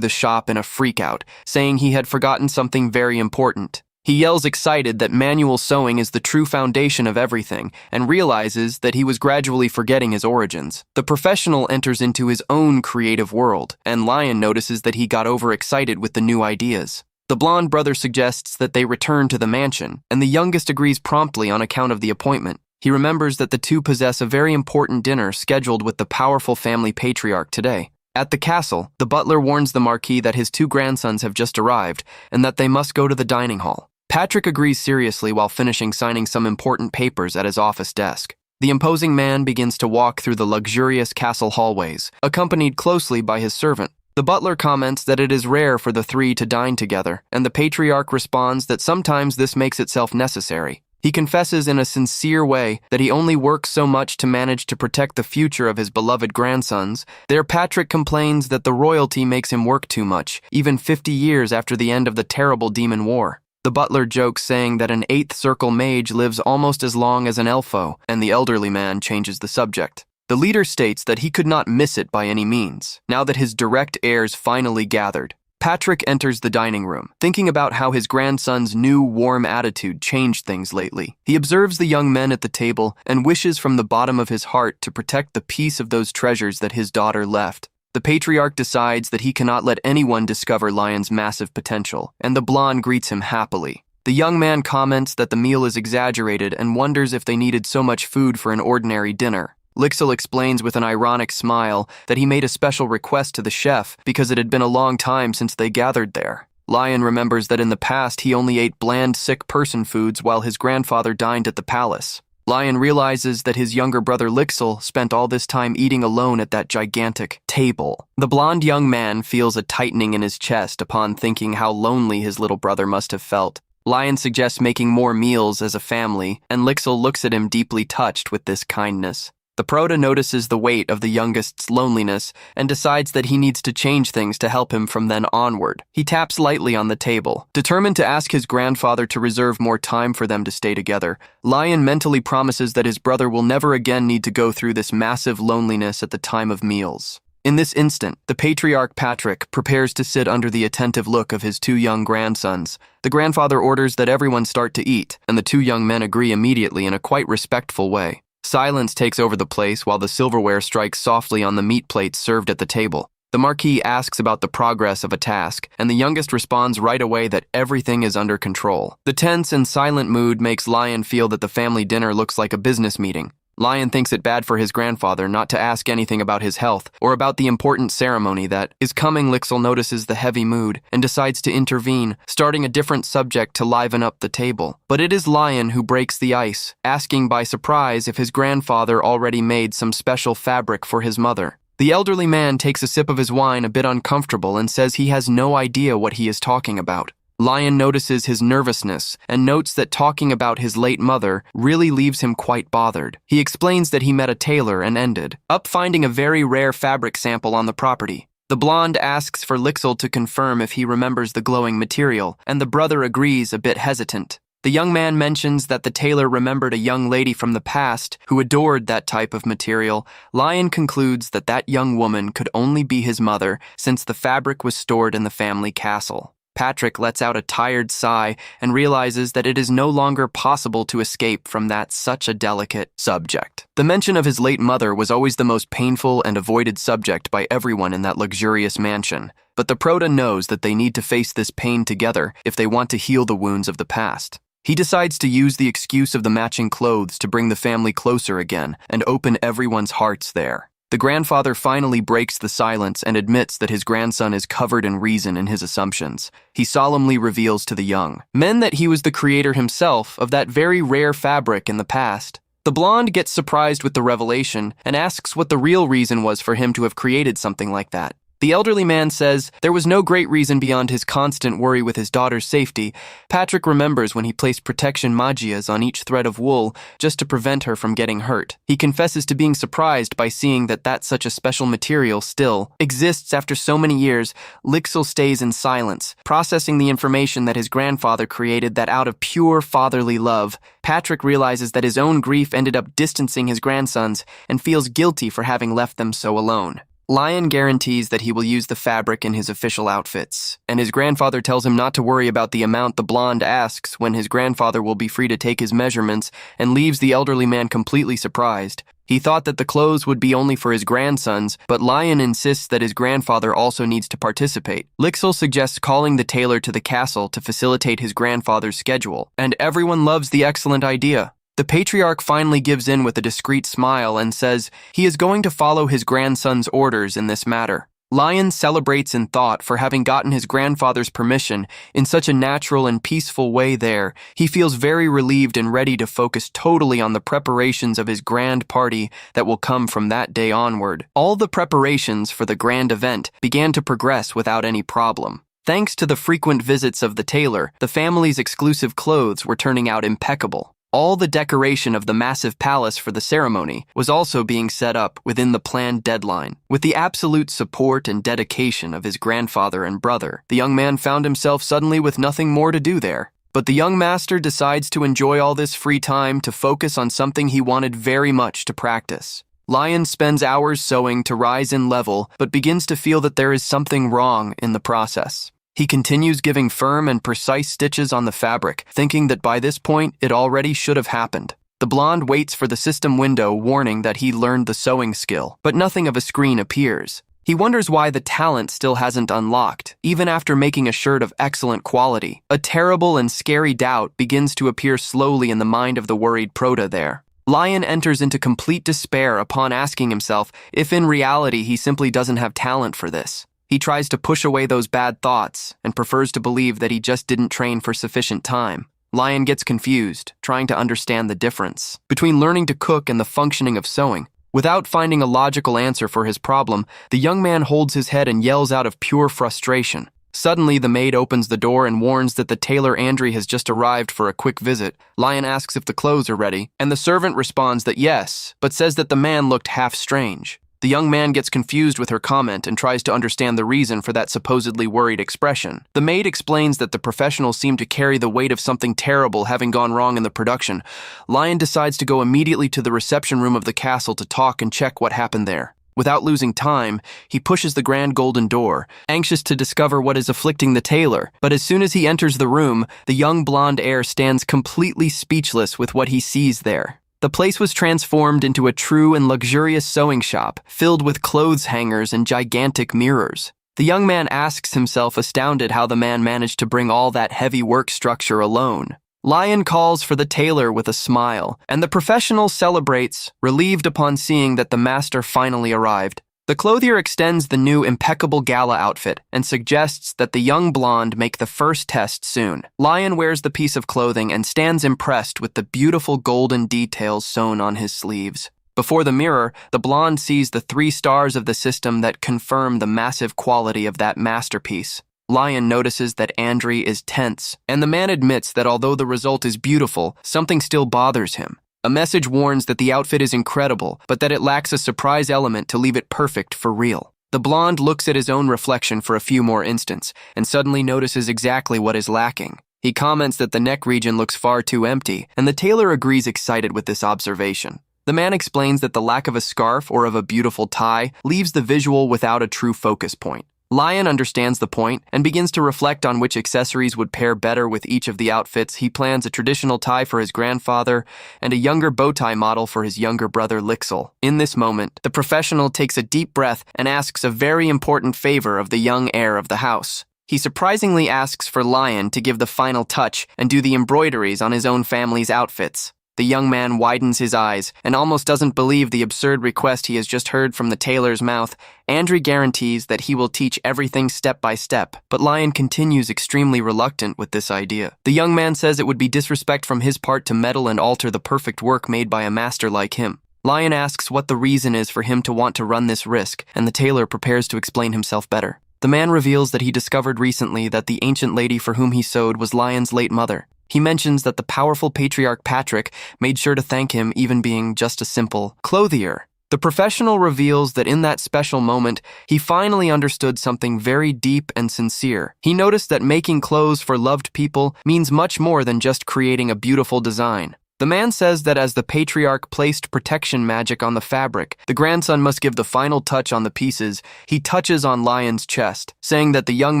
the shop in a freak-out, saying he had forgotten something very important. He yells excited that manual sewing is the true foundation of everything and realizes that he was gradually forgetting his origins. The professional enters into his own creative world, and Lion notices that he got overexcited with the new ideas. The blonde brother suggests that they return to the mansion, and the youngest agrees promptly on account of the appointment. He remembers that the two possess a very important dinner scheduled with the powerful family patriarch today. At the castle, the butler warns the Marquis that his two grandsons have just arrived and that they must go to the dining hall. Patrick agrees seriously while finishing signing some important papers at his office desk. The imposing man begins to walk through the luxurious castle hallways, accompanied closely by his servant. The butler comments that it is rare for the three to dine together, and the patriarch responds that sometimes this makes itself necessary. He confesses in a sincere way that he only works so much to manage to protect the future of his beloved grandsons. There, Patrick complains that the royalty makes him work too much, even 50 years after the end of the terrible Demon War. The butler jokes, saying that an 8th Circle mage lives almost as long as an elfo, and the elderly man changes the subject. The leader states that he could not miss it by any means, now that his direct heirs finally gathered. Patrick enters the dining room, thinking about how his grandson's new, warm attitude changed things lately. He observes the young men at the table and wishes from the bottom of his heart to protect the peace of those treasures that his daughter left. The patriarch decides that he cannot let anyone discover Lion's massive potential, and the blonde greets him happily. The young man comments that the meal is exaggerated and wonders if they needed so much food for an ordinary dinner. Lixel explains with an ironic smile that he made a special request to the chef because it had been a long time since they gathered there. Lion remembers that in the past he only ate bland, sick person foods while his grandfather dined at the palace. Lion realizes that his younger brother Lixel spent all this time eating alone at that gigantic table. The blonde young man feels a tightening in his chest upon thinking how lonely his little brother must have felt. Lion suggests making more meals as a family, and Lixel looks at him deeply touched with this kindness. The Proto notices the weight of the youngest's loneliness and decides that he needs to change things to help him from then onward. He taps lightly on the table, determined to ask his grandfather to reserve more time for them to stay together. Lion mentally promises that his brother will never again need to go through this massive loneliness at the time of meals. In this instant, the patriarch Patrick prepares to sit under the attentive look of his two young grandsons. The grandfather orders that everyone start to eat, and the two young men agree immediately in a quite respectful way. Silence takes over the place while the silverware strikes softly on the meat plates served at the table. The Marquis asks about the progress of a task, and the youngest responds right away that everything is under control. The tense and silent mood makes Lion feel that the family dinner looks like a business meeting. Lion thinks it bad for his grandfather not to ask anything about his health or about the important ceremony that is coming. Lixel notices the heavy mood and decides to intervene, starting a different subject to liven up the table. But it is Lion who breaks the ice, asking by surprise if his grandfather already made some special fabric for his mother. The elderly man takes a sip of his wine a bit uncomfortable and says he has no idea what he is talking about. Lion notices his nervousness and notes that talking about his late mother really leaves him quite bothered. He explains that he met a tailor and ended up finding a very rare fabric sample on the property. The blonde asks for Lixel to confirm if he remembers the glowing material, and the brother agrees, a bit hesitant. The young man mentions that the tailor remembered a young lady from the past who adored that type of material. Lion concludes that that young woman could only be his mother since the fabric was stored in the family castle. Patrick lets out a tired sigh and realizes that it is no longer possible to escape from such a delicate subject. The mention of his late mother was always the most painful and avoided subject by everyone in that luxurious mansion, but the Proto knows that they need to face this pain together if they want to heal the wounds of the past. He decides to use the excuse of the matching clothes to bring the family closer again and open everyone's hearts there. The grandfather finally breaks the silence and admits that his grandson is covered in reason in his assumptions. He solemnly reveals to the young men that he was the creator himself of that very rare fabric in the past. The blonde gets surprised with the revelation and asks what the real reason was for him to have created something like that. The elderly man says there was no great reason beyond his constant worry with his daughter's safety. Patrick remembers when he placed protection magias on each thread of wool just to prevent her from getting hurt. He confesses to being surprised by seeing that such a special material still exists after so many years. Lixil stays in silence, processing the information that his grandfather created that out of pure fatherly love. Patrick realizes that his own grief ended up distancing his grandsons and feels guilty for having left them so alone. Lion guarantees that he will use the fabric in his official outfits, and his grandfather tells him not to worry about the amount the blonde asks when his grandfather will be free to take his measurements, and leaves the elderly man completely surprised. He thought that the clothes would be only for his grandsons, but Lion insists that his grandfather also needs to participate. Lixil suggests calling the tailor to the castle to facilitate his grandfather's schedule, and everyone loves the excellent idea. The patriarch finally gives in with a discreet smile and says he is going to follow his grandson's orders in this matter. Lion celebrates in thought for having gotten his grandfather's permission in such a natural and peaceful way there. He feels very relieved and ready to focus totally on the preparations of his grand party that will come from that day onward. All the preparations for the grand event began to progress without any problem. Thanks to the frequent visits of the tailor, the family's exclusive clothes were turning out impeccable. All the decoration of the massive palace for the ceremony was also being set up within the planned deadline. With the absolute support and dedication of his grandfather and brother, the young man found himself suddenly with nothing more to do there. But the young master decides to enjoy all this free time to focus on something he wanted very much to practice. Lion spends hours sewing to rise in level, but begins to feel that there is something wrong in the process. He continues giving firm and precise stitches on the fabric, thinking that by this point it already should have happened. The blonde waits for the system window warning that he learned the sewing skill, but nothing of a screen appears. He wonders why the talent still hasn't unlocked, even after making a shirt of excellent quality. A terrible and scary doubt begins to appear slowly in the mind of the worried Proto there. Lion enters into complete despair upon asking himself if in reality he simply doesn't have talent for this. He tries to push away those bad thoughts and prefers to believe that he just didn't train for sufficient time. Lion gets confused, trying to understand the difference between learning to cook and the functioning of sewing. Without finding a logical answer for his problem, the young man holds his head and yells out of pure frustration. Suddenly, the maid opens the door and warns that the tailor Andri has just arrived for a quick visit. Lion asks if the clothes are ready, and the servant responds that yes, but says that the man looked half strange. The young man gets confused with her comment and tries to understand the reason for that supposedly worried expression. The maid explains that the professionals seem to carry the weight of something terrible having gone wrong in the production. Lion decides to go immediately to the reception room of the castle to talk and check what happened there. Without losing time, he pushes the grand golden door, anxious to discover what is afflicting the tailor. But as soon as he enters the room, the young blonde heir stands completely speechless with what he sees there. The place was transformed into a true and luxurious sewing shop, filled with clothes hangers and gigantic mirrors. The young man asks himself, astounded, how the man managed to bring all that heavy work structure alone. Lion calls for the tailor with a smile, and the professional celebrates, relieved upon seeing that the master finally arrived. The clothier extends the new impeccable gala outfit and suggests that the young blonde make the first test soon. Lion wears the piece of clothing and stands impressed with the beautiful golden details sewn on his sleeves. Before the mirror, the blonde sees the 3 stars of the system that confirm the massive quality of that masterpiece. Lion notices that Andri is tense, and the man admits that although the result is beautiful, something still bothers him. A message warns that the outfit is incredible, but that it lacks a surprise element to leave it perfect for real. The blonde looks at his own reflection for a few more instants, and suddenly notices exactly what is lacking. He comments that the neck region looks far too empty, and the tailor agrees, excited with this observation. The man explains that the lack of a scarf or of a beautiful tie leaves the visual without a true focus point. Lion understands the point and begins to reflect on which accessories would pair better with each of the outfits. He plans a traditional tie for his grandfather and a younger bow tie model for his younger brother Lixil. In this moment, the professional takes a deep breath and asks a very important favor of the young heir of the house. He surprisingly asks for Lion to give the final touch and do the embroideries on his own family's outfits. The young man widens his eyes and almost doesn't believe the absurd request he has just heard from the tailor's mouth. Andri guarantees that he will teach everything step by step, but Lion continues extremely reluctant with this idea. The young man says it would be disrespect from his part to meddle and alter the perfect work made by a master like him. Lion asks what the reason is for him to want to run this risk, and the tailor prepares to explain himself better. The man reveals that he discovered recently that the ancient lady for whom he sewed was Lion's late mother. He mentions that the powerful patriarch Patrick made sure to thank him, even being just a simple clothier. The professional reveals that in that special moment, he finally understood something very deep and sincere. He noticed that making clothes for loved people means much more than just creating a beautiful design. The man says that as the patriarch placed protection magic on the fabric, the grandson must give the final touch on the pieces. He touches on Lion's chest, saying that the young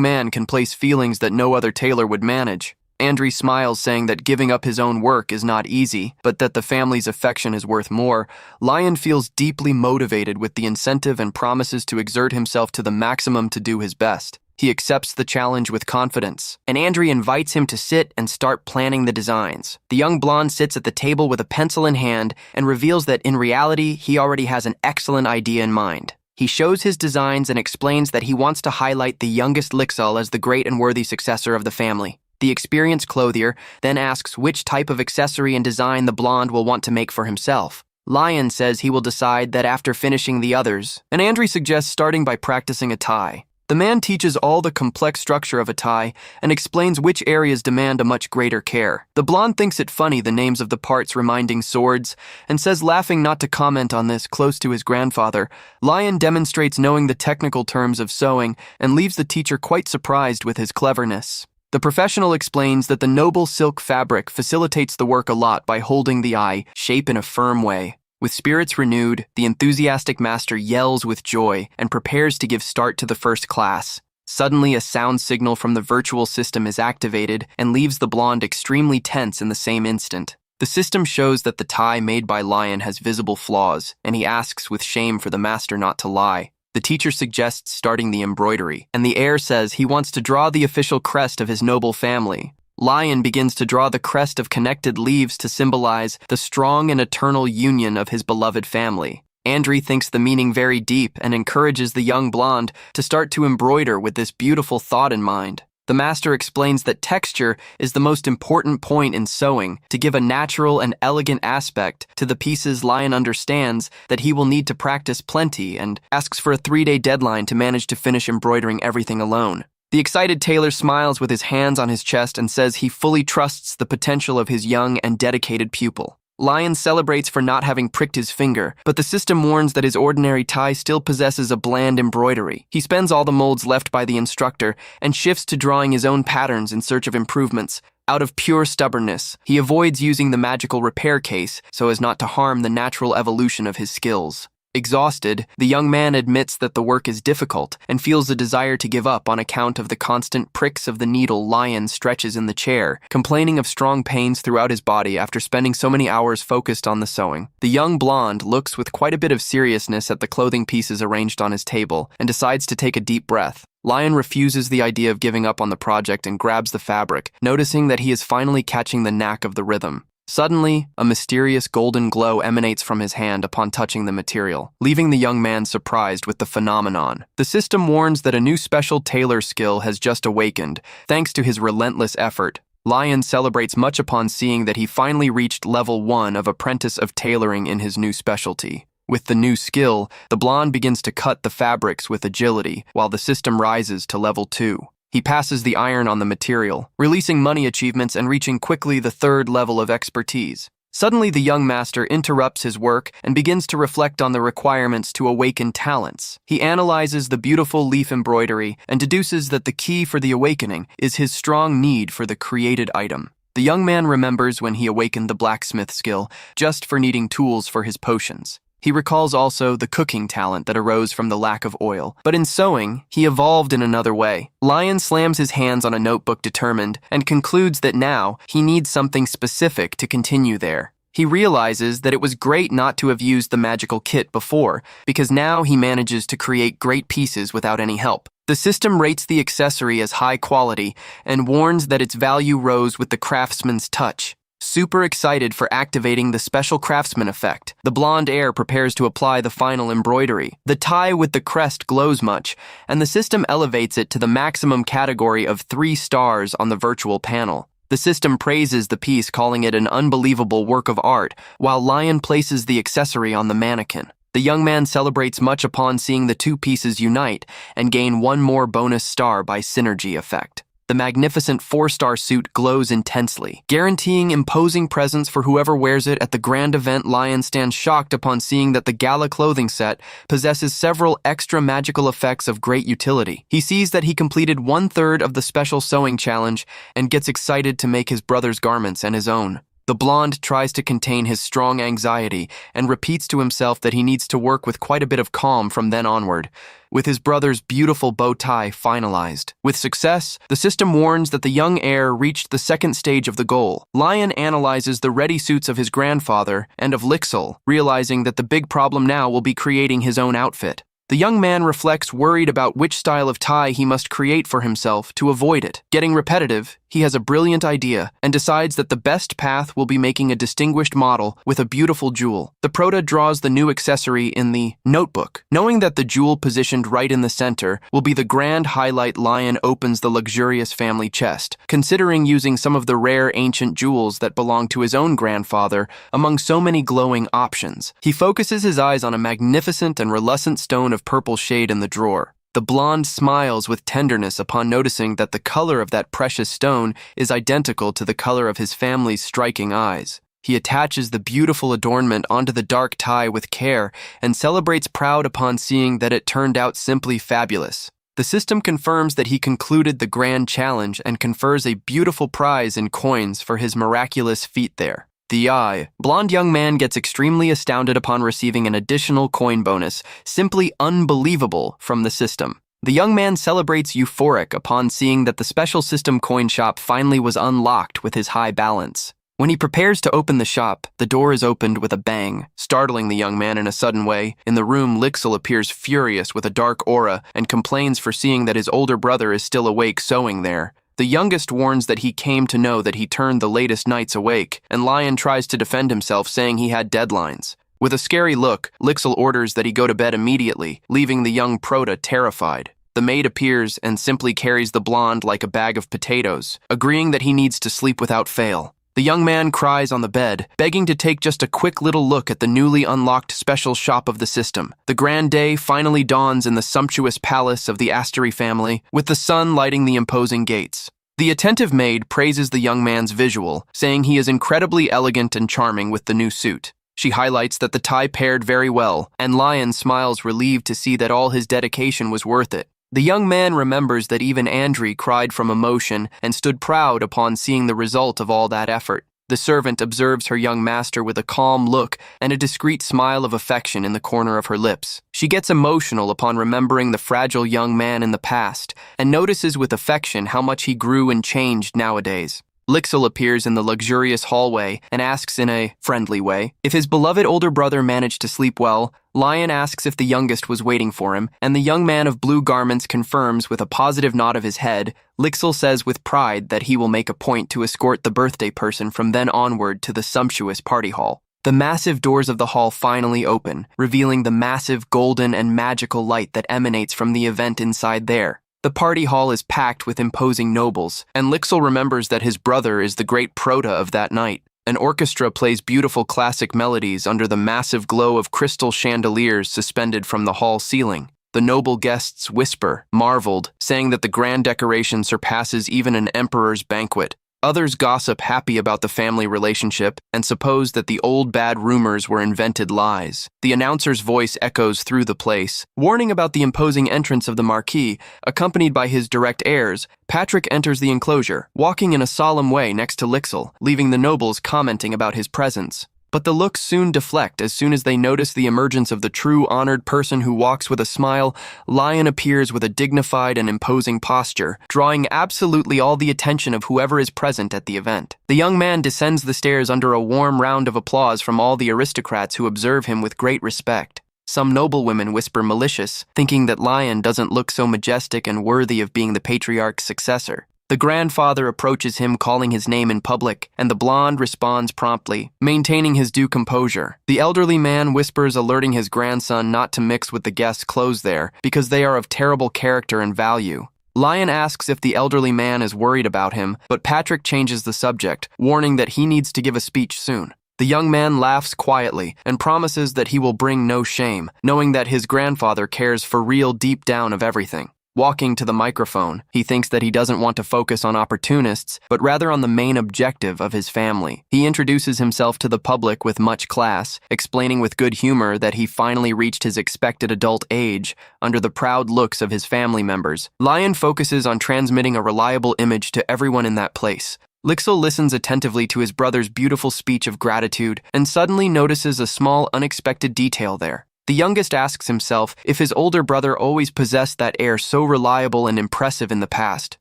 man can place feelings that no other tailor would manage. Andrew smiles, saying that giving up his own work is not easy, but that the family's affection is worth more. Lion feels deeply motivated with the incentive and promises to exert himself to the maximum to do his best. He accepts the challenge with confidence, and Andrew invites him to sit and start planning the designs. The young blonde sits at the table with a pencil in hand and reveals that in reality, he already has an excellent idea in mind. He shows his designs and explains that he wants to highlight the youngest Lixel as the great and worthy successor of the family. The experienced clothier then asks which type of accessory and design the blonde will want to make for himself. Lion says he will decide that after finishing the others, and Andrew suggests starting by practicing a tie. The man teaches all the complex structure of a tie and explains which areas demand a much greater care. The blonde thinks it funny the names of the parts reminding swords and says laughing not to comment on this close to his grandfather. Lion demonstrates knowing the technical terms of sewing and leaves the teacher quite surprised with his cleverness. The professional explains that the noble silk fabric facilitates the work a lot by holding the eye shape in a firm way. With spirits renewed, the enthusiastic master yells with joy and prepares to give start to the first class. Suddenly, a sound signal from the virtual system is activated and leaves the blonde extremely tense in the same instant. The system shows that the tie made by Lion has visible flaws, and he asks with shame for the master not to lie. The teacher suggests starting the embroidery, and the heir says he wants to draw the official crest of his noble family. Lion begins to draw the crest of connected leaves to symbolize the strong and eternal union of his beloved family. Andrew thinks the meaning very deep and encourages the young blonde to start to embroider with this beautiful thought in mind. The master explains that texture is the most important point in sewing to give a natural and elegant aspect to the pieces. Lion understands that he will need to practice plenty and asks for a 3-day deadline to manage to finish embroidering everything alone. The excited tailor smiles with his hands on his chest and says he fully trusts the potential of his young and dedicated pupil. Lion celebrates for not having pricked his finger, but the system warns that his ordinary tie still possesses a bland embroidery. He spends all the molds left by the instructor and shifts to drawing his own patterns in search of improvements. Out of pure stubbornness, he avoids using the magical repair case so as not to harm the natural evolution of his skills. Exhausted, the young man admits that the work is difficult and feels a desire to give up on account of the constant pricks of the needle. Lion stretches in the chair, complaining of strong pains throughout his body after spending so many hours focused on the sewing. The young blonde looks with quite a bit of seriousness at the clothing pieces arranged on his table and decides to take a deep breath. Lion refuses the idea of giving up on the project and grabs the fabric, noticing that he is finally catching the knack of the rhythm. Suddenly, a mysterious golden glow emanates from his hand upon touching the material, leaving the young man surprised with the phenomenon. The system warns that a new special tailor skill has just awakened, thanks to his relentless effort. Lion celebrates much upon seeing that he finally reached level 1 of apprentice of tailoring in his new specialty. With the new skill, the blonde begins to cut the fabrics with agility, while the system rises to level 2. He passes the iron on the material, releasing money achievements and reaching quickly the 3rd level of expertise. Suddenly, the young master interrupts his work and begins to reflect on the requirements to awaken talents. He analyzes the beautiful leaf embroidery and deduces that the key for the awakening is his strong need for the created item. The young man remembers when he awakened the blacksmith skill just for needing tools for his potions. He recalls also the cooking talent that arose from the lack of oil, but in sewing, he evolved in another way. Lion slams his hands on a notebook determined and concludes that now he needs something specific to continue there. He realizes that it was great not to have used the magical kit before, because now he manages to create great pieces without any help. The system rates the accessory as high quality and warns that its value rose with the craftsman's touch. Super excited for activating the special craftsman effect, the blonde heir prepares to apply the final embroidery. The tie with the crest glows much, and the system elevates it to the maximum category of 3 stars on the virtual panel. The system praises the piece, calling it an unbelievable work of art, while Lion places the accessory on the mannequin. The young man celebrates much upon seeing the two pieces unite and gain one more bonus star by synergy effect. The magnificent 4-star suit glows intensely, guaranteeing imposing presence for whoever wears it at the grand event. Lion stands shocked upon seeing that the gala clothing set possesses several extra magical effects of great utility. He sees that he completed 1/3 of the special sewing challenge and gets excited to make his brother's garments and his own. The blonde tries to contain his strong anxiety and repeats to himself that he needs to work with quite a bit of calm from then onward, with his brother's beautiful bow tie finalized. With success, the system warns that the young heir reached the second stage of the goal. Lion analyzes the ready suits of his grandfather and of Lixil, realizing that the big problem now will be creating his own outfit. The young man reflects, worried about which style of tie he must create for himself to avoid it. Getting repetitive, he has a brilliant idea and decides that the best path will be making a distinguished model with a beautiful jewel. The prota draws the new accessory in the notebook. Knowing that the jewel positioned right in the center will be the grand highlight, Lion opens the luxurious family chest, considering using some of the rare ancient jewels that belong to his own grandfather among so many glowing options. He focuses his eyes on a magnificent and relucent stone of purple shade in the drawer. The blonde smiles with tenderness upon noticing that the color of that precious stone is identical to the color of his family's striking eyes. He attaches the beautiful adornment onto the dark tie with care and celebrates proud upon seeing that it turned out simply fabulous. The system confirms that he concluded the grand challenge and confers a beautiful prize in coins for his miraculous feat there. The blonde young man gets extremely astounded upon receiving an additional coin bonus, simply unbelievable, from the system. The young man celebrates euphoric upon seeing that the special system coin shop finally was unlocked with his high balance. When he prepares to open the shop, the door is opened with a bang, startling the young man in a sudden way. In the room, Lixil appears furious with a dark aura and complains for seeing that his older brother is still awake sewing there. The youngest warns that he came to know that he turned the latest nights awake, and Lion tries to defend himself, saying he had deadlines. With a scary look, Lixil orders that he go to bed immediately, leaving the young prota terrified. The maid appears and simply carries the blonde like a bag of potatoes, agreeing that he needs to sleep without fail. The young man cries on the bed, begging to take just a quick little look at the newly unlocked special shop of the system. The grand day finally dawns in the sumptuous palace of the Astery family, with the sun lighting the imposing gates. The attentive maid praises the young man's visual, saying he is incredibly elegant and charming with the new suit. She highlights that the tie paired very well, and Lion smiles, relieved to see that all his dedication was worth it. The young man remembers that even Andri cried from emotion and stood proud upon seeing the result of all that effort. The servant observes her young master with a calm look and a discreet smile of affection in the corner of her lips. She gets emotional upon remembering the fragile young man in the past and notices with affection how much he grew and changed nowadays. Lixil appears in the luxurious hallway and asks in a friendly way if his beloved older brother managed to sleep well. Lion asks if the youngest was waiting for him, and the young man of blue garments confirms with a positive nod of his head. Lixil says with pride that he will make a point to escort the birthday person from then onward to the sumptuous party hall. The massive doors of the hall finally open, revealing the massive golden and magical light that emanates from the event inside there. The party hall is packed with imposing nobles, and Lixil remembers that his brother is the great prota of that night. An orchestra plays beautiful classic melodies under the massive glow of crystal chandeliers suspended from the hall ceiling. The noble guests whisper, marveled, saying that the grand decoration surpasses even an emperor's banquet. Others gossip, happy about the family relationship, and suppose that the old bad rumors were invented lies. The announcer's voice echoes through the place, warning about the imposing entrance of the Marquis, accompanied by his direct heirs. Patrick enters the enclosure, walking in a solemn way next to Lixil, leaving the nobles commenting about his presence. But the looks soon deflect as soon as they notice the emergence of the true honored person who walks with a smile. Lion appears with a dignified and imposing posture, drawing absolutely all the attention of whoever is present at the event. The young man descends the stairs under a warm round of applause from all the aristocrats who observe him with great respect. Some noblewomen whisper malicious, thinking that Lion doesn't look so majestic and worthy of being the patriarch's successor. The grandfather approaches him, calling his name in public, and the blonde responds promptly, maintaining his due composure. The elderly man whispers, alerting his grandson not to mix with the guests' clothes there, because they are of terrible character and value. Lion asks if the elderly man is worried about him, but Patrick changes the subject, warning that he needs to give a speech soon. The young man laughs quietly and promises that he will bring no shame, knowing that his grandfather cares for real deep down of everything. Walking to the microphone, he thinks that he doesn't want to focus on opportunists, but rather on the main objective of his family. He introduces himself to the public with much class, explaining with good humor that he finally reached his expected adult age under the proud looks of his family members. Lion focuses on transmitting a reliable image to everyone in that place. Lixil listens attentively to his brother's beautiful speech of gratitude and suddenly notices a small, unexpected detail there. The youngest asks himself if his older brother always possessed that air so reliable and impressive in the past.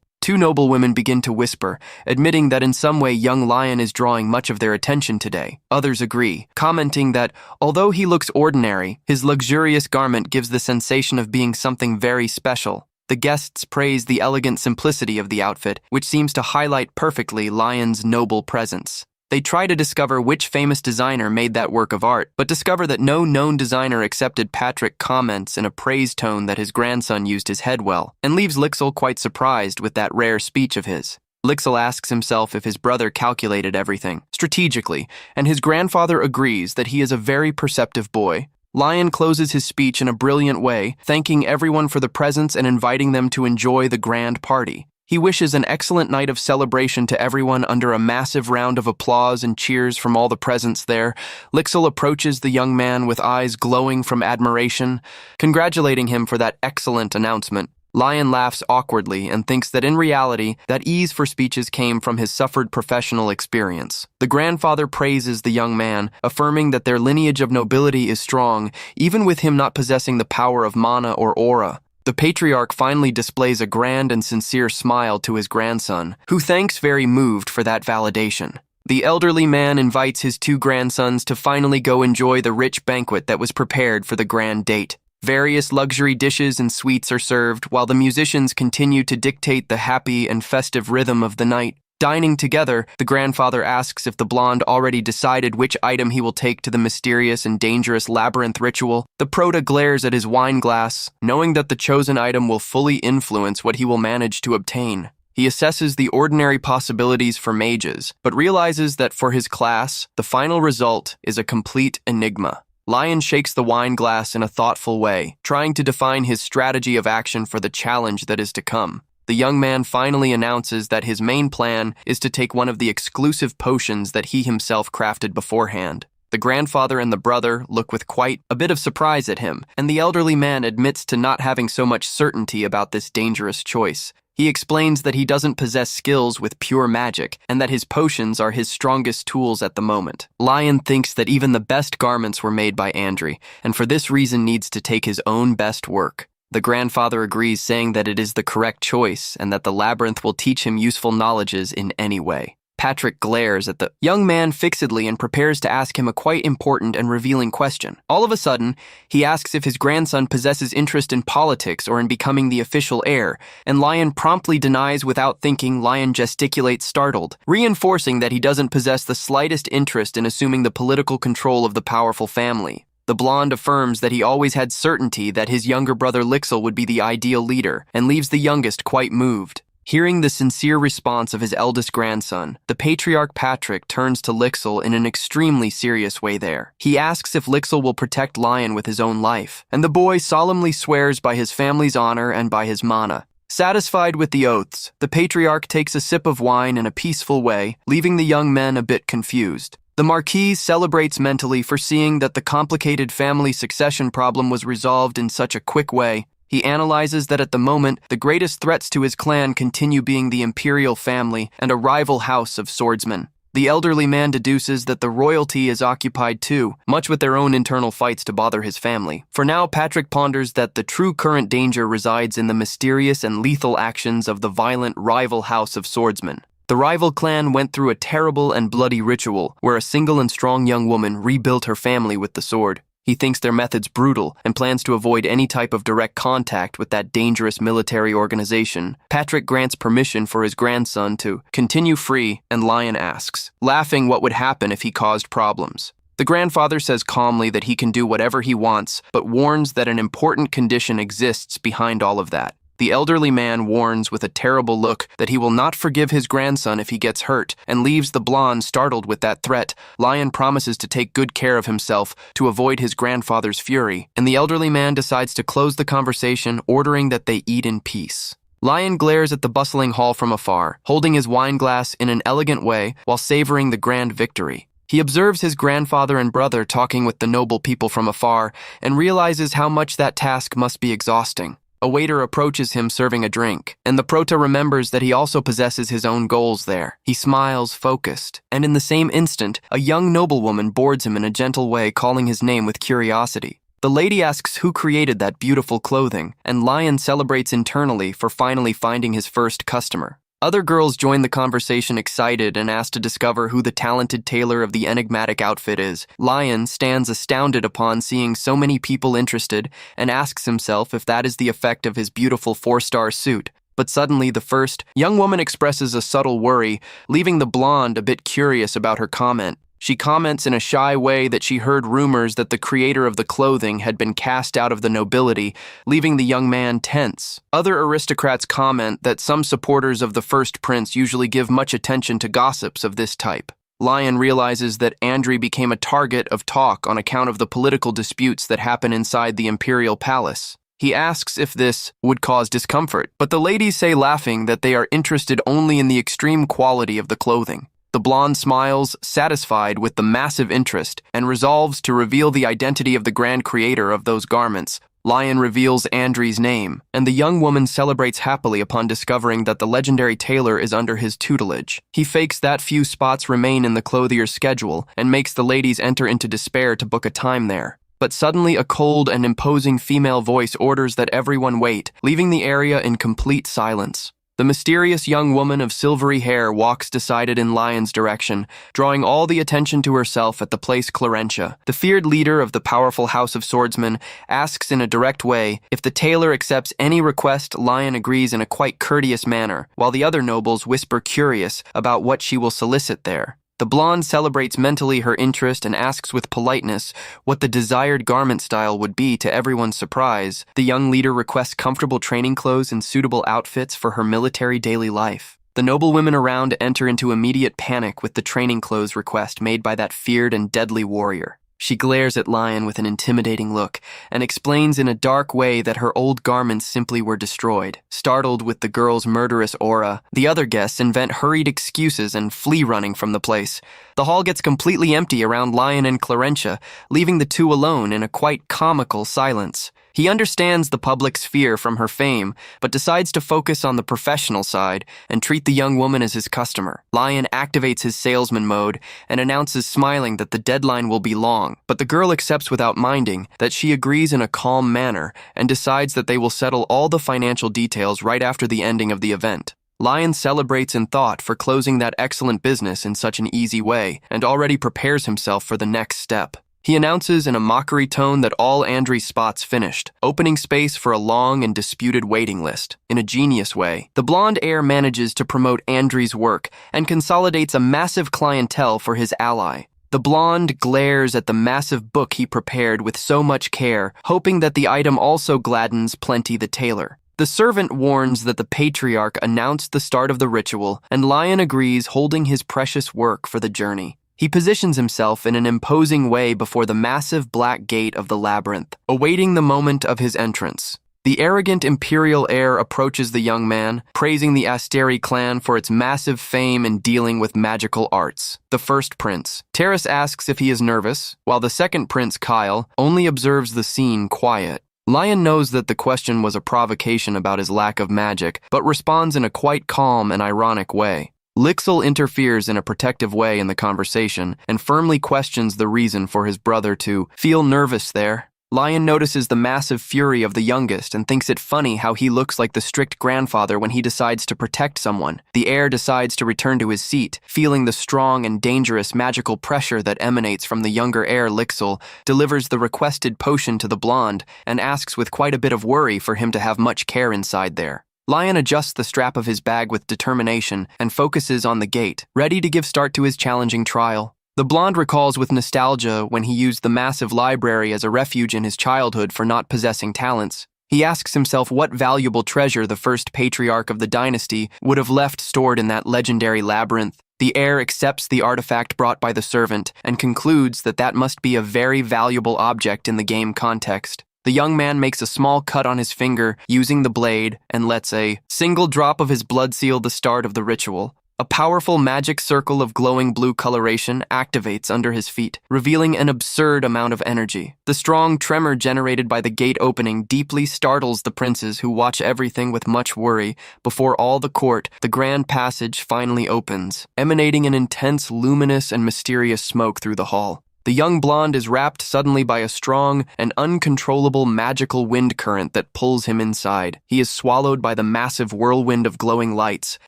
Two noblewomen begin to whisper, admitting that in some way young Lion is drawing much of their attention today. Others agree, commenting that although he looks ordinary, his luxurious garment gives the sensation of being something very special. The guests praise the elegant simplicity of the outfit, which seems to highlight perfectly Lion's noble presence. They try to discover which famous designer made that work of art, but discover that no known designer accepted. Patrick comments in a praise tone that his grandson used his head well, and leaves Lixil quite surprised with that rare speech of his. Lixil asks himself if his brother calculated everything strategically, and his grandfather agrees that he is a very perceptive boy. Lion closes his speech in a brilliant way, thanking everyone for the presents and inviting them to enjoy the grand party. He wishes an excellent night of celebration to everyone under a massive round of applause and cheers from all the presents there. Lixil approaches the young man with eyes glowing from admiration, congratulating him for that excellent announcement. Lion laughs awkwardly and thinks that in reality, that ease for speeches came from his suffered professional experience. The grandfather praises the young man, affirming that their lineage of nobility is strong, even with him not possessing the power of mana or aura. The patriarch finally displays a grand and sincere smile to his grandson, who thanks very moved for that validation. The elderly man invites his two grandsons to finally go enjoy the rich banquet that was prepared for the grand date. Various luxury dishes and sweets are served, while the musicians continue to dictate the happy and festive rhythm of the night. Dining together, the grandfather asks if the blonde already decided which item he will take to the mysterious and dangerous labyrinth ritual. The prota glares at his wine glass, knowing that the chosen item will fully influence what he will manage to obtain. He assesses the ordinary possibilities for mages, but realizes that for his class, the final result is a complete enigma. Lion shakes the wine glass in a thoughtful way, trying to define his strategy of action for the challenge that is to come. The young man finally announces that his main plan is to take one of the exclusive potions that he himself crafted beforehand. The grandfather and the brother look with quite a bit of surprise at him, and the elderly man admits to not having so much certainty about this dangerous choice. He explains that he doesn't possess skills with pure magic, and that his potions are his strongest tools at the moment. Lion thinks that even the best garments were made by Andri, and for this reason needs to take his own best work. The grandfather agrees, saying that it is the correct choice and that the labyrinth will teach him useful knowledges in any way. Patrick glares at the young man fixedly and prepares to ask him a quite important and revealing question. All of a sudden, he asks if his grandson possesses interest in politics or in becoming the official heir, and Lion promptly denies without thinking. Lion gesticulates startled, reinforcing that he doesn't possess the slightest interest in assuming the political control of the powerful family. The blonde affirms that he always had certainty that his younger brother Lixil would be the ideal leader, and leaves the youngest quite moved. Hearing the sincere response of his eldest grandson, the patriarch Patrick turns to Lixil in an extremely serious way there. He asks if Lixil will protect Lion with his own life, and the boy solemnly swears by his family's honor and by his mana. Satisfied with the oaths, the patriarch takes a sip of wine in a peaceful way, leaving the young men a bit confused. The Marquis celebrates mentally for seeing that the complicated family succession problem was resolved in such a quick way. He analyzes that at the moment, the greatest threats to his clan continue being the imperial family and a rival house of swordsmen. The elderly man deduces that the royalty is occupied too, much with their own internal fights to bother his family. For now, Patrick ponders that the true current danger resides in the mysterious and lethal actions of the violent rival house of swordsmen. The rival clan went through a terrible and bloody ritual where a single and strong young woman rebuilt her family with the sword. He thinks their methods brutal and plans to avoid any type of direct contact with that dangerous military organization. Patrick grants permission for his grandson to continue free, and Lion asks, laughing, what would happen if he caused problems. The grandfather says calmly that he can do whatever he wants, but warns that an important condition exists behind all of that. The elderly man warns with a terrible look that he will not forgive his grandson if he gets hurt, and leaves the blonde startled with that threat. Lion promises to take good care of himself to avoid his grandfather's fury, and the elderly man decides to close the conversation, ordering that they eat in peace. Lion glares at the bustling hall from afar, holding his wine glass in an elegant way while savoring the grand victory. He observes his grandfather and brother talking with the noble people from afar and realizes how much that task must be exhausting. A waiter approaches him serving a drink, and the prota remembers that he also possesses his own goals there. He smiles, focused, and in the same instant, a young noblewoman boards him in a gentle way, calling his name with curiosity. The lady asks who created that beautiful clothing, and Lion celebrates internally for finally finding his first customer. Other girls join the conversation excited and ask to discover who the talented tailor of the enigmatic outfit is. Lion stands astounded upon seeing so many people interested and asks himself if that is the effect of his beautiful 4-star suit. But suddenly the first young woman expresses a subtle worry, leaving the blonde a bit curious about her comment. She comments in a shy way that she heard rumors that the creator of the clothing had been cast out of the nobility, leaving the young man tense. Other aristocrats comment that some supporters of the first prince usually give much attention to gossips of this type. Lion realizes that Andri became a target of talk on account of the political disputes that happen inside the imperial palace. He asks if this would cause discomfort, but the ladies say laughing that they are interested only in the extreme quality of the clothing. The blonde smiles, satisfied with the massive interest, and resolves to reveal the identity of the grand creator of those garments. Lion reveals Andri's name, and the young woman celebrates happily upon discovering that the legendary tailor is under his tutelage. He fakes that few spots remain in the clothier's schedule and makes the ladies enter into despair to book a time there. But suddenly a cold and imposing female voice orders that everyone wait, leaving the area in complete silence. The mysterious young woman of silvery hair walks decided in Lion's direction, drawing all the attention to herself at the place Clarentia. The feared leader of the powerful house of swordsmen asks in a direct way if the tailor accepts any request. Lion agrees in a quite courteous manner, while the other nobles whisper curious about what she will solicit there. The blonde celebrates mentally her interest and asks with politeness what the desired garment style would be. To everyone's surprise, the young leader requests comfortable training clothes and suitable outfits for her military daily life. The noble women around enter into immediate panic with the training clothes request made by that feared and deadly warrior. She glares at Lion with an intimidating look and explains in a dark way that her old garments simply were destroyed. Startled with the girl's murderous aura, the other guests invent hurried excuses and flee running from the place. The hall gets completely empty around Lion and Clarentia, leaving the two alone in a quite comical silence. He understands the public's fear from her fame, but decides to focus on the professional side and treat the young woman as his customer. Lion activates his salesman mode and announces smiling that the deadline will be long, but the girl accepts without minding that she agrees in a calm manner and decides that they will settle all the financial details right after the ending of the event. Lion celebrates in thought for closing that excellent business in such an easy way and already prepares himself for the next step. He announces in a mockery tone that all Andri's spots finished, opening space for a long and disputed waiting list. In a genius way, the blonde heir manages to promote Andri's work and consolidates a massive clientele for his ally. The blonde glares at the massive book he prepared with so much care, hoping that the item also gladdens Plenty the tailor. The servant warns that the patriarch announced the start of the ritual, and Lion agrees, holding his precious work for the journey. He positions himself in an imposing way before the massive black gate of the labyrinth, awaiting the moment of his entrance. The arrogant imperial heir approaches the young man, praising the Asteri clan for its massive fame in dealing with magical arts. The first prince, Terrace, asks if he is nervous, while the second prince, Kyle, only observes the scene quiet. Lion knows that the question was a provocation about his lack of magic, but responds in a quite calm and ironic way. Lixil interferes in a protective way in the conversation and firmly questions the reason for his brother to feel nervous there. Lion notices the massive fury of the youngest and thinks it funny how he looks like the strict grandfather when he decides to protect someone. The heir decides to return to his seat, feeling the strong and dangerous magical pressure that emanates from the younger heir. Lixil delivers the requested potion to the blonde and asks with quite a bit of worry for him to have much care inside there. Lion adjusts the strap of his bag with determination and focuses on the gate, ready to give start to his challenging trial. The blonde recalls with nostalgia when he used the massive library as a refuge in his childhood for not possessing talents. He asks himself what valuable treasure the first patriarch of the dynasty would have left stored in that legendary labyrinth. The heir accepts the artifact brought by the servant and concludes that that must be a very valuable object in the game context. The young man makes a small cut on his finger using the blade and lets a single drop of his blood seal the start of the ritual. A powerful magic circle of glowing blue coloration activates under his feet, revealing an absurd amount of energy. The strong tremor generated by the gate opening deeply startles the princes, who watch everything with much worry. Before all the court, the grand passage finally opens, emanating an intense, luminous, and mysterious smoke through the hall. The young blonde is wrapped suddenly by a strong and uncontrollable magical wind current that pulls him inside. He is swallowed by the massive whirlwind of glowing lights,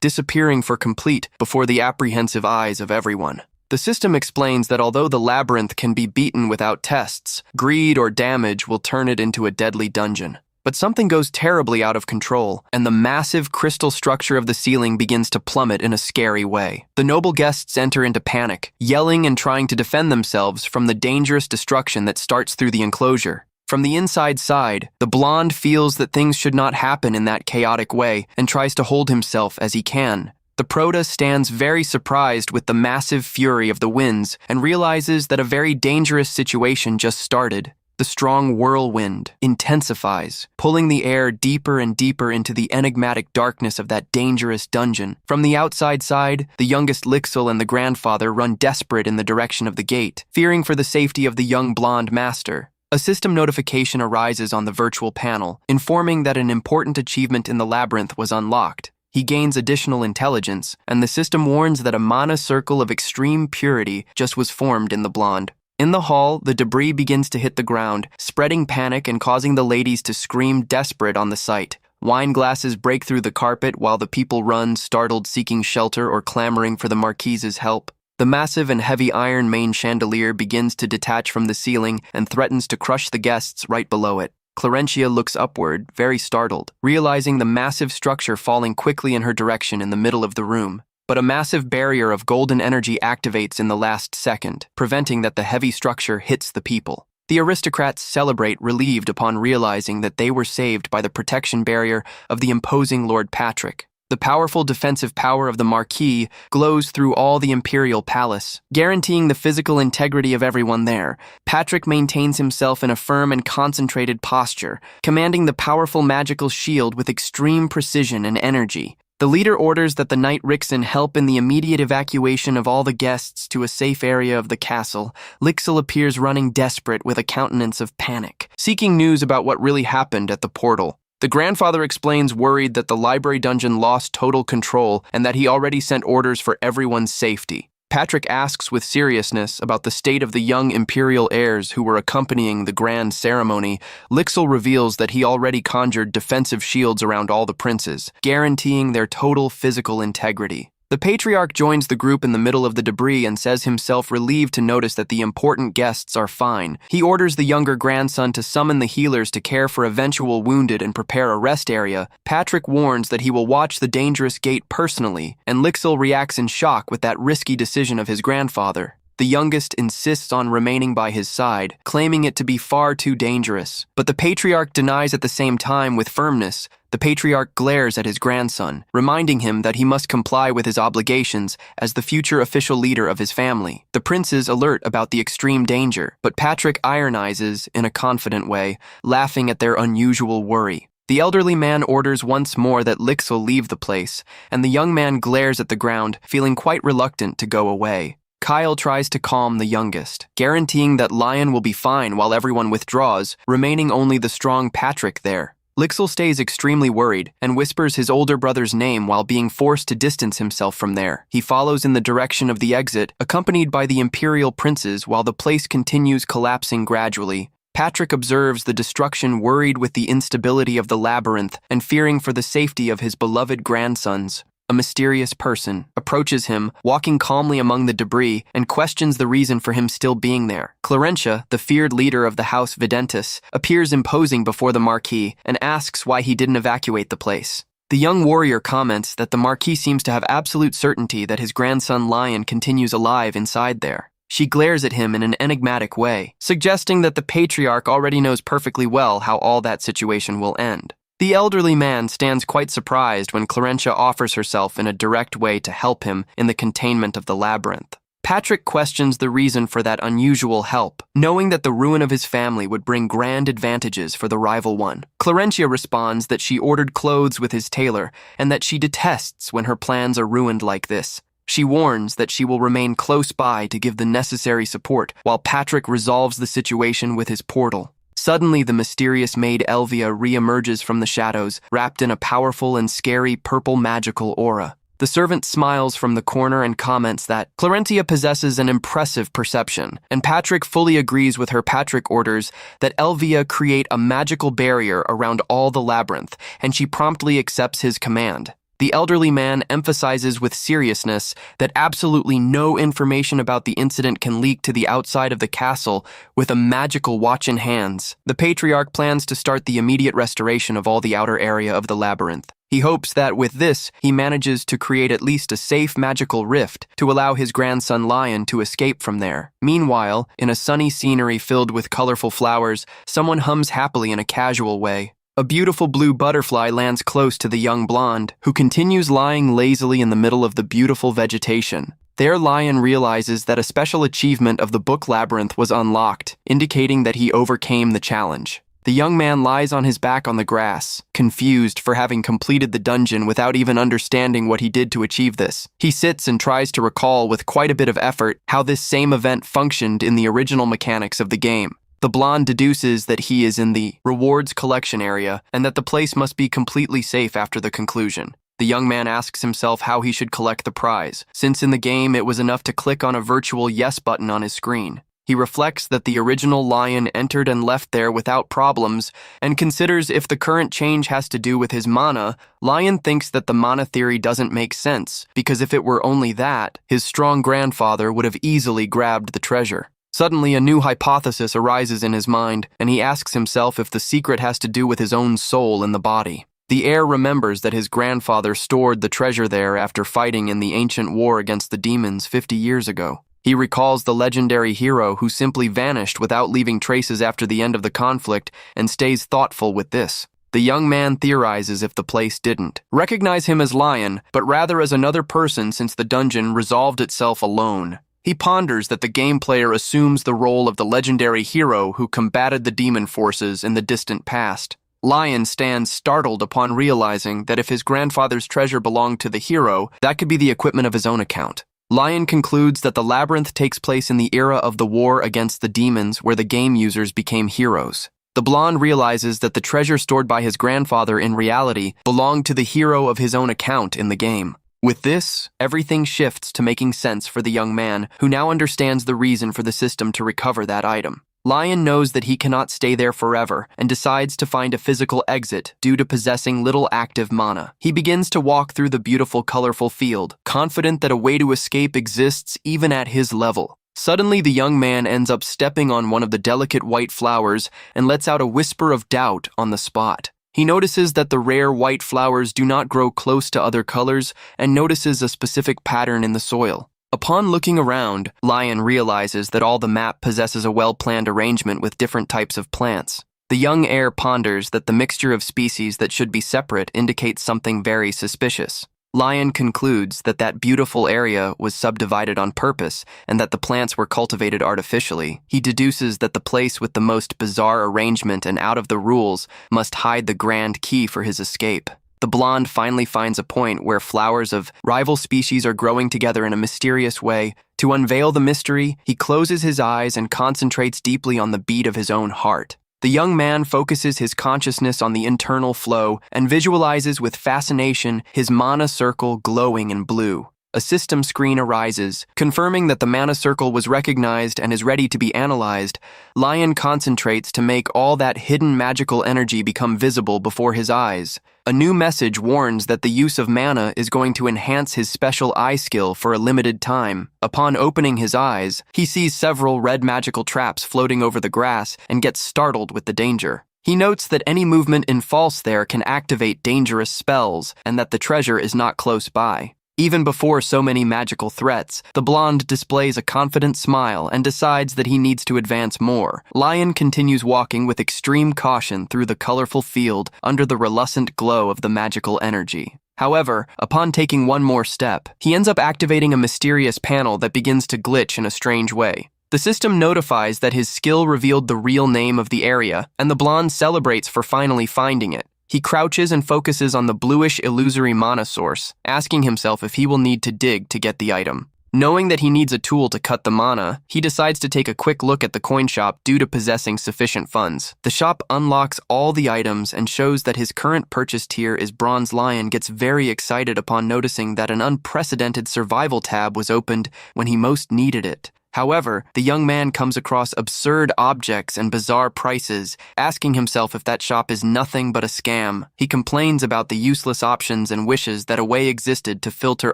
disappearing for complete before the apprehensive eyes of everyone. The system explains that although the labyrinth can be beaten without tests, greed or damage will turn it into a deadly dungeon. But something goes terribly out of control, and the massive crystal structure of the ceiling begins to plummet in a scary way. The noble guests enter into panic, yelling and trying to defend themselves from the dangerous destruction that starts through the enclosure. From the inside side, the blonde feels that things should not happen in that chaotic way and tries to hold himself as he can. The Prota stands very surprised with the massive fury of the winds and realizes that a very dangerous situation just started. The strong whirlwind intensifies, pulling the air deeper and deeper into the enigmatic darkness of that dangerous dungeon. From the outside side, the youngest Lixil and the grandfather run desperate in the direction of the gate, fearing for the safety of the young blonde master. A system notification arises on the virtual panel, informing that an important achievement in the labyrinth was unlocked. He gains additional intelligence, and the system warns that a mana circle of extreme purity just was formed in the blonde. In the hall, the debris begins to hit the ground, spreading panic and causing the ladies to scream desperate on the sight. Wine glasses break through the carpet while the people run, startled, seeking shelter or clamoring for the marquise's help. The massive and heavy iron main chandelier begins to detach from the ceiling and threatens to crush the guests right below it. Clarentia looks upward, very startled, realizing the massive structure falling quickly in her direction in the middle of the room. But a massive barrier of golden energy activates in the last second, preventing that the heavy structure hits the people. The aristocrats celebrate, relieved upon realizing that they were saved by the protection barrier of the imposing Lord Patrick. The powerful defensive power of the Marquis glows through all the imperial palace, guaranteeing the physical integrity of everyone there. Patrick maintains himself in a firm and concentrated posture, commanding the powerful magical shield with extreme precision and energy. The leader orders that the Knight Rixen help in the immediate evacuation of all the guests to a safe area of the castle. Lixil appears running desperate with a countenance of panic, seeking news about what really happened at the portal. The grandfather explains, worried that the library dungeon lost total control and that he already sent orders for everyone's safety. Patrick asks with seriousness about the state of the young imperial heirs who were accompanying the grand ceremony. Lixil reveals that he already conjured defensive shields around all the princes, guaranteeing their total physical integrity. The patriarch joins the group in the middle of the debris and says himself relieved to notice that the important guests are fine. He orders the younger grandson to summon the healers to care for eventual wounded and prepare a rest area. Patrick warns that he will watch the dangerous gate personally, and Lixil reacts in shock with that risky decision of his grandfather. The youngest insists on remaining by his side, claiming it to be far too dangerous. But the patriarch denies at the same time with firmness. The patriarch glares at his grandson, reminding him that he must comply with his obligations as the future official leader of his family. The princes alert about the extreme danger, but Patrick ironizes in a confident way, laughing at their unusual worry. The elderly man orders once more that Lixil leave the place, and the young man glares at the ground, feeling quite reluctant to go away. Kyle tries to calm the youngest, guaranteeing that Lion will be fine while everyone withdraws, remaining only the strong Patrick there. Lixil stays extremely worried and whispers his older brother's name while being forced to distance himself from there. He follows in the direction of the exit, accompanied by the imperial princes while the place continues collapsing gradually. Patrick observes the destruction, worried with the instability of the labyrinth and fearing for the safety of his beloved grandsons. A mysterious person approaches him, walking calmly among the debris, and questions the reason for him still being there. Clarentia, the feared leader of the House Videntis, appears imposing before the Marquis and asks why he didn't evacuate the place. The young warrior comments that the Marquis seems to have absolute certainty that his grandson Lion continues alive inside there. She glares at him in an enigmatic way, suggesting that the patriarch already knows perfectly well how all that situation will end. The elderly man stands quite surprised when Clarentia offers herself in a direct way to help him in the containment of the labyrinth. Patrick questions the reason for that unusual help, knowing that the ruin of his family would bring grand advantages for the rival one. Clarentia responds that she ordered clothes with his tailor and that she detests when her plans are ruined like this. She warns that she will remain close by to give the necessary support while Patrick resolves the situation with his portal. Suddenly, the mysterious maid Elvia re-emerges from the shadows, wrapped in a powerful and scary purple magical aura. The servant smiles from the corner and comments that Clarentia possesses an impressive perception, and Patrick fully agrees with her. Patrick orders that Elvia create a magical barrier around all the labyrinth, and she promptly accepts his command. The elderly man emphasizes with seriousness that absolutely no information about the incident can leak to the outside of the castle with a magical watch in hands. The patriarch plans to start the immediate restoration of all the outer area of the labyrinth. He hopes that with this, he manages to create at least a safe magical rift to allow his grandson Lion to escape from there. Meanwhile, in a sunny scenery filled with colorful flowers, someone hums happily in a casual way. A beautiful blue butterfly lands close to the young blonde, who continues lying lazily in the middle of the beautiful vegetation. There, Lion realizes that a special achievement of the book labyrinth was unlocked, indicating that he overcame the challenge. The young man lies on his back on the grass, confused for having completed the dungeon without even understanding what he did to achieve this. He sits and tries to recall with quite a bit of effort how this same event functioned in the original mechanics of the game. The blonde deduces that he is in the rewards collection area and that the place must be completely safe after the conclusion. The young man asks himself how he should collect the prize, since in the game it was enough to click on a virtual yes button on his screen. He reflects that the original Lion entered and left there without problems and considers if the current change has to do with his mana. Lion thinks that the mana theory doesn't make sense, because if it were only that, his strong grandfather would have easily grabbed the treasure. Suddenly, a new hypothesis arises in his mind, and he asks himself if the secret has to do with his own soul in the body. The heir remembers that his grandfather stored the treasure there after fighting in the ancient war against the demons 50 years ago. He recalls the legendary hero who simply vanished without leaving traces after the end of the conflict and stays thoughtful with this. The young man theorizes if the place didn't recognize him as Lion, but rather as another person since the dungeon resolved itself alone. He ponders that the game player assumes the role of the legendary hero who combated the demon forces in the distant past. Lion stands startled upon realizing that if his grandfather's treasure belonged to the hero, that could be the equipment of his own account. Lion concludes that the labyrinth takes place in the era of the war against the demons where the game users became heroes. The blonde realizes that the treasure stored by his grandfather in reality belonged to the hero of his own account in the game. With this, everything shifts to making sense for the young man, who now understands the reason for the system to recover that item. Lion knows that he cannot stay there forever and decides to find a physical exit due to possessing little active mana. He begins to walk through the beautiful, colorful field, confident that a way to escape exists even at his level. Suddenly, the young man ends up stepping on one of the delicate white flowers and lets out a whisper of doubt on the spot. He notices that the rare white flowers do not grow close to other colors and notices a specific pattern in the soil. Upon looking around, Lion realizes that all the map possesses a well-planned arrangement with different types of plants. The young heir ponders that the mixture of species that should be separate indicates something very suspicious. Lion concludes that that beautiful area was subdivided on purpose and that the plants were cultivated artificially. He deduces that the place with the most bizarre arrangement and out of the rules must hide the grand key for his escape. The blonde finally finds a point where flowers of rival species are growing together in a mysterious way. To unveil the mystery, he closes his eyes and concentrates deeply on the beat of his own heart. The young man focuses his consciousness on the internal flow and visualizes with fascination his mana circle glowing in blue. A system screen arises, confirming that the mana circle was recognized and is ready to be analyzed. Lion concentrates to make all that hidden magical energy become visible before his eyes. A new message warns that the use of mana is going to enhance his special eye skill for a limited time. Upon opening his eyes, he sees several red magical traps floating over the grass and gets startled with the danger. He notes that any movement in false there can activate dangerous spells and that the treasure is not close by. Even before so many magical threats, the blonde displays a confident smile and decides that he needs to advance more. Lion continues walking with extreme caution through the colorful field under the reluctant glow of the magical energy. However, upon taking one more step, he ends up activating a mysterious panel that begins to glitch in a strange way. The system notifies that his skill revealed the real name of the area, and the blonde celebrates for finally finding it. He crouches and focuses on the bluish illusory mana source, asking himself if he will need to dig to get the item. Knowing that he needs a tool to cut the mana, he decides to take a quick look at the coin shop due to possessing sufficient funds. The shop unlocks all the items and shows that his current purchase tier is Bronze. Lion gets very excited upon noticing that an unprecedented survival tab was opened when he most needed it. However, the young man comes across absurd objects and bizarre prices, asking himself if that shop is nothing but a scam. He complains about the useless options and wishes that a way existed to filter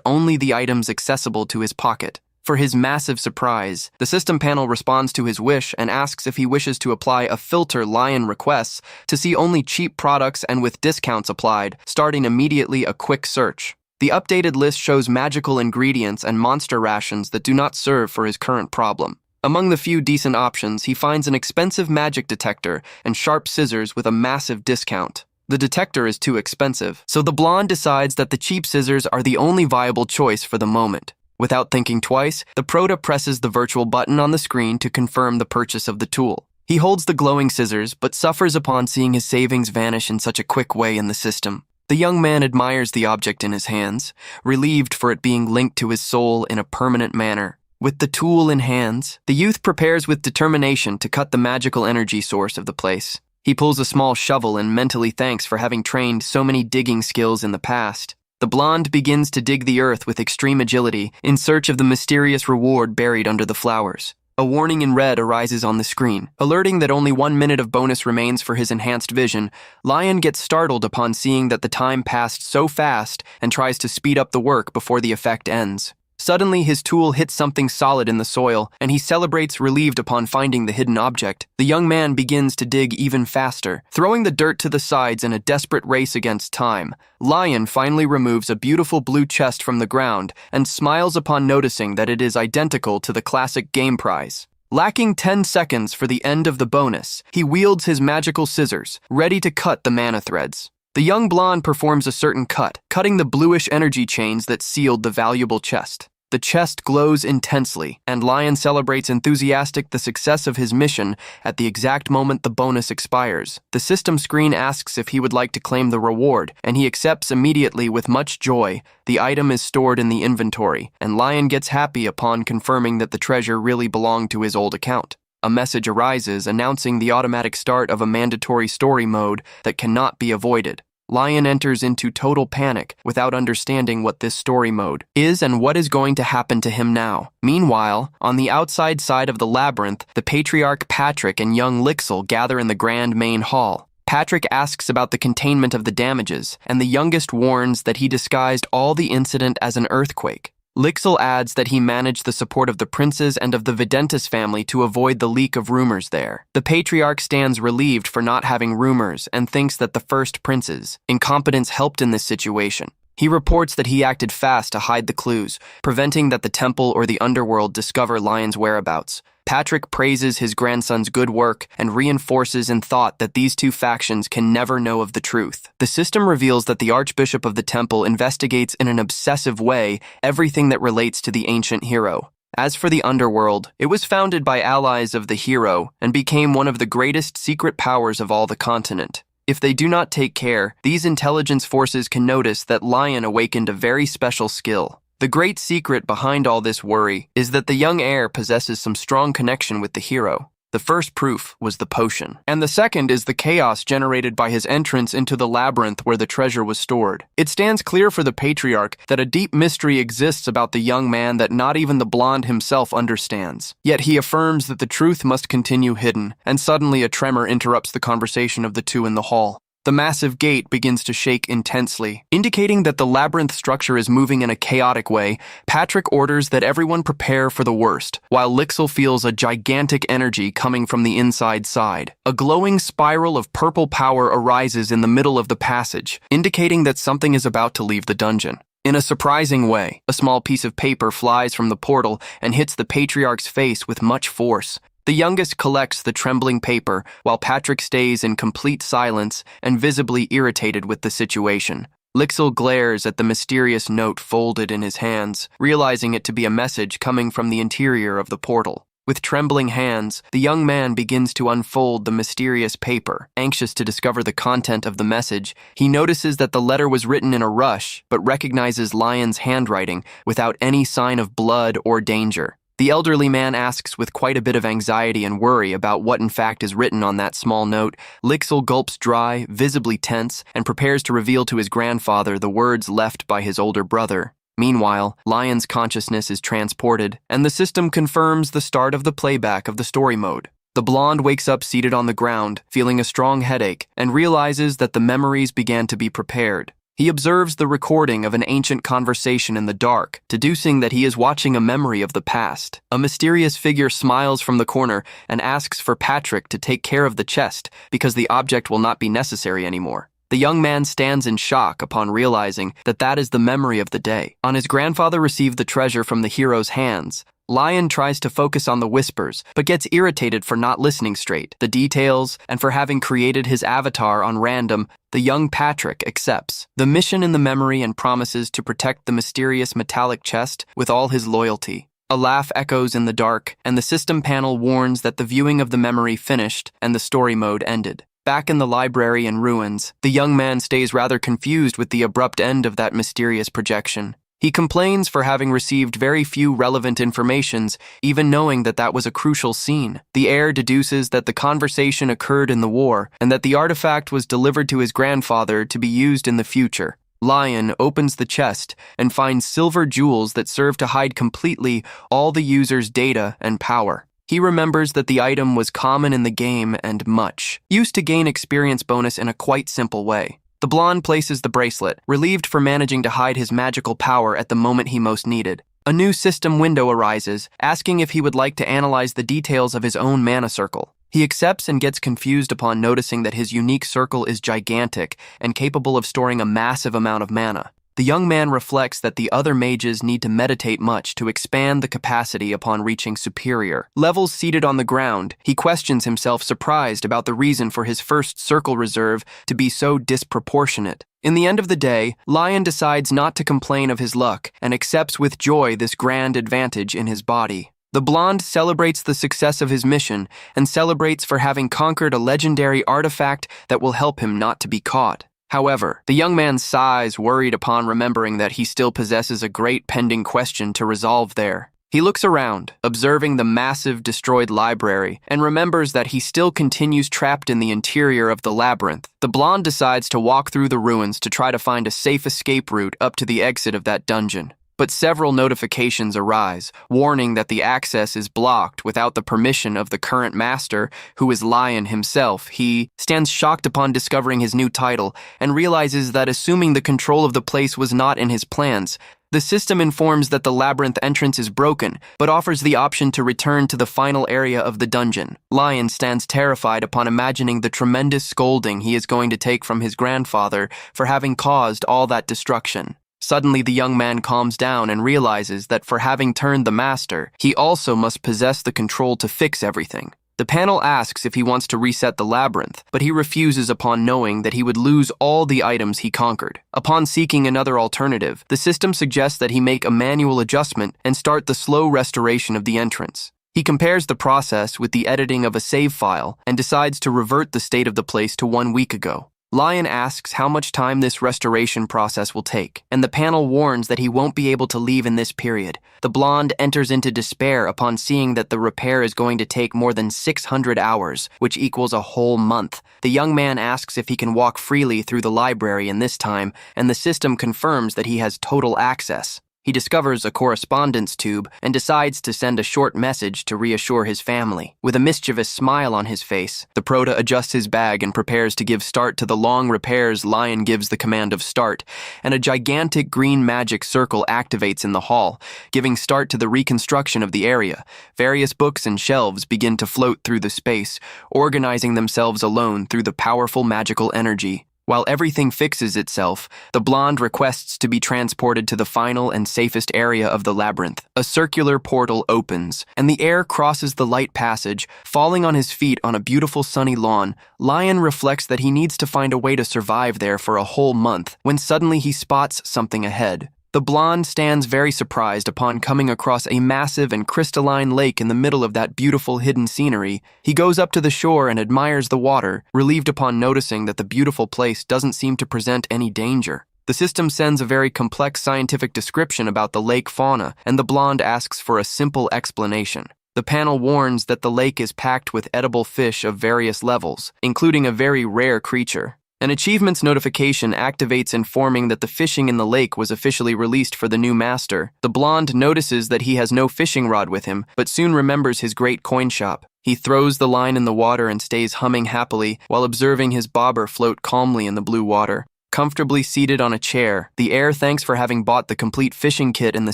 only the items accessible to his pocket. For his massive surprise, the system panel responds to his wish and asks if he wishes to apply a filter. Lion requests to see only cheap products and with discounts applied, starting immediately a quick search. The updated list shows magical ingredients and monster rations that do not serve for his current problem. Among the few decent options, he finds an expensive magic detector and sharp scissors with a massive discount. The detector is too expensive, so the blonde decides that the cheap scissors are the only viable choice for the moment. Without thinking twice, the prota presses the virtual button on the screen to confirm the purchase of the tool. He holds the glowing scissors, but suffers upon seeing his savings vanish in such a quick way in the system. The young man admires the object in his hands, relieved for it being linked to his soul in a permanent manner. With the tool in hands, the youth prepares with determination to cut the magical energy source of the place. He pulls a small shovel and mentally thanks for having trained so many digging skills in the past. The blonde begins to dig the earth with extreme agility in search of the mysterious reward buried under the flowers. A warning in red arises on the screen, alerting that only 1 minute of bonus remains for his enhanced vision. Lion gets startled upon seeing that the time passed so fast and tries to speed up the work before the effect ends. Suddenly, his tool hits something solid in the soil, and he celebrates relieved upon finding the hidden object. The young man begins to dig even faster, throwing the dirt to the sides in a desperate race against time. Lion finally removes a beautiful blue chest from the ground and smiles upon noticing that it is identical to the classic game prize. Lacking 10 seconds for the end of the bonus, he wields his magical scissors, ready to cut the mana threads. The young blonde performs a certain cut, cutting the bluish energy chains that sealed the valuable chest. The chest glows intensely, and Lion celebrates enthusiastic the success of his mission at the exact moment the bonus expires. The system screen asks if he would like to claim the reward, and he accepts immediately with much joy. The item is stored in the inventory, and Lion gets happy upon confirming that the treasure really belonged to his old account. A message arises announcing the automatic start of a mandatory story mode that cannot be avoided. Lion enters into total panic without understanding what this story mode is and what is going to happen to him now. Meanwhile, on the outside side of the labyrinth, the patriarch Patrick and young Lixel gather in the grand main hall. Patrick asks about the containment of the damages, and the youngest warns that he disguised all the incident as an earthquake. Lixel adds that he managed the support of the princes and of the Videntis family to avoid the leak of rumors there. The patriarch stands relieved for not having rumors and thinks that the first prince's incompetence helped in this situation. He reports that he acted fast to hide the clues, preventing that the temple or the underworld discover Lion's whereabouts. Patrick praises his grandson's good work and reinforces in thought that these two factions can never know of the truth. The system reveals that the Archbishop of the Temple investigates in an obsessive way everything that relates to the ancient hero. As for the underworld, it was founded by allies of the hero and became one of the greatest secret powers of all the continent. If they do not take care, these intelligence forces can notice that Lion awakened a very special skill. The great secret behind all this worry is that the young heir possesses some strong connection with the hero. The first proof was the potion, and the second is the chaos generated by his entrance into the labyrinth where the treasure was stored. It stands clear for the patriarch that a deep mystery exists about the young man that not even the blonde himself understands. Yet he affirms that the truth must continue hidden, and suddenly a tremor interrupts the conversation of the two in the hall. The massive gate begins to shake intensely, indicating that the labyrinth structure is moving in a chaotic way. Patrick orders that everyone prepare for the worst, while Lixel feels a gigantic energy coming from the inside side. A glowing spiral of purple power arises in the middle of the passage, indicating that something is about to leave the dungeon. In a surprising way, a small piece of paper flies from the portal and hits the patriarch's face with much force. The youngest collects the trembling paper while Patrick stays in complete silence and visibly irritated with the situation. Lixil glares at the mysterious note folded in his hands, realizing it to be a message coming from the interior of the portal. With trembling hands, the young man begins to unfold the mysterious paper. Anxious to discover the content of the message, he notices that the letter was written in a rush, but recognizes Lion's handwriting without any sign of blood or danger. The elderly man asks with quite a bit of anxiety and worry about what in fact is written on that small note. Lixil gulps dry, visibly tense, and prepares to reveal to his grandfather the words left by his older brother. Meanwhile, Lion's consciousness is transported, and the system confirms the start of the playback of the story mode. The blonde wakes up seated on the ground, feeling a strong headache, and realizes that the memories began to be prepared. He observes the recording of an ancient conversation in the dark, deducing that he is watching a memory of the past. A mysterious figure smiles from the corner and asks for Patrick to take care of the chest because the object will not be necessary anymore. The young man stands in shock upon realizing that that is the memory of the day. On his grandfather received the treasure from the hero's hands, Lion tries to focus on the whispers, but gets irritated for not listening straight. The details, and for having created his avatar on random, the young Patrick accepts the mission in the memory and promises to protect the mysterious metallic chest with all his loyalty. A laugh echoes in the dark, and the system panel warns that the viewing of the memory finished and the story mode ended. Back in the library in ruins, the young man stays rather confused with the abrupt end of that mysterious projection. He complains for having received very few relevant informations, even knowing that that was a crucial scene. The heir deduces that the conversation occurred in the war, and that the artifact was delivered to his grandfather to be used in the future. Lion opens the chest and finds silver jewels that serve to hide completely all the user's data and power. He remembers that the item was common in the game and much used to gain experience bonus in a quite simple way. The blonde places the bracelet, relieved for managing to hide his magical power at the moment he most needed. A new system window arises, asking if he would like to analyze the details of his own mana circle. He accepts and gets confused upon noticing that his unique circle is gigantic and capable of storing a massive amount of mana. The young man reflects that the other mages need to meditate much to expand the capacity upon reaching superior levels. Seated on the ground, he questions himself, surprised about the reason for his first circle reserve to be so disproportionate. In the end of the day, Lion decides not to complain of his luck and accepts with joy this grand advantage in his body. The blonde celebrates the success of his mission and celebrates for having conquered a legendary artifact that will help him not to be caught. However, the young man sighs, worried upon remembering that he still possesses a great pending question to resolve there. He looks around, observing the massive destroyed library, and remembers that he still continues trapped in the interior of the labyrinth. The blonde decides to walk through the ruins to try to find a safe escape route up to the exit of that dungeon. But several notifications arise, warning that the access is blocked without the permission of the current master, who is Lion himself. He stands shocked upon discovering his new title and realizes that assuming the control of the place was not in his plans. The system informs that the labyrinth entrance is broken, but offers the option to return to the final area of the dungeon. Lion stands terrified upon imagining the tremendous scolding he is going to take from his grandfather for having caused all that destruction. Suddenly, the young man calms down and realizes that for having turned the master, he also must possess the control to fix everything. The panel asks if he wants to reset the labyrinth, but he refuses upon knowing that he would lose all the items he conquered. Upon seeking another alternative, the system suggests that he make a manual adjustment and start the slow restoration of the entrance. He compares the process with the editing of a save file and decides to revert the state of the place to 1 week ago. Lion asks how much time this restoration process will take, and the panel warns that he won't be able to leave in this period. The blonde enters into despair upon seeing that the repair is going to take more than 600 hours, which equals a whole month. The young man asks if he can walk freely through the library in this time, and the system confirms that he has total access. He discovers a correspondence tube and decides to send a short message to reassure his family. With a mischievous smile on his face, the Proto adjusts his bag and prepares to give start to the long repairs. Lion gives the command of start, and a gigantic green magic circle activates in the hall, giving start to the reconstruction of the area. Various books and shelves begin to float through the space, organizing themselves alone through the powerful magical energy. While everything fixes itself, the blonde requests to be transported to the final and safest area of the labyrinth. A circular portal opens, and the heir crosses the light passage, falling on his feet on a beautiful sunny lawn. Lion reflects that he needs to find a way to survive there for a whole month, when suddenly he spots something ahead. The blonde stands very surprised upon coming across a massive and crystalline lake in the middle of that beautiful hidden scenery. He goes up to the shore and admires the water, relieved upon noticing that the beautiful place doesn't seem to present any danger. The system sends a very complex scientific description about the lake fauna, and the blonde asks for a simple explanation. The panel warns that the lake is packed with edible fish of various levels, including a very rare creature. An achievements notification activates informing that the fishing in the lake was officially released for the new master. The blonde notices that he has no fishing rod with him, but soon remembers his great coin shop. He throws the line in the water and stays humming happily while observing his bobber float calmly in the blue water. Comfortably seated on a chair, the heir thanks for having bought the complete fishing kit in the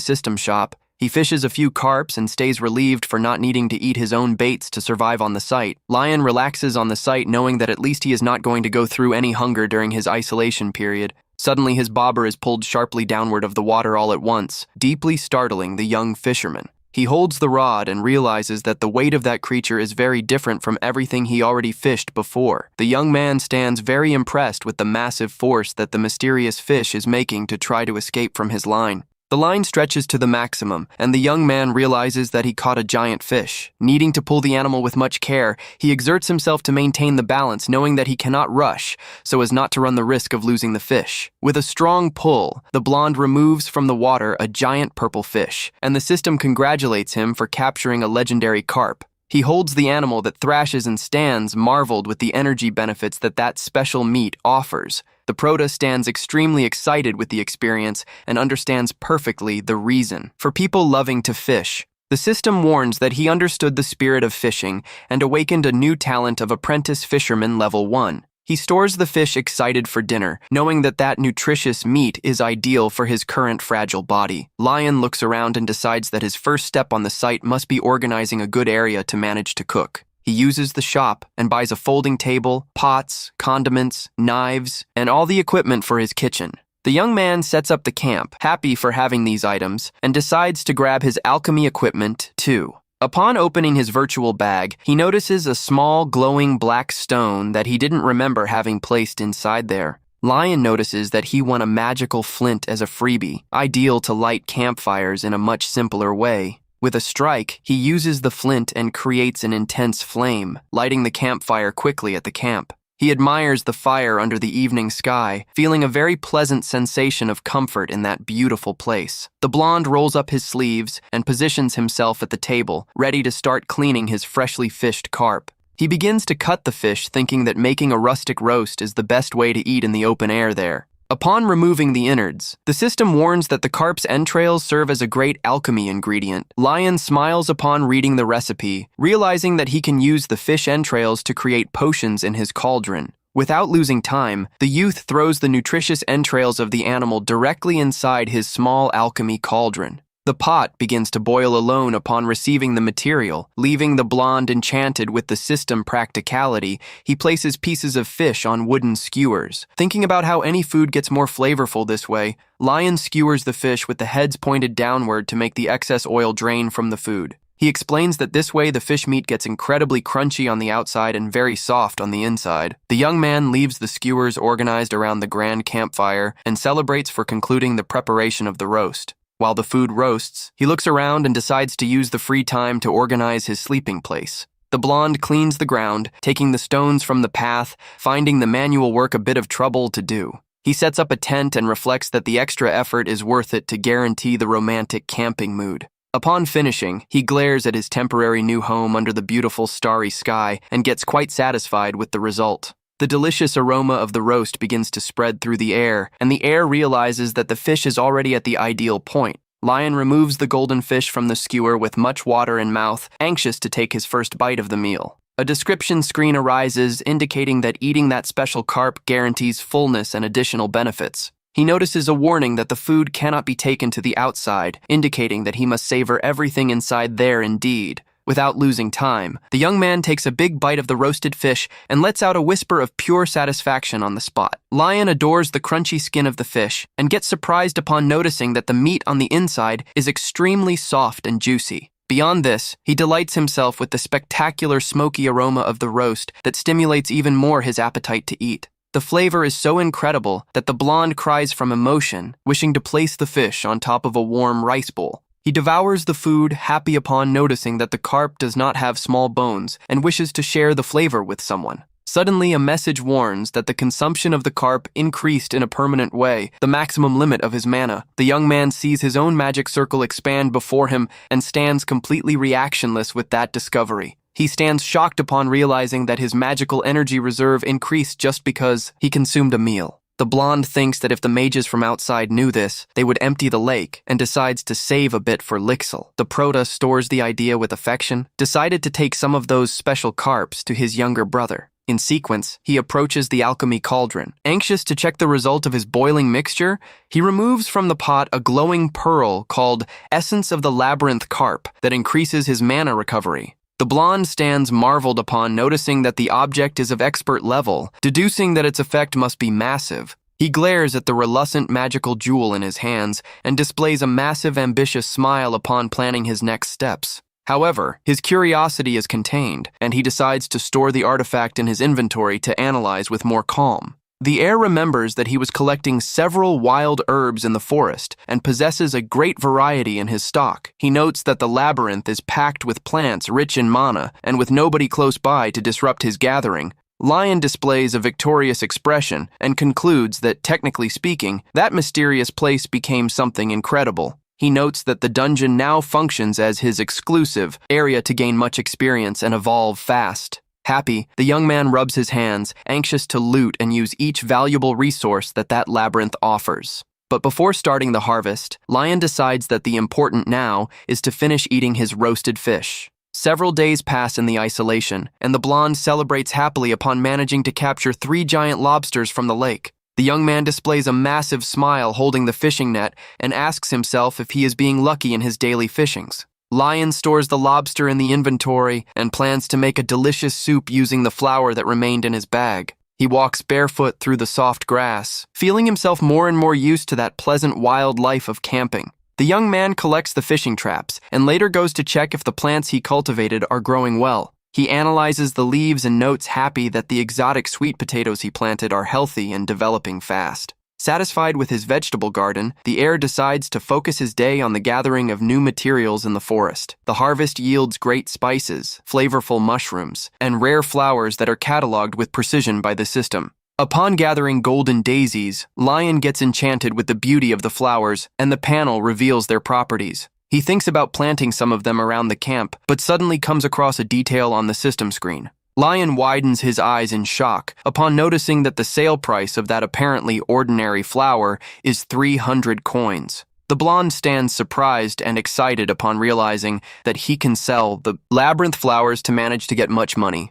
system shop. He fishes a few carps and stays relieved for not needing to eat his own baits to survive on the site. Lion relaxes on the site knowing that at least he is not going to go through any hunger during his isolation period. Suddenly his bobber is pulled sharply downward of the water all at once, deeply startling the young fisherman. He holds the rod and realizes that the weight of that creature is very different from everything he already fished before. The young man stands very impressed with the massive force that the mysterious fish is making to try to escape from his line. The line stretches to the maximum, and the young man realizes that he caught a giant fish. Needing to pull the animal with much care, he exerts himself to maintain the balance, knowing that he cannot rush, so as not to run the risk of losing the fish. With a strong pull, the blonde removes from the water a giant purple fish, and the system congratulates him for capturing a legendary carp. He holds the animal that thrashes and stands, marveled with the energy benefits that special meat offers. The Prota stands extremely excited with the experience and understands perfectly the reason. For people loving to fish, the system warns that he understood the spirit of fishing and awakened a new talent of apprentice fisherman level 1. He stores the fish excited for dinner, knowing that nutritious meat is ideal for his current fragile body. Lion looks around and decides that his first step on the site must be organizing a good area to manage to cook. He uses the shop and buys a folding table, pots, condiments, knives, and all the equipment for his kitchen. The young man sets up the camp, happy for having these items, and decides to grab his alchemy equipment too. Upon opening his virtual bag, he notices a small glowing black stone that he didn't remember having placed inside there. Lion notices that he won a magical flint as a freebie, ideal to light campfires in a much simpler way. With a strike, he uses the flint and creates an intense flame, lighting the campfire quickly at the camp. He admires the fire under the evening sky, feeling a very pleasant sensation of comfort in that beautiful place. The blonde rolls up his sleeves and positions himself at the table, ready to start cleaning his freshly fished carp. He begins to cut the fish, thinking that making a rustic roast is the best way to eat in the open air there. Upon removing the innards, the system warns that the carp's entrails serve as a great alchemy ingredient. Lion smiles upon reading the recipe, realizing that he can use the fish entrails to create potions in his cauldron. Without losing time, the youth throws the nutritious entrails of the animal directly inside his small alchemy cauldron. The pot begins to boil alone upon receiving the material, leaving the blonde enchanted with the system practicality. He places pieces of fish on wooden skewers. Thinking about how any food gets more flavorful this way, Lion skewers the fish with the heads pointed downward to make the excess oil drain from the food. He explains that this way the fish meat gets incredibly crunchy on the outside and very soft on the inside. The young man leaves the skewers organized around the grand campfire and celebrates for concluding the preparation of the roast. While the food roasts, he looks around and decides to use the free time to organize his sleeping place. The blonde cleans the ground, taking the stones from the path, finding the manual work a bit of trouble to do. He sets up a tent and reflects that the extra effort is worth it to guarantee the romantic camping mood. Upon finishing, he glares at his temporary new home under the beautiful starry sky and gets quite satisfied with the result. The delicious aroma of the roast begins to spread through the air, and the heir realizes that the fish is already at the ideal point. Lion removes the golden fish from the skewer with much water in mouth, anxious to take his first bite of the meal. A description screen arises indicating that eating that special carp guarantees fullness and additional benefits. He notices a warning that the food cannot be taken to the outside, indicating that he must savor everything inside there indeed. Without losing time, the young man takes a big bite of the roasted fish and lets out a whisper of pure satisfaction on the spot. Lion adores the crunchy skin of the fish and gets surprised upon noticing that the meat on the inside is extremely soft and juicy. Beyond this, he delights himself with the spectacular smoky aroma of the roast that stimulates even more his appetite to eat. The flavor is so incredible that the blonde cries from emotion, wishing to place the fish on top of a warm rice bowl. He devours the food, happy upon noticing that the carp does not have small bones and wishes to share the flavor with someone. Suddenly, a message warns that the consumption of the carp increased in a permanent way, the maximum limit of his mana. The young man sees his own magic circle expand before him and stands completely reactionless with that discovery. He stands shocked upon realizing that his magical energy reserve increased just because he consumed a meal. The blonde thinks that if the mages from outside knew this, they would empty the lake, and decides to save a bit for Lixil. The prota stores the idea with affection, decided to take some of those special carps to his younger brother. In sequence, he approaches the alchemy cauldron. Anxious to check the result of his boiling mixture, he removes from the pot a glowing pearl called Essence of the Labyrinth Carp that increases his mana recovery. The blonde stands marveled upon noticing that the object is of expert level, deducing that its effect must be massive. He glares at the reluctant magical jewel in his hands and displays a massive ambitious smile upon planning his next steps. However, his curiosity is contained, and he decides to store the artifact in his inventory to analyze with more calm. The heir remembers that he was collecting several wild herbs in the forest and possesses a great variety in his stock. He notes that the labyrinth is packed with plants rich in mana, and with nobody close by to disrupt his gathering, Lion displays a victorious expression and concludes that, technically speaking, that mysterious place became something incredible. He notes that the dungeon now functions as his exclusive area to gain much experience and evolve fast. Happy, the young man rubs his hands, anxious to loot and use each valuable resource that labyrinth offers. But before starting the harvest, Lion decides that the important now is to finish eating his roasted fish. Several days pass in the isolation, and the blonde celebrates happily upon managing to capture 3 giant lobsters from the lake. The young man displays a massive smile holding the fishing net and asks himself if he is being lucky in his daily fishings. Lion stores the lobster in the inventory and plans to make a delicious soup using the flour that remained in his bag. He walks barefoot through the soft grass, feeling himself more and more used to that pleasant wild life of camping. The young man collects the fishing traps and later goes to check if the plants he cultivated are growing well. He analyzes the leaves and notes happy that the exotic sweet potatoes he planted are healthy and developing fast. Satisfied with his vegetable garden, the heir decides to focus his day on the gathering of new materials in the forest. The harvest yields great spices, flavorful mushrooms, and rare flowers that are cataloged with precision by the system. Upon gathering golden daisies, Lion gets enchanted with the beauty of the flowers, and the panel reveals their properties. He thinks about planting some of them around the camp, but suddenly comes across a detail on the system screen. Lion widens his eyes in shock upon noticing that the sale price of that apparently ordinary flower is 300 coins. The blonde stands surprised and excited upon realizing that he can sell the labyrinth flowers to manage to get much money.